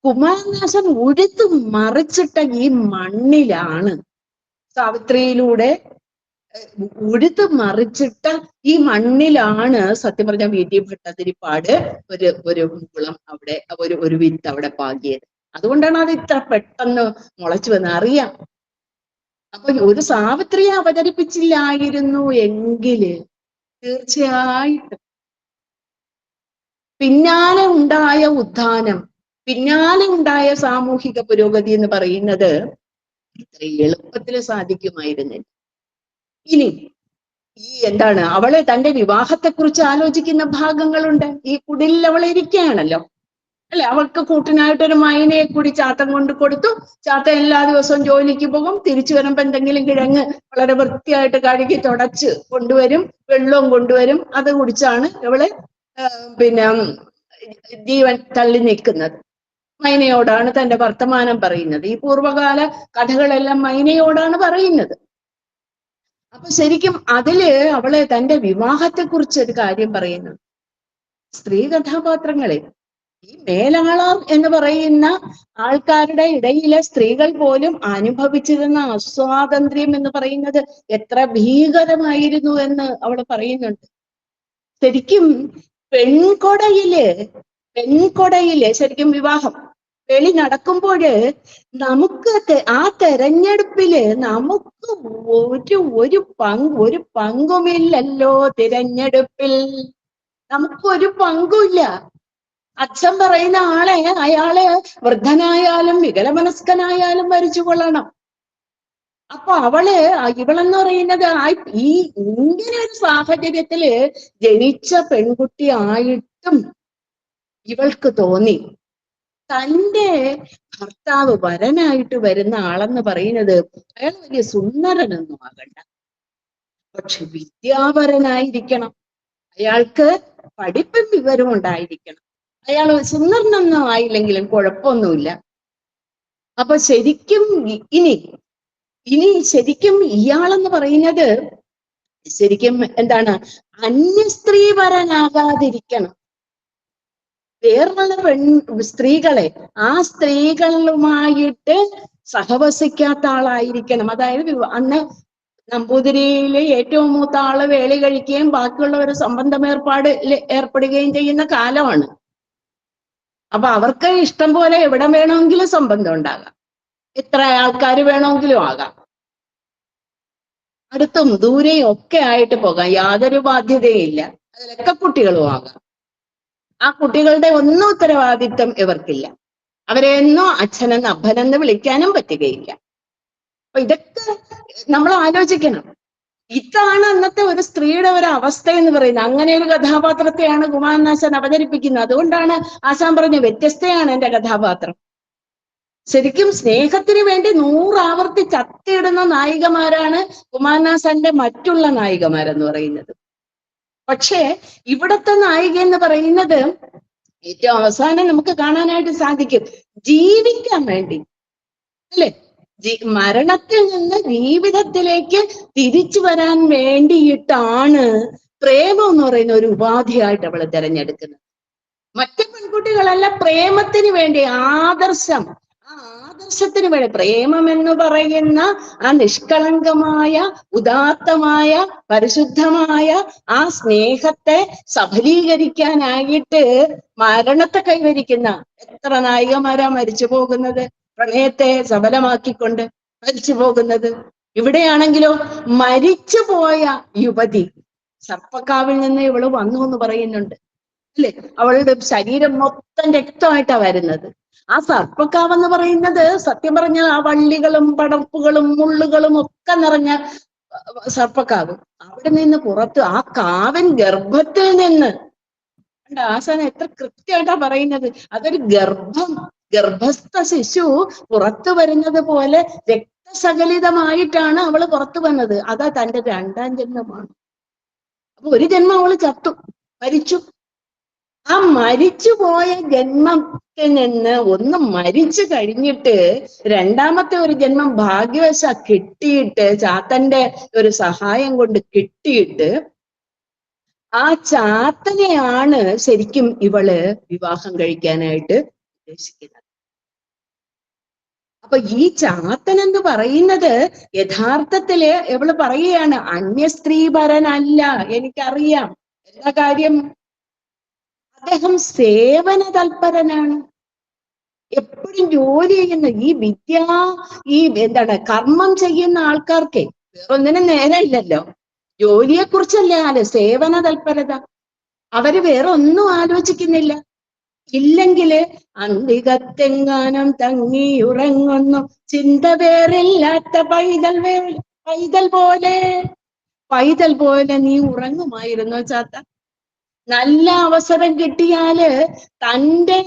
കുമാരനാശൻ ഉഴുതു മറിച്ചിട്ട ഈ മണ്ണിലാണ്, സാവിത്രിയിലൂടെ ഉഴുതു മറിച്ചിട്ട ഈ മണ്ണിലാണ് സത്യം പറഞ്ഞ വി.ടി. ഭട്ടതിരിപ്പാട് ഒരു മുകുളം അവിടെ, ഒരു വിത്ത് അവിടെ പാകിയത്. അതുകൊണ്ടാണ് അത് ഇത്ര പെട്ടെന്ന് മുളച്ചു വന്ന് അറിയാം. അപ്പൊ ഒരു സാവിത്രിയെ അവതരിപ്പിച്ചില്ലായിരുന്നു എങ്കില് തീർച്ചയായിട്ടും പിന്നാലെ ഉണ്ടായ ഉത്ഥാനം, പിന്നാലെ ഉണ്ടായ സാമൂഹിക പുരോഗതി എന്ന് പറയുന്നത് ഇത്ര എളുപ്പത്തിൽ സാധിക്കുമായിരുന്നില്ല. ഇനി ഈ എന്താണ്, അവള് തന്റെ വിവാഹത്തെക്കുറിച്ച് ആലോചിക്കുന്ന ഭാഗങ്ങളുണ്ട്. ഈ കുടിലിൽ അവൾ ഇരിക്കുകയാണല്ലോ, അല്ലെ? അവൾക്ക് കൂട്ടിനായിട്ടൊരു മൈനയെ കൂടി ചാത്തൻ കൊണ്ട് കൊടുത്തു. ചാത്തൻ എല്ലാ ദിവസവും ജോലിക്ക് പോകും, തിരിച്ചു വരുമ്പോ എന്തെങ്കിലും കിഴങ്ങ് വളരെ വൃത്തിയായിട്ട് കഴുകി തുടച്ച് കൊണ്ടുവരും, വെള്ളവും കൊണ്ടുവരും. അത് കുടിച്ചാണ് ഇവള് പിന്നെ ജീവൻ തള്ളി നിൽക്കുന്നത്. മൈനയോടാണ് തന്റെ വർത്തമാനം പറയുന്നത്. ഈ പൂർവ്വകാല കഥകളെല്ലാം മൈനയോടാണ് പറയുന്നത്. അപ്പൊ ശരിക്കും അതില് അവള് തന്റെ വിവാഹത്തെക്കുറിച്ച് ഒരു കാര്യം പറയുന്നു. സ്ത്രീ കഥാപാത്രങ്ങളെ, ഈ മേലാളർ എന്ന് പറയുന്ന ആൾക്കാരുടെ ഇടയിലെ സ്ത്രീകൾ പോലും അനുഭവിച്ചിരുന്ന അസ്വാതന്ത്ര്യം എന്ന് പറയുന്നത് എത്ര ഭീകരമായിരുന്നു എന്ന് അവൾ പറയുന്നുണ്ട്. ശരിക്കും പെൺകൊടയില് ശരിക്കും വിവാഹം വെളി നടക്കുമ്പോഴ് നമുക്ക് ആ തെരഞ്ഞെടുപ്പില് നമുക്ക് ഒരു പങ്കുമില്ലല്ലോ. തിരഞ്ഞെടുപ്പിൽ നമുക്കൊരു പങ്കുമില്ല. അച്ഛൻ പറയുന്ന അയാളെ വൃദ്ധനായാലും വികലമനസ്കനായാലും മരിച്ചു കൊള്ളണം. അപ്പൊ ഇവളെന്ന് പറയുന്നത് ഈ ഇങ്ങനെ ഒരു സാഹചര്യത്തില് ജനിച്ച പെൺകുട്ടി ആയിട്ടും ഇവൾക്ക് തോന്നി തന്റെ ഭർത്താവ് വരനായിട്ട് വരുന്ന ആളെന്ന് പറയുന്നത് അയാൾ വലിയ സുന്ദരനൊന്നും ആകണ്ട, പക്ഷെ വിദ്യാപരനായിരിക്കണം, അയാൾക്ക് പഠിപ്പും വിവരവും ഉണ്ടായിരിക്കണം. അയാൾ സുന്ദരനൊന്നും ആയില്ലെങ്കിലും കുഴപ്പമൊന്നുമില്ല. അപ്പൊ ശരിക്കും ഇനി ശരിക്കും ഇയാളെന്ന് പറയുന്നത് ശരിക്കും എന്താണ്, അന്യസ്ത്രീ വരനാകാതിരിക്കണം. വേറുള്ള സ്ത്രീകളെ, ആ സ്ത്രീകളുമായിട്ട് സഹവസിക്കാത്ത ആളായിരിക്കണം. അതായത് അന്ന് നമ്പൂതിരിയിലെ ഏറ്റവും മൂത്ത ആള് വേളി കഴിക്കുകയും ബാക്കിയുള്ളവർ ഏർപ്പെടുകയും ചെയ്യുന്ന കാലമാണ്. അപ്പൊ അവർക്ക് ഇഷ്ടം പോലെ എവിടെ വേണമെങ്കിലും സംബന്ധം ഉണ്ടാകാം, എത്ര ആൾക്കാർ വേണമെങ്കിലും ആകാം, അടുത്തും ദൂരെയും ഒക്കെ ആയിട്ട് പോകാം, യാതൊരു ബാധ്യതയില്ല. അതിലൊക്കെ കുട്ടികളും ആകാം. ആ കുട്ടികളുടെ ഒന്നും ഉത്തരവാദിത്വം ഇവർക്കില്ല. അവരെയൊന്നും അച്ഛനെന്ന് അപ്പനെന്ന് വിളിക്കാനും പറ്റുകയില്ല. അപ്പൊ ഇതൊക്കെ നമ്മൾ ആലോചിക്കണം. ഇതാണ് അന്നത്തെ ഒരു സ്ത്രീയുടെ ഒരു അവസ്ഥ എന്ന് പറയുന്നത്. അങ്ങനെ ഒരു കഥാപാത്രത്തെയാണ് കുമാരനാശാൻ അവതരിപ്പിക്കുന്നത്. അതുകൊണ്ടാണ് ആശാൻ പറഞ്ഞ വ്യത്യസ്തയാണ് എന്റെ കഥാപാത്രം. ശരിക്കും സ്നേഹത്തിന് വേണ്ടി 100 ആവർത്തി ചത്തിയിടുന്ന നായികമാരാണ് കുമാരനാശാന്റെ മറ്റുള്ള നായികമാരെന്ന് പറയുന്നത്. പക്ഷേ ഇവിടത്തെ നായിക എന്ന് പറയുന്നത് ഏറ്റവും അവസാനം നമുക്ക് കാണാനായിട്ട് സാധിക്കും ജീവിക്കാൻ വേണ്ടി, അല്ലെ? മരണത്തിൽ നിന്ന് ജീവിതത്തിലേക്ക് തിരിച്ചു വരാൻ വേണ്ടിയിട്ടാണ് പ്രേമം എന്ന് പറയുന്ന ഒരു ഉപാധിയായിട്ട് അവൾ തിരഞ്ഞെടുക്കുന്നത്. മറ്റു പെൺകുട്ടികളല്ല, പ്രേമത്തിന് വേണ്ടി ആദർശം, ആ ആദർശത്തിന് വേണ്ടി പ്രേമം എന്ന് പറയുന്ന ആ നിഷ്കളങ്കമായ, ഉദാത്തമായ, പരിശുദ്ധമായ ആ സ്നേഹത്തെ സഫലീകരിക്കാനായിട്ട് മരണത്തെ കൈവരിക്കുന്ന എത്ര നായികമാരാ മരിച്ചു പോകുന്നത്, പ്രണയത്തെ സഫലമാക്കിക്കൊണ്ട് മരിച്ചു പോകുന്നത്. ഇവിടെയാണെങ്കിലോ മരിച്ചുപോയ യുവതി, സർപ്പക്കാവിൽ നിന്ന് ഇവള് വന്നു എന്ന് പറയുന്നുണ്ട് അല്ലെ. അവളുടെ ശരീരം മൊത്തം രക്തമായിട്ടാ വരുന്നത്. ആ സർപ്പക്കാവ് എന്ന് പറയുന്നത് സത്യം പറഞ്ഞാൽ ആ വള്ളികളും പടർപ്പുകളും മുള്ളുകളും ഒക്കെ നിറഞ്ഞ സർപ്പക്കാവ്. അവിടെ നിന്ന് പുറത്ത് ആ കാവൻ ഗർഭത്തിൽ നിന്ന്, ആശാൻ എത്ര കൃത്യമായിട്ടാ പറയുന്നത്. അതൊരു ഗർഭസ്ഥ ശിശു പുറത്തു വരുന്നത് പോലെ രക്തസകലിതമായിട്ടാണ് അവള് പുറത്തു വന്നത്. അതാ തന്റെ രണ്ടാം ജന്മമാണ്. അപ്പൊ ഒരു ജന്മം അവള് ചത്തു, മരിച്ചു. ആ മരിച്ചുപോയ ജന്മത്തിൽ നിന്ന് ഒന്ന് മരിച്ചു കഴിഞ്ഞിട്ട് രണ്ടാമത്തെ ഒരു ജന്മം ഭാഗ്യവശ കിട്ടിയിട്ട്, ചാത്തന്റെ ഒരു സഹായം കൊണ്ട് കിട്ടിയിട്ട്, ആ ചാത്തനെയാണ് ശരിക്കും ഇവള് വിവാഹം കഴിക്കാനായിട്ട് ഉദ്ദേശിക്കുന്നത്. അപ്പൊ ഈ ചാത്തൻ എന്ന് പറയുന്നത് യഥാർത്ഥത്തില് ഇവള് പറയുകയാണ്, അന്യ സ്ത്രീപരനല്ല, എനിക്കറിയാം. എന്താ കാര്യം? അദ്ദേഹം സേവന തൽപരനാണ്. എപ്പോഴും ജോലി ചെയ്യുന്ന ഈ കർമ്മം ചെയ്യുന്ന ആൾക്കാർക്ക് വേറൊന്നിനും നേരമില്ലല്ലോ. ജോലിയെ കുറിച്ചല്ല സേവന തൽപരത. അവര് വേറെ ഒന്നും ആലോചിക്കുന്നില്ല. ഇല്ലെങ്കില് അന്തികത്തെങ്ങാനും തങ്ങി ഉറങ്ങുന്നു ചിന്ത വേറില്ലാത്ത പൈതൽ പോലെ നീ ഉറങ്ങുമായിരുന്നോ ചാത്ത? നല്ല അവസരം കിട്ടിയാല് തൻ്റെ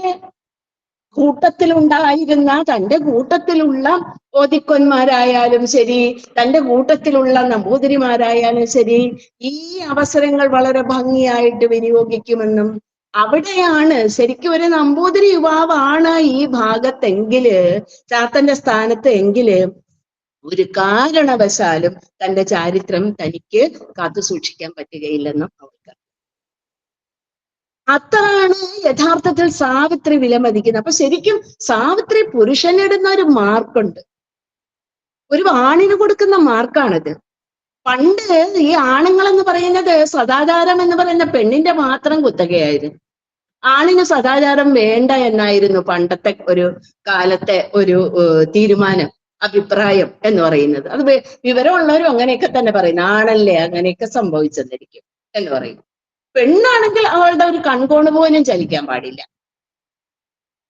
തൻ്റെ കൂട്ടത്തിലുള്ള ഓതിക്കൊന്മാരായാലും ശരി, തൻ്റെ കൂട്ടത്തിലുള്ള നമ്പൂതിരിമാരായാലും ശരി, ഈ അവസരങ്ങൾ വളരെ ഭംഗിയായിട്ട് വിനിയോഗിക്കുമെന്നും, അവിടെയാണ് ശരിക്കും ഒരു നമ്പൂതിരി യുവാവാണ് ഈ ഭാഗത്തെങ്കില്, ചാത്തന്റെ സ്ഥാനത്ത് എങ്കില്, ഒരു കാരണവശാലും തൻ്റെ ചാരിത്രം തനിക്ക് കാത്തു സൂക്ഷിക്കാൻ പറ്റുകയില്ലെന്നും അവർക്ക്. അത്രയാണ് യഥാർത്ഥത്തിൽ സാവിത്രി വിലമതിക്കുന്നത്. അപ്പൊ ശരിക്കും സാവിത്രി പുരുഷനിടുന്ന ഒരു മാർക്കുണ്ട്, ഒരു ആണിന് കൊടുക്കുന്ന മാർക്കാണിത്. പണ്ട് ഈ ആണുങ്ങൾ എന്ന് പറയുന്നത് സദാചാരം എന്ന് പറയുന്ന പെണ്ണിന്റെ മാത്രം കുത്തകയായിരുന്നു. ആണിന് സദാചാരം വേണ്ട എന്നായിരുന്നു പണ്ടത്തെ ഒരു കാലത്തെ ഒരു തീരുമാനം, അഭിപ്രായം എന്ന് പറയുന്നത്. അത് വിവരമുള്ളവരും അങ്ങനെയൊക്കെ തന്നെ പറയുന്നു, ആണല്ലേ അങ്ങനെയൊക്കെ സംഭവിച്ചെന്നിരിക്കും എന്ന് പറയും. പെണ്ണാണെങ്കിൽ അവളുടെ ഒരു കൺകോണ് പോലും ചലിക്കാൻ പാടില്ല,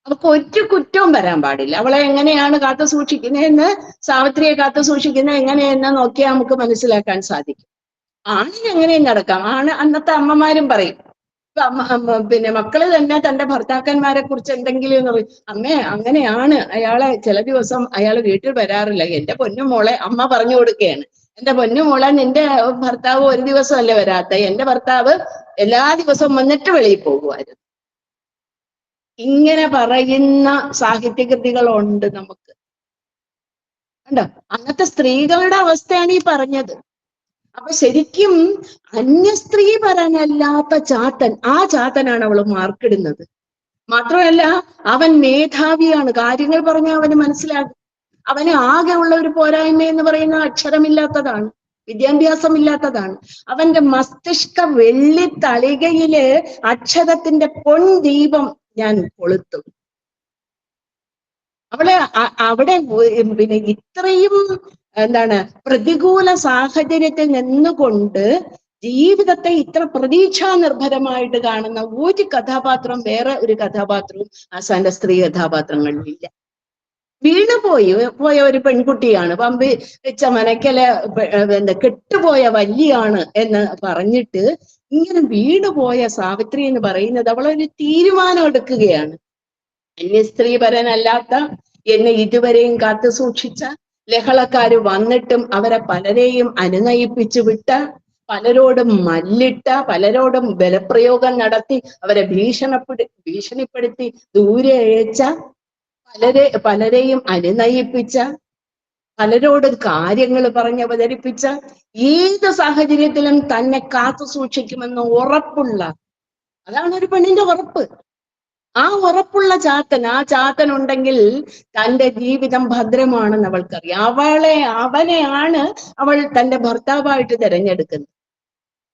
അവൾക്ക് ഒരു കുറ്റവും വരാൻ പാടില്ല. അവളെ എങ്ങനെയാണ് കാത്തു സൂക്ഷിക്കുന്നതെന്ന്, സാവിത്രിയെ കാത്തു സൂക്ഷിക്കുന്നത് എങ്ങനെയെന്ന് നോക്കിയാൽ നമുക്ക് മനസ്സിലാക്കാൻ സാധിക്കും. ആണിന് എങ്ങനെയും നടക്കാം. അന്നത്തെ അമ്മമാരും പറയും, പിന്നെ മക്കള് തന്നെ തന്റെ ഭർത്താക്കന്മാരെ കുറിച്ച് എന്തെങ്കിലും പറയും, അമ്മേ അങ്ങനെയാണ്, അയാളെ ചില ദിവസം അയാൾ വീട്ടിൽ വരാറില്ല, എന്റെ പൊന്നു മോളെ, അമ്മ പറഞ്ഞു കൊടുക്കുകയാണ്, എന്റെ പൊന്നു മോളെ, നിന്റെ ഭർത്താവ് ഒരു ദിവസമല്ലേ വരാത്ത, എന്റെ ഭർത്താവ് എല്ലാ ദിവസവും വന്നിട്ട് വെളിയിൽ പോകുമായിരുന്നു. ഇങ്ങനെ പറയുന്ന സാഹിത്യകൃതികളുണ്ട് നമുക്ക്. കണ്ടോ, അന്നത്തെ സ്ത്രീകളുടെ അവസ്ഥയാണ് ഈ പറഞ്ഞത്. അപ്പൊ ശരിക്കും അന്യസ്ത്രീപരനല്ലാത്ത ചാത്തൻ, ആ ചാത്തനാണ് അവള് മാർക്കിടുന്നത്. മാത്രമല്ല അവൻ മേധാവിയാണ്, കാര്യങ്ങൾ പറഞ്ഞാൽ അവന് മനസ്സിലാകും. അവന് ആകെ ഉള്ള ഒരു പോരായ്മ എന്ന് പറയുന്ന അക്ഷരമില്ലാത്തതാണ്, വിദ്യാഭ്യാസം ഇല്ലാത്തതാണ്. അവന്റെ മസ്തിഷ്ക വെള്ളി തളികയില് അക്ഷരത്തിന്റെ പൊൻദീപം ഞാൻ കൊളുത്തും. അവിടെ പിന്നെ ഇത്രയും പ്രതികൂല സാഹചര്യത്തിൽ നിന്നുകൊണ്ട് ജീവിതത്തെ ഇത്ര പ്രതീക്ഷാ നിർഭരമായിട്ട് കാണുന്ന ഒരു കഥാപാത്രം വേറെ ഒരു കഥാപാത്രവും ആശാന്റെ സ്ത്രീ കഥാപാത്രങ്ങളിലില്ല. പോയ ഒരു പെൺകുട്ടിയാണ്, പമ്പി വെച്ച മനക്കല് കെട്ടുപോയ വല്യാണ് എന്ന് പറഞ്ഞിട്ട് ഇങ്ങനെ വീണുപോയ സാവിത്രി എന്ന് പറയുന്നത് അവളൊരു തീരുമാനം എടുക്കുകയാണ്. അന്യസ്ത്രീപരനല്ലാത്ത, എന്നെ ഇതുവരെയും കാത്തു സൂക്ഷിച്ച, ലഹളക്കാര് വന്നിട്ടും അവരെ പലരെയും അനുനയിപ്പിച്ചു വിട്ട, പലരോടും മല്ലിട്ട, പലരോടും ബലപ്രയോഗം നടത്തി അവരെ ഭീഷണിപ്പെടുത്തി ദൂരെ അയച്ച, പലരെയും അനുനയിപ്പിച്ച, പലരോടും കാര്യങ്ങൾ പറഞ്ഞ് അവതരിപ്പിച്ച ഏത് സാഹചര്യത്തിലും തന്നെ കാത്തു സൂക്ഷിക്കുമെന്ന് ഉറപ്പുള്ള, അതാണ് ഒരു പെണ്ണിന്റെ ഉറപ്പ്. ആ ഉറപ്പുള്ള ചാത്തൻ, ആ ചാത്തൻ ഉണ്ടെങ്കിൽ തന്റെ ജീവിതം ഭദ്രമാണെന്ന് അവൾക്കറിയാം. അവനെയാണ് അവൾ തന്റെ ഭർത്താവായിട്ട് തിരഞ്ഞെടുക്കുന്നത്.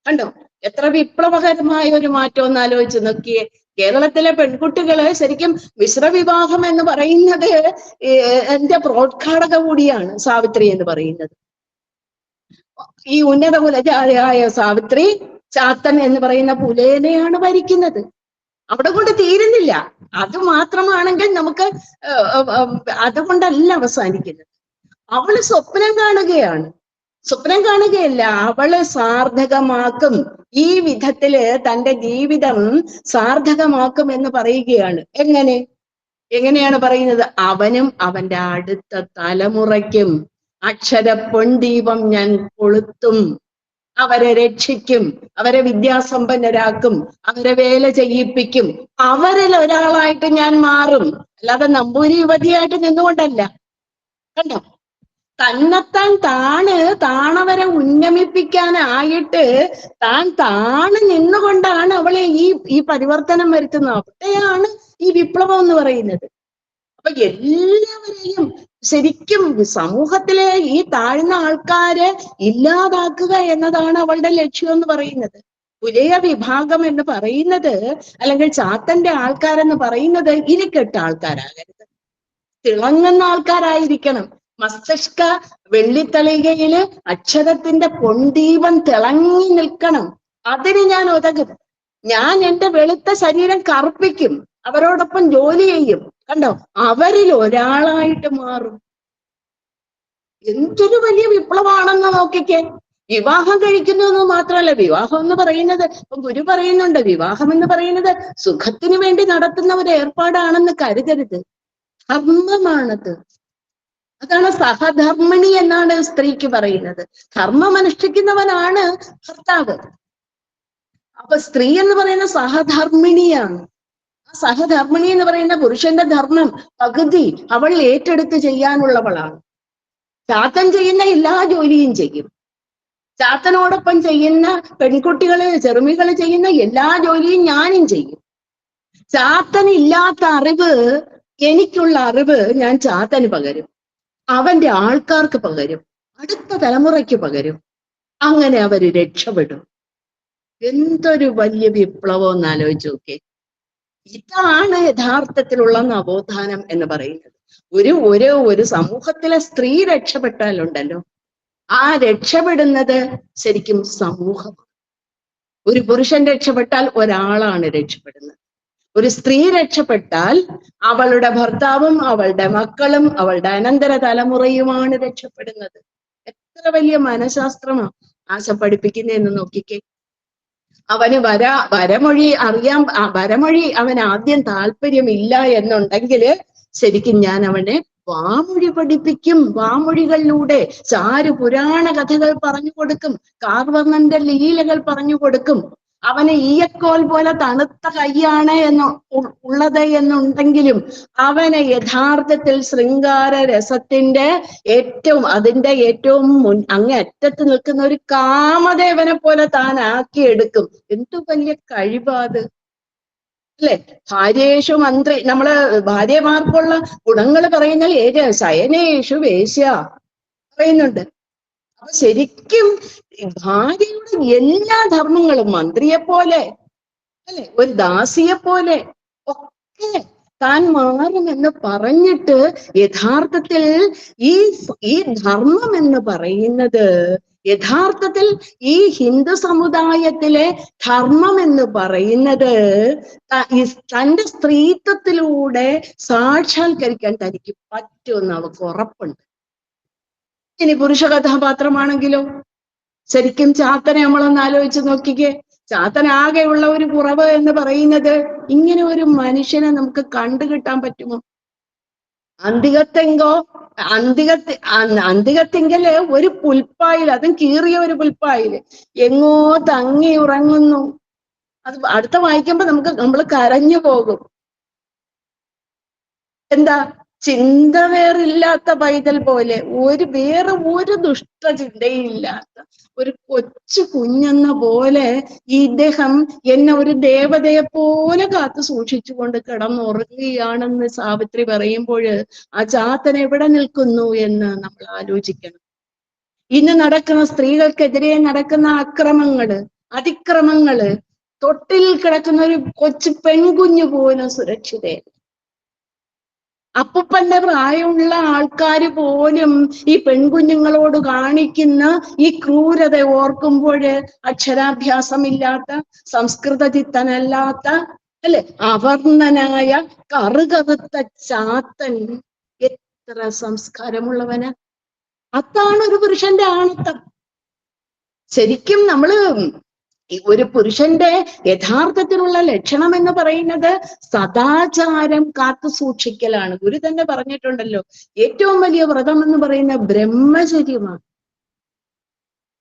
കണ്ടോ എത്ര വിപ്ലവകരമായ ഒരു മാറ്റം ഒന്ന് ആലോചിച്ച് നോക്കിയേ. കേരളത്തിലെ പെൺകുട്ടികള് ശരിക്കും മിശ്രവിവാഹം എന്ന് പറയുന്നത് എന്റെ പ്രോത്ഘാടക കൂടിയാണ് സാവിത്രി എന്ന് പറയുന്നത്. ഈ ഉന്നത കുലജാതയായ സാവിത്രി ചാത്തൻ എന്ന് പറയുന്ന പുലേനെയാണ് ഭരിക്കുന്നത്. അവിടെ കൊണ്ട് തീരുന്നില്ല. അത് മാത്രമാണെങ്കിൽ നമുക്ക് അതുകൊണ്ടല്ല അവസാനിക്കുന്നത്. അവള് സ്വപ്നം കാണുകയാണ്. സ്വപ്നം കാണുകയല്ല, അവള് സാർത്ഥകമാക്കും. ഈ വിധത്തില് തന്റെ ജീവിതം സാർത്ഥകമാക്കും എന്ന് പറയുകയാണ്. എങ്ങനെയാണ് പറയുന്നത്? അവനും അവന്റെ അടുത്ത തലമുറയ്ക്കും അക്ഷര പൊൻദീപം ഞാൻ കൊളുത്തും, അവരെ രക്ഷിക്കും, അവരെ വിദ്യാസമ്പന്നരാക്കും, അവരെ വേല ചെയ്യിപ്പിക്കും, അവരിൽ ഒരാളായിട്ട് ഞാൻ മാറും. അല്ലാതെ നമ്പൂരി യുവതിയായിട്ട് നിന്നുകൊണ്ടല്ല. കണ്ടോ, തന്നെത്താൻ താണവരെ ഉന്നമിപ്പിക്കാനായിട്ട് താണ് നിന്നുകൊണ്ടാണ് അവളെ ഈ പരിവർത്തനം വരുത്തുന്നത്. അവിടെയാണ് ഈ വിപ്ലവം എന്ന് പറയുന്നത്. അപ്പൊ എല്ലാവരെയും ശരിക്കും സമൂഹത്തിലെ ഈ താഴ്ന്ന ആൾക്കാരെ ഇല്ലാതാക്കുക എന്നതാണ് അവളുടെ ലക്ഷ്യം എന്ന് പറയുന്നത്. പുലയ വിഭാഗം എന്ന് പറയുന്നത്, അല്ലെങ്കിൽ ചാത്തന്റെ ആൾക്കാരെന്ന് പറയുന്നത് ഇരിക്കെട്ട ആൾക്കാരാകരുത്, തിളങ്ങുന്ന ആൾക്കാരായിരിക്കണം. മസ്തിഷ്ക വെള്ളിത്തളികയില് അക്ഷരത്തിന്റെ പൊൻദീപം തിളങ്ങി നിൽക്കണം. അതിന് ഞാൻ ഉതകും. ഞാൻ എന്റെ വെളുത്ത ശരീരം കറുപ്പിക്കും, അവരോടൊപ്പം ജോലി ചെയ്യും. കണ്ടോ, അവരിൽ ഒരാളായിട്ട് മാറും. എന്തൊരു വലിയ വിപ്ലവമാണെന്ന് നോക്കിക്കേ. വിവാഹം കഴിക്കുന്നു എന്ന് മാത്രമല്ല, വിവാഹം എന്ന് പറയുന്നത് ഗുരു പറയുന്നുണ്ട്, വിവാഹം എന്ന് പറയുന്നത് സുഖത്തിന് വേണ്ടി നടത്തുന്ന ഒരു ഏർപ്പാടാണെന്ന് കരുതരുത്. ധർമ്മമാണത്. അതാണ് സഹധർമ്മിണി എന്നാണ് സ്ത്രീക്ക് പറയുന്നത്. ധർമ്മം അനുഷ്ഠിക്കുന്നവനാണ് ഭർത്താവ്. അപ്പൊ സ്ത്രീ എന്ന് പറയുന്ന സഹധർമ്മിണിയാണ്. ആ സഹധർമ്മിണി എന്ന് പറയുന്ന പുരുഷന്റെ ധർമ്മം പകുതി അവൾ ഏറ്റെടുത്ത് ചെയ്യാനുള്ളവളാണ്. ചാത്തൻ ചെയ്യുന്ന എല്ലാ ജോലിയും ചെയ്യും. ചാത്തനോടൊപ്പം ചെയ്യുന്ന പെൺകുട്ടികള് ചെറുമികള് ചെയ്യുന്ന എല്ലാ ജോലിയും ഞാനും ചെയ്യും. ചാത്തന് ഇല്ലാത്ത അറിവ്, എനിക്കുള്ള അറിവ് ഞാൻ ചാത്തന് പകരും, അവന്റെ ആൾക്കാർക്ക് പകരും, അടുത്ത തലമുറയ്ക്ക് പകരും. അങ്ങനെ അവര് രക്ഷപ്പെടും. എന്തൊരു വലിയ വിപ്ലവം എന്ന് ആലോചിച്ച് നോക്കേ. ഇതാണ് യഥാർത്ഥത്തിലുള്ള നവോത്ഥാനം എന്ന് പറയുന്നത്. ഒരു സമൂഹത്തിലെ സ്ത്രീ രക്ഷപ്പെട്ടാലുണ്ടല്ലോ, ആ രക്ഷപ്പെടുന്നത് ശരിക്കും സമൂഹമാണ്. ഒരു പുരുഷൻ രക്ഷപ്പെട്ടാൽ ഒരാളാണ് രക്ഷപ്പെടുന്നത്. ഒരു സ്ത്രീ രക്ഷപ്പെട്ടാൽ അവളുടെ ഭർത്താവും അവളുടെ മക്കളും അവളുടെ അനന്തര തലമുറയുമാണ് രക്ഷപ്പെടുന്നത്. എത്ര വലിയ മനഃശാസ്ത്രമാണ് ആശ പഠിപ്പിക്കുന്നതെന്ന് നോക്കിക്കേ. അവന് വരമൊഴി അറിയാൻ, വരമൊഴി അവൻ ആദ്യം താല്പര്യമില്ല എന്നുണ്ടെങ്കിൽ ശരിക്കും ഞാൻ അവനെ വാമൊഴി പഠിപ്പിക്കും. വാമൊഴികളിലൂടെ ചാരു പുരാണ കഥകൾ പറഞ്ഞു കൊടുക്കും, കാർവർണ്ണന്റെ ലീലകൾ പറഞ്ഞു കൊടുക്കും. അവന് ഈയക്കോൽ പോലെ തണുത്ത കൈയാണ് ഉള്ളത് എന്നുണ്ടെങ്കിലും അവനെ യഥാർത്ഥത്തിൽ ശൃംഗാര രസത്തിന്റെ അതിന്റെ ഏറ്റവും അങ്ങേ അറ്റത്ത് നിൽക്കുന്ന ഒരു കാമദേവനെ പോലെ താൻ ആക്കിയെടുക്കും. എന്തു വലിയ കഴിവാത് അല്ലെ. ഭാര്യേഷു മന്ത്രി, നമ്മള് ഭാര്യമാർക്കുള്ള ഗുണങ്ങൾ പറയുന്ന ശയനേഷു വേശ്യ പറയുന്നുണ്ട്. അപ്പൊ ശരിക്കും ഭാര്യയുടെ എല്ലാ ധർമ്മങ്ങളും മന്ത്രിയെ പോലെ അല്ലെ, ഒരു ദാസിയെ പോലെ ഒക്കെ താൻ മാറുമെന്ന് പറഞ്ഞിട്ട് യഥാർത്ഥത്തിൽ ഈ ധർമ്മം എന്ന് പറയുന്നത് യഥാർത്ഥത്തിൽ ഈ ഹിന്ദു സമുദായത്തിലെ ധർമ്മം എന്ന് പറയുന്നത് തന്റെ സ്ത്രീത്വത്തിലൂടെ സാക്ഷാത്കരിക്കാൻ തനിക്ക് പറ്റുമെന്ന് അവർക്ക് ഉറപ്പുണ്ട്. ഇനി പുരുഷ കഥാപാത്രമാണെങ്കിലോ, ശരിക്കും ചാത്തനെ നമ്മളൊന്ന് ആലോചിച്ച് നോക്കിക്കേ. ചാത്തനാകെയുള്ള ഒരു കുറവ് എന്ന് പറയുന്നത് ഇങ്ങനെ ഒരു മനുഷ്യനെ നമുക്ക് കണ്ടുകിട്ടാൻ പറ്റുമോ? അന്തികത്തിങ്കല് ഒരു പുൽപ്പായിൽ, അതും കീറിയ ഒരു പുൽപ്പായില് എങ്ങോ തങ്ങി ഉറങ്ങുന്നു. അത് അടുത്ത വായിക്കുമ്പോ നമ്മൾ കരഞ്ഞു പോകും. എന്താ ചിന്ത വേറില്ലാത്ത പൈതൽ പോലെ, വേറെ ഒരു ദുഷ്ടചിന്തയില്ലാത്ത ഒരു കൊച്ചു കുഞ്ഞെന്ന പോലെ ഇദ്ദേഹം എന്നെ ഒരു ദേവതയെ പോലെ കാത്തു സൂക്ഷിച്ചുകൊണ്ട് കിടന്നുറങ്ങുകയാണെന്ന് സാവിത്രി പറയുമ്പോൾ ആ ചാത്തൻ എവിടെ നിൽക്കുന്നു എന്ന് നമ്മൾ ആലോചിക്കണം. ഇന്ന് നടക്കുന്ന സ്ത്രീകൾക്കെതിരെ നടക്കുന്ന അക്രമങ്ങള്, അതിക്രമങ്ങള്, തൊട്ടിൽ കിടക്കുന്ന ഒരു കൊച്ചു പെൺകുഞ്ഞു പോലും സുരക്ഷിതയല്ല. അപ്പൂപ്പന്റെ പ്രായമുള്ള ആൾക്കാർ പോലും ഈ പെൺകുഞ്ഞുങ്ങളോട് കാണിക്കുന്ന ഈ ക്രൂരത ഓർക്കുമ്പോൾ, അക്ഷരാഭ്യാസമില്ലാത്ത, സംസ്കൃതചിത്തനല്ലാത്ത, അല്ലെ, അവർണ്ണനായ കറുകറുത്ത ചാത്തൻ എത്ര സംസ്കാരമുള്ളവന്. അതാണ് ഒരു പുരുഷന്റെ ആണത്തം. ശരിക്കും നമ്മള് ഒരു പുരുഷന്റെ യഥാർത്ഥത്തിലുള്ള ലക്ഷണം എന്ന് പറയുന്നത് സദാചാരം കാത്തു സൂക്ഷിക്കലാണ്. ഗുരു തന്നെ പറഞ്ഞിട്ടുണ്ടല്ലോ, ഏറ്റവും വലിയ വ്രതം എന്ന് പറയുന്ന ബ്രഹ്മചര്യമാണ്.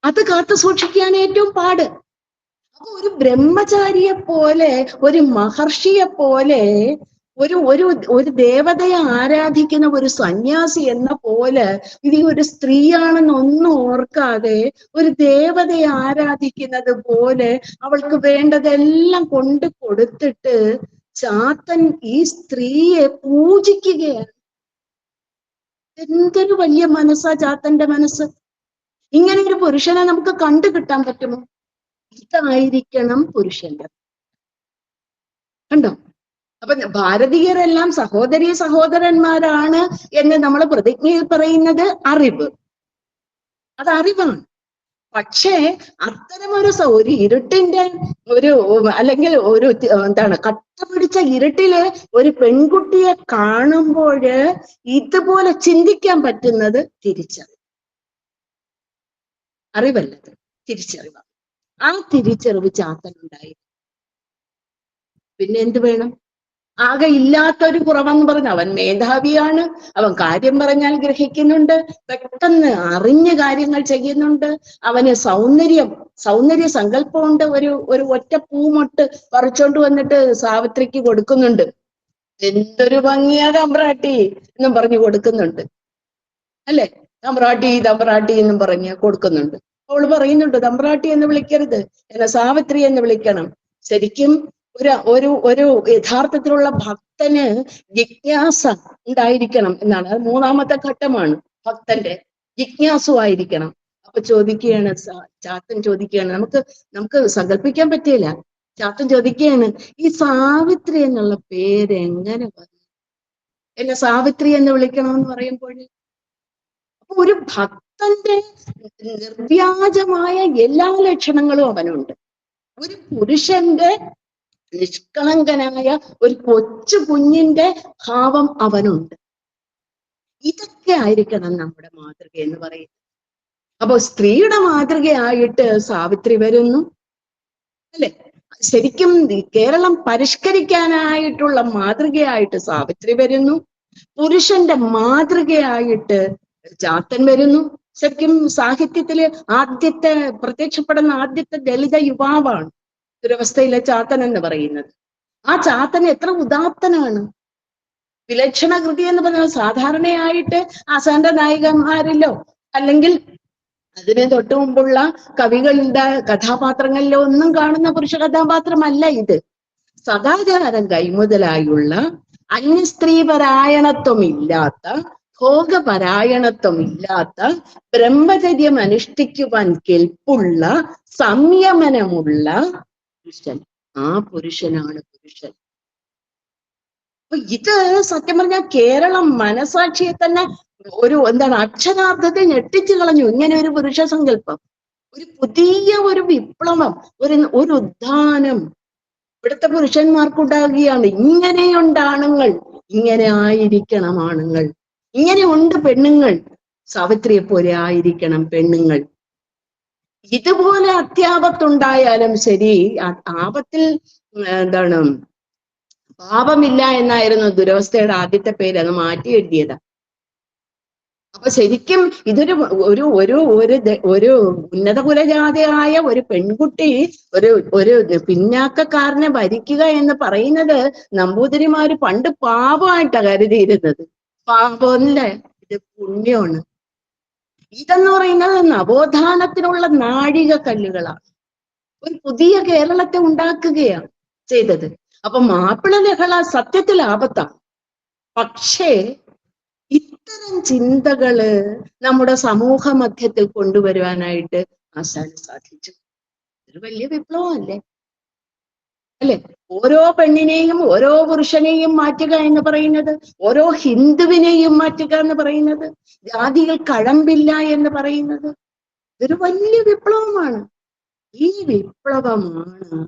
അത് കാത്തു സൂക്ഷിക്കാൻ ഏറ്റവും പാട്. അപ്പൊ ഒരു ബ്രഹ്മചാരിയെ പോലെ, ഒരു മഹർഷിയെ പോലെ, ഒരു ദേവതയെ ആരാധിക്കുന്ന ഒരു സന്യാസി എന്ന പോലെ, ഇത് ഒരു സ്ത്രീയാണെന്ന് ഒന്നും ഓർക്കാതെ ഒരു ദേവതയെ ആരാധിക്കുന്നത് പോലെ അവൾക്ക് വേണ്ടതെല്ലാം കൊണ്ട് കൊടുത്തിട്ട് ചാത്തൻ ഈ സ്ത്രീയെ പൂജിക്കുകയാണ്. എന്തൊരു വലിയ മനസ്സാ ചാത്തന്റെ മനസ്സ്. ഇങ്ങനെ ഒരു പുരുഷനെ നമുക്ക് കണ്ടു കിട്ടാൻ പറ്റുമോ? ഇതായിരിക്കണം പുരുഷന്റെ. കണ്ടോ? അപ്പൊ ഭാരതീയരെല്ലാം സഹോദരീ സഹോദരന്മാരാണ് എന്ന് നമ്മൾ പ്രതിജ്ഞയിൽ പറയുന്നത് അറിവ്, അത് അറിവാണ്. പക്ഷേ അത്തരമൊരു ഒരു ഇരുട്ടിന്റെ അല്ലെങ്കിൽ കട്ട പിടിച്ച ഇരുട്ടില് ഒരു പെൺകുട്ടിയെ കാണുമ്പോൾ ഇതുപോലെ ചിന്തിക്കാൻ പറ്റുന്നത് തിരിച്ചറിവ്, അറിവല്ലത്, തിരിച്ചറിവാണ്. ആ തിരിച്ചറിവ് ചാത്തനുണ്ടായി. പിന്നെ എന്ത് വേണം? ആകെ ഇല്ലാത്തൊരു കുറവെന്ന് പറഞ്ഞ, അവൻ മേധാവിയാണ്, അവൻ കാര്യം പറഞ്ഞാൽ ഗ്രഹിക്കുന്നുണ്ട്, പെട്ടെന്ന് അറിഞ്ഞ കാര്യങ്ങൾ ചെയ്യുന്നുണ്ട്, അവന് സൗന്ദര്യ സങ്കല്പമുണ്ട്. ഒരു ഒറ്റ പൂമൊട്ട് പറിച്ചോണ്ട് വന്നിട്ട് സാവിത്രിക്ക് കൊടുക്കുന്നുണ്ട്. എന്തൊരു ഭംഗിയാ തമ്പ്രാട്ടി എന്നും പറഞ്ഞു കൊടുക്കുന്നുണ്ട്, അല്ലെ? തമ്പ്രാട്ടി എന്നും പറഞ്ഞ് കൊടുക്കുന്നുണ്ട്. അവള് പറയുന്നുണ്ട്, തമ്പ്രാട്ടി എന്ന് വിളിക്കരുത്, എന്നെ സാവിത്രി എന്ന് വിളിക്കണം. ശരിക്കും ഒരു യഥാർത്ഥത്തിലുള്ള ഭക്തന് ജിജ്ഞാസ ഉണ്ടായിരിക്കണം എന്നാണ്. അത് മൂന്നാമത്തെ ഘട്ടമാണ്, ഭക്തന്റെ ജിജ്ഞാസുവായിരിക്കണം. അപ്പൊ ചോദിക്കുകയാണ്, ചാത്തൻ ചോദിക്കുകയാണ്, നമുക്ക് സങ്കല്പിക്കാൻ പറ്റില്ല. ചാത്തൻ ചോദിക്കുകയാണ്, ഈ സാവിത്രി എന്നുള്ള പേര് എങ്ങനെ വന്നു? എന്നെ സാവിത്രി എന്ന് വിളിക്കണമെന്ന് പറയുമ്പോൾ, അപ്പൊ ഒരു ഭക്തന്റെ നിർവ്യാജമായ എല്ലാ ലക്ഷണങ്ങളും അവനുണ്ട്. ഒരു പുരുഷന്റെ നിഷ്കളങ്കനായ ഒരു കൊച്ചു കുഞ്ഞിന്റെ ഭാവം അവനുണ്ട്. ഇതൊക്കെ ആയിരിക്കണം നമ്മുടെ മാതൃക എന്ന് പറയുന്നത്. അപ്പൊ സ്ത്രീയുടെ മാതൃകയായിട്ട് സാവിത്രി വരുന്നു, അല്ലെ? ശരിക്കും കേരളം പരിഷ്കരിക്കാനായിട്ടുള്ള മാതൃകയായിട്ട് സാവിത്രി വരുന്നു. പുരുഷന്റെ മാതൃകയായിട്ട് ചാത്തൻ വരുന്നു. ശരിക്കും സാഹിത്യത്തില് പ്രത്യക്ഷപ്പെടുന്ന ആദ്യത്തെ ദളിത യുവാവാണ് ദുരവസ്ഥയിലെ ചാത്തൻ എന്ന് പറയുന്നത്. ആ ചാത്തൻ എത്ര ഉദാത്തനാണ്! വിലക്ഷണ കൃതി എന്ന് പറഞ്ഞാൽ സാധാരണയായിട്ട് ആസാന്റെ നായികന്മാരിലോ അല്ലെങ്കിൽ അതിന് തൊട്ടു മുമ്പുള്ള കവികളുടെ കഥാപാത്രങ്ങളിലോ ഒന്നും കാണുന്ന പുരുഷ കഥാപാത്രമല്ല ഇത്. സദാചാരം കൈമുതലായുള്ള അന്യസ്ത്രീപരായണത്വമില്ലാത്ത, ഭോഗപരായണത്വമില്ലാത്ത, ബ്രഹ്മചര്യം അനുഷ്ഠിക്കുവാൻ കെൽപ്പുള്ള, സംയമനമുള്ള പുരുഷൻ. ആ പുരുഷനാണ് പുരുഷൻ. അപ്പൊ ഇത് സത്യം പറഞ്ഞാൽ കേരളം മനസാക്ഷിയെ തന്നെ അക്ഷരാർത്ഥത്തെ ഞെട്ടിച്ചു കളഞ്ഞു. ഇങ്ങനെ ഒരു പുരുഷ സങ്കല്പം, ഒരു പുതിയ ഒരു വിപ്ലവം, ഒരു ഉത്ഥാനം ഇവിടുത്തെ പുരുഷന്മാർക്കുണ്ടാകുകയാണ്. ഇങ്ങനെയുണ്ട് ആണുങ്ങൾ, ഇങ്ങനെ ആയിരിക്കണം ആണുങ്ങൾ, ഇങ്ങനെ ഉണ്ട് പെണ്ണുങ്ങൾ, സാവിത്രിയെ പോലെ ആയിരിക്കണം പെണ്ണുങ്ങൾ. ഇതുപോലെ അത്യാപത്തുണ്ടായാലും ശരി, ആപത്തിൽ പാപമില്ല എന്നായിരുന്നു ദുരവസ്ഥയുടെ ആദ്യത്തെ പേര്, അത് മാറ്റി എഴുതിയതാ. അപ്പൊ ശരിക്കും ഇതൊരു ഒരു ഉന്നത കുലജാതയായ ഒരു പെൺകുട്ടി ഒരു പിന്നാക്കക്കാരനെ ഭരിക്കുക എന്ന് പറയുന്നത് നമ്പൂതിരിമാര് പണ്ട് പാപമായിട്ടാ കരുതിയിരുന്നത്. പാപമല്ലേ, ഇത് പുണ്യമാണ്. ഇതെന്ന് പറയുന്നത് നവോത്ഥാനത്തിനുള്ള നാഴികക്കല്ലുകളാണ്. ഒരു പുതിയ കേരളത്തെ ഉണ്ടാക്കുകയാണ് ചെയ്തത്. അപ്പൊ മാപ്പിള ലഹള സത്യത്തിൽ ആപത്താണ്. പക്ഷേ ഇത്തരം ചിന്തകള് നമ്മുടെ സമൂഹ മധ്യത്തിൽ കൊണ്ടുവരുവാനായിട്ട് ആശാന് സാധിച്ചു. ഒരു വലിയ വിപ്ലവമല്ലേ, അല്ലെ? ഓരോ പെണ്ണിനെയും ഓരോ പുരുഷനെയും മാറ്റുക എന്ന് പറയുന്നത്, ഓരോ ഹിന്ദുവിനെയും മാറ്റുക എന്ന് പറയുന്നത്, ജാതികൾ കഴമ്പില്ല എന്ന് പറയുന്നത് ഇതൊരു വലിയ വിപ്ലവമാണ്. ഈ വിപ്ലവമാണ്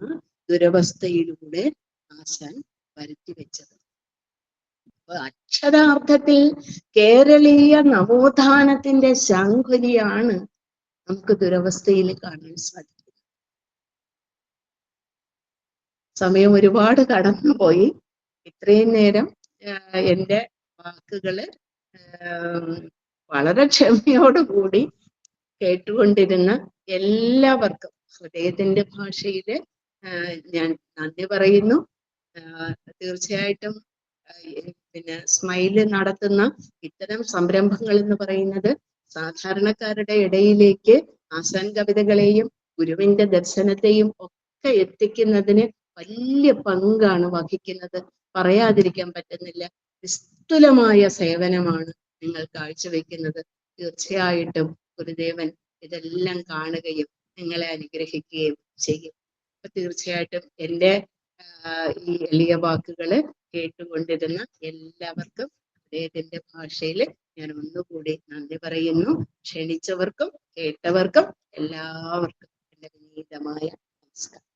ദുരവസ്ഥയിലൂടെ ആശാൻ വരുത്തി വെച്ചത്. അപ്പൊ അക്ഷരാർത്ഥത്തിൽ കേരളീയ നവോത്ഥാനത്തിന്റെ ശംഖുലിയാണ് നമുക്ക് ദുരവസ്ഥയിൽ കാണാൻ സാധിക്കും. സമയം ഒരുപാട് കടന്നുപോയി. ഇത്രയും നേരം എൻ്റെ വാക്കുകള് വളരെ ക്ഷമയോടുകൂടി കേട്ടുകൊണ്ടിരുന്ന എല്ലാവർക്കും ഹൃദയത്തിന്റെ ഭാഷയില് ഞാൻ നന്ദി പറയുന്നു. തീർച്ചയായിട്ടും പിന്നെ സ്മൈല് നടത്തുന്ന ഇത്തരം സംരംഭങ്ങൾ എന്ന് പറയുന്നത് സാധാരണക്കാരുടെ ഇടയിലേക്ക് ആശാൻ കവിതകളെയും ഗുരുവിന്റെ ദർശനത്തെയും ഒക്കെ എത്തിക്കുന്നതിന് വലിയ പങ്കാണ് വഹിക്കുന്നത്. പറയാതിരിക്കാൻ പറ്റുന്നില്ല. നിസ്തുലമായ സേവനമാണ് നിങ്ങൾ കാഴ്ചവെക്കുന്നത്. തീർച്ചയായിട്ടും ഗുരുദേവൻ ഇതെല്ലാം കാണുകയും നിങ്ങളെ അനുഗ്രഹിക്കുകയും ചെയ്യും. അപ്പൊ തീർച്ചയായിട്ടും എൻ്റെ ഈ എളിയ വാക്കുകള് കേട്ടുകൊണ്ടിരുന്ന എല്ലാവർക്കും അദ്ദേഹത്തിന്റെ ഭാഷയിൽ ഞാൻ ഒന്നുകൂടി നന്ദി പറയുന്നു. ക്ഷണിച്ചവർക്കും കേട്ടവർക്കും എല്ലാവർക്കും എൻ്റെ വിനീതമായ നമസ്കാരം.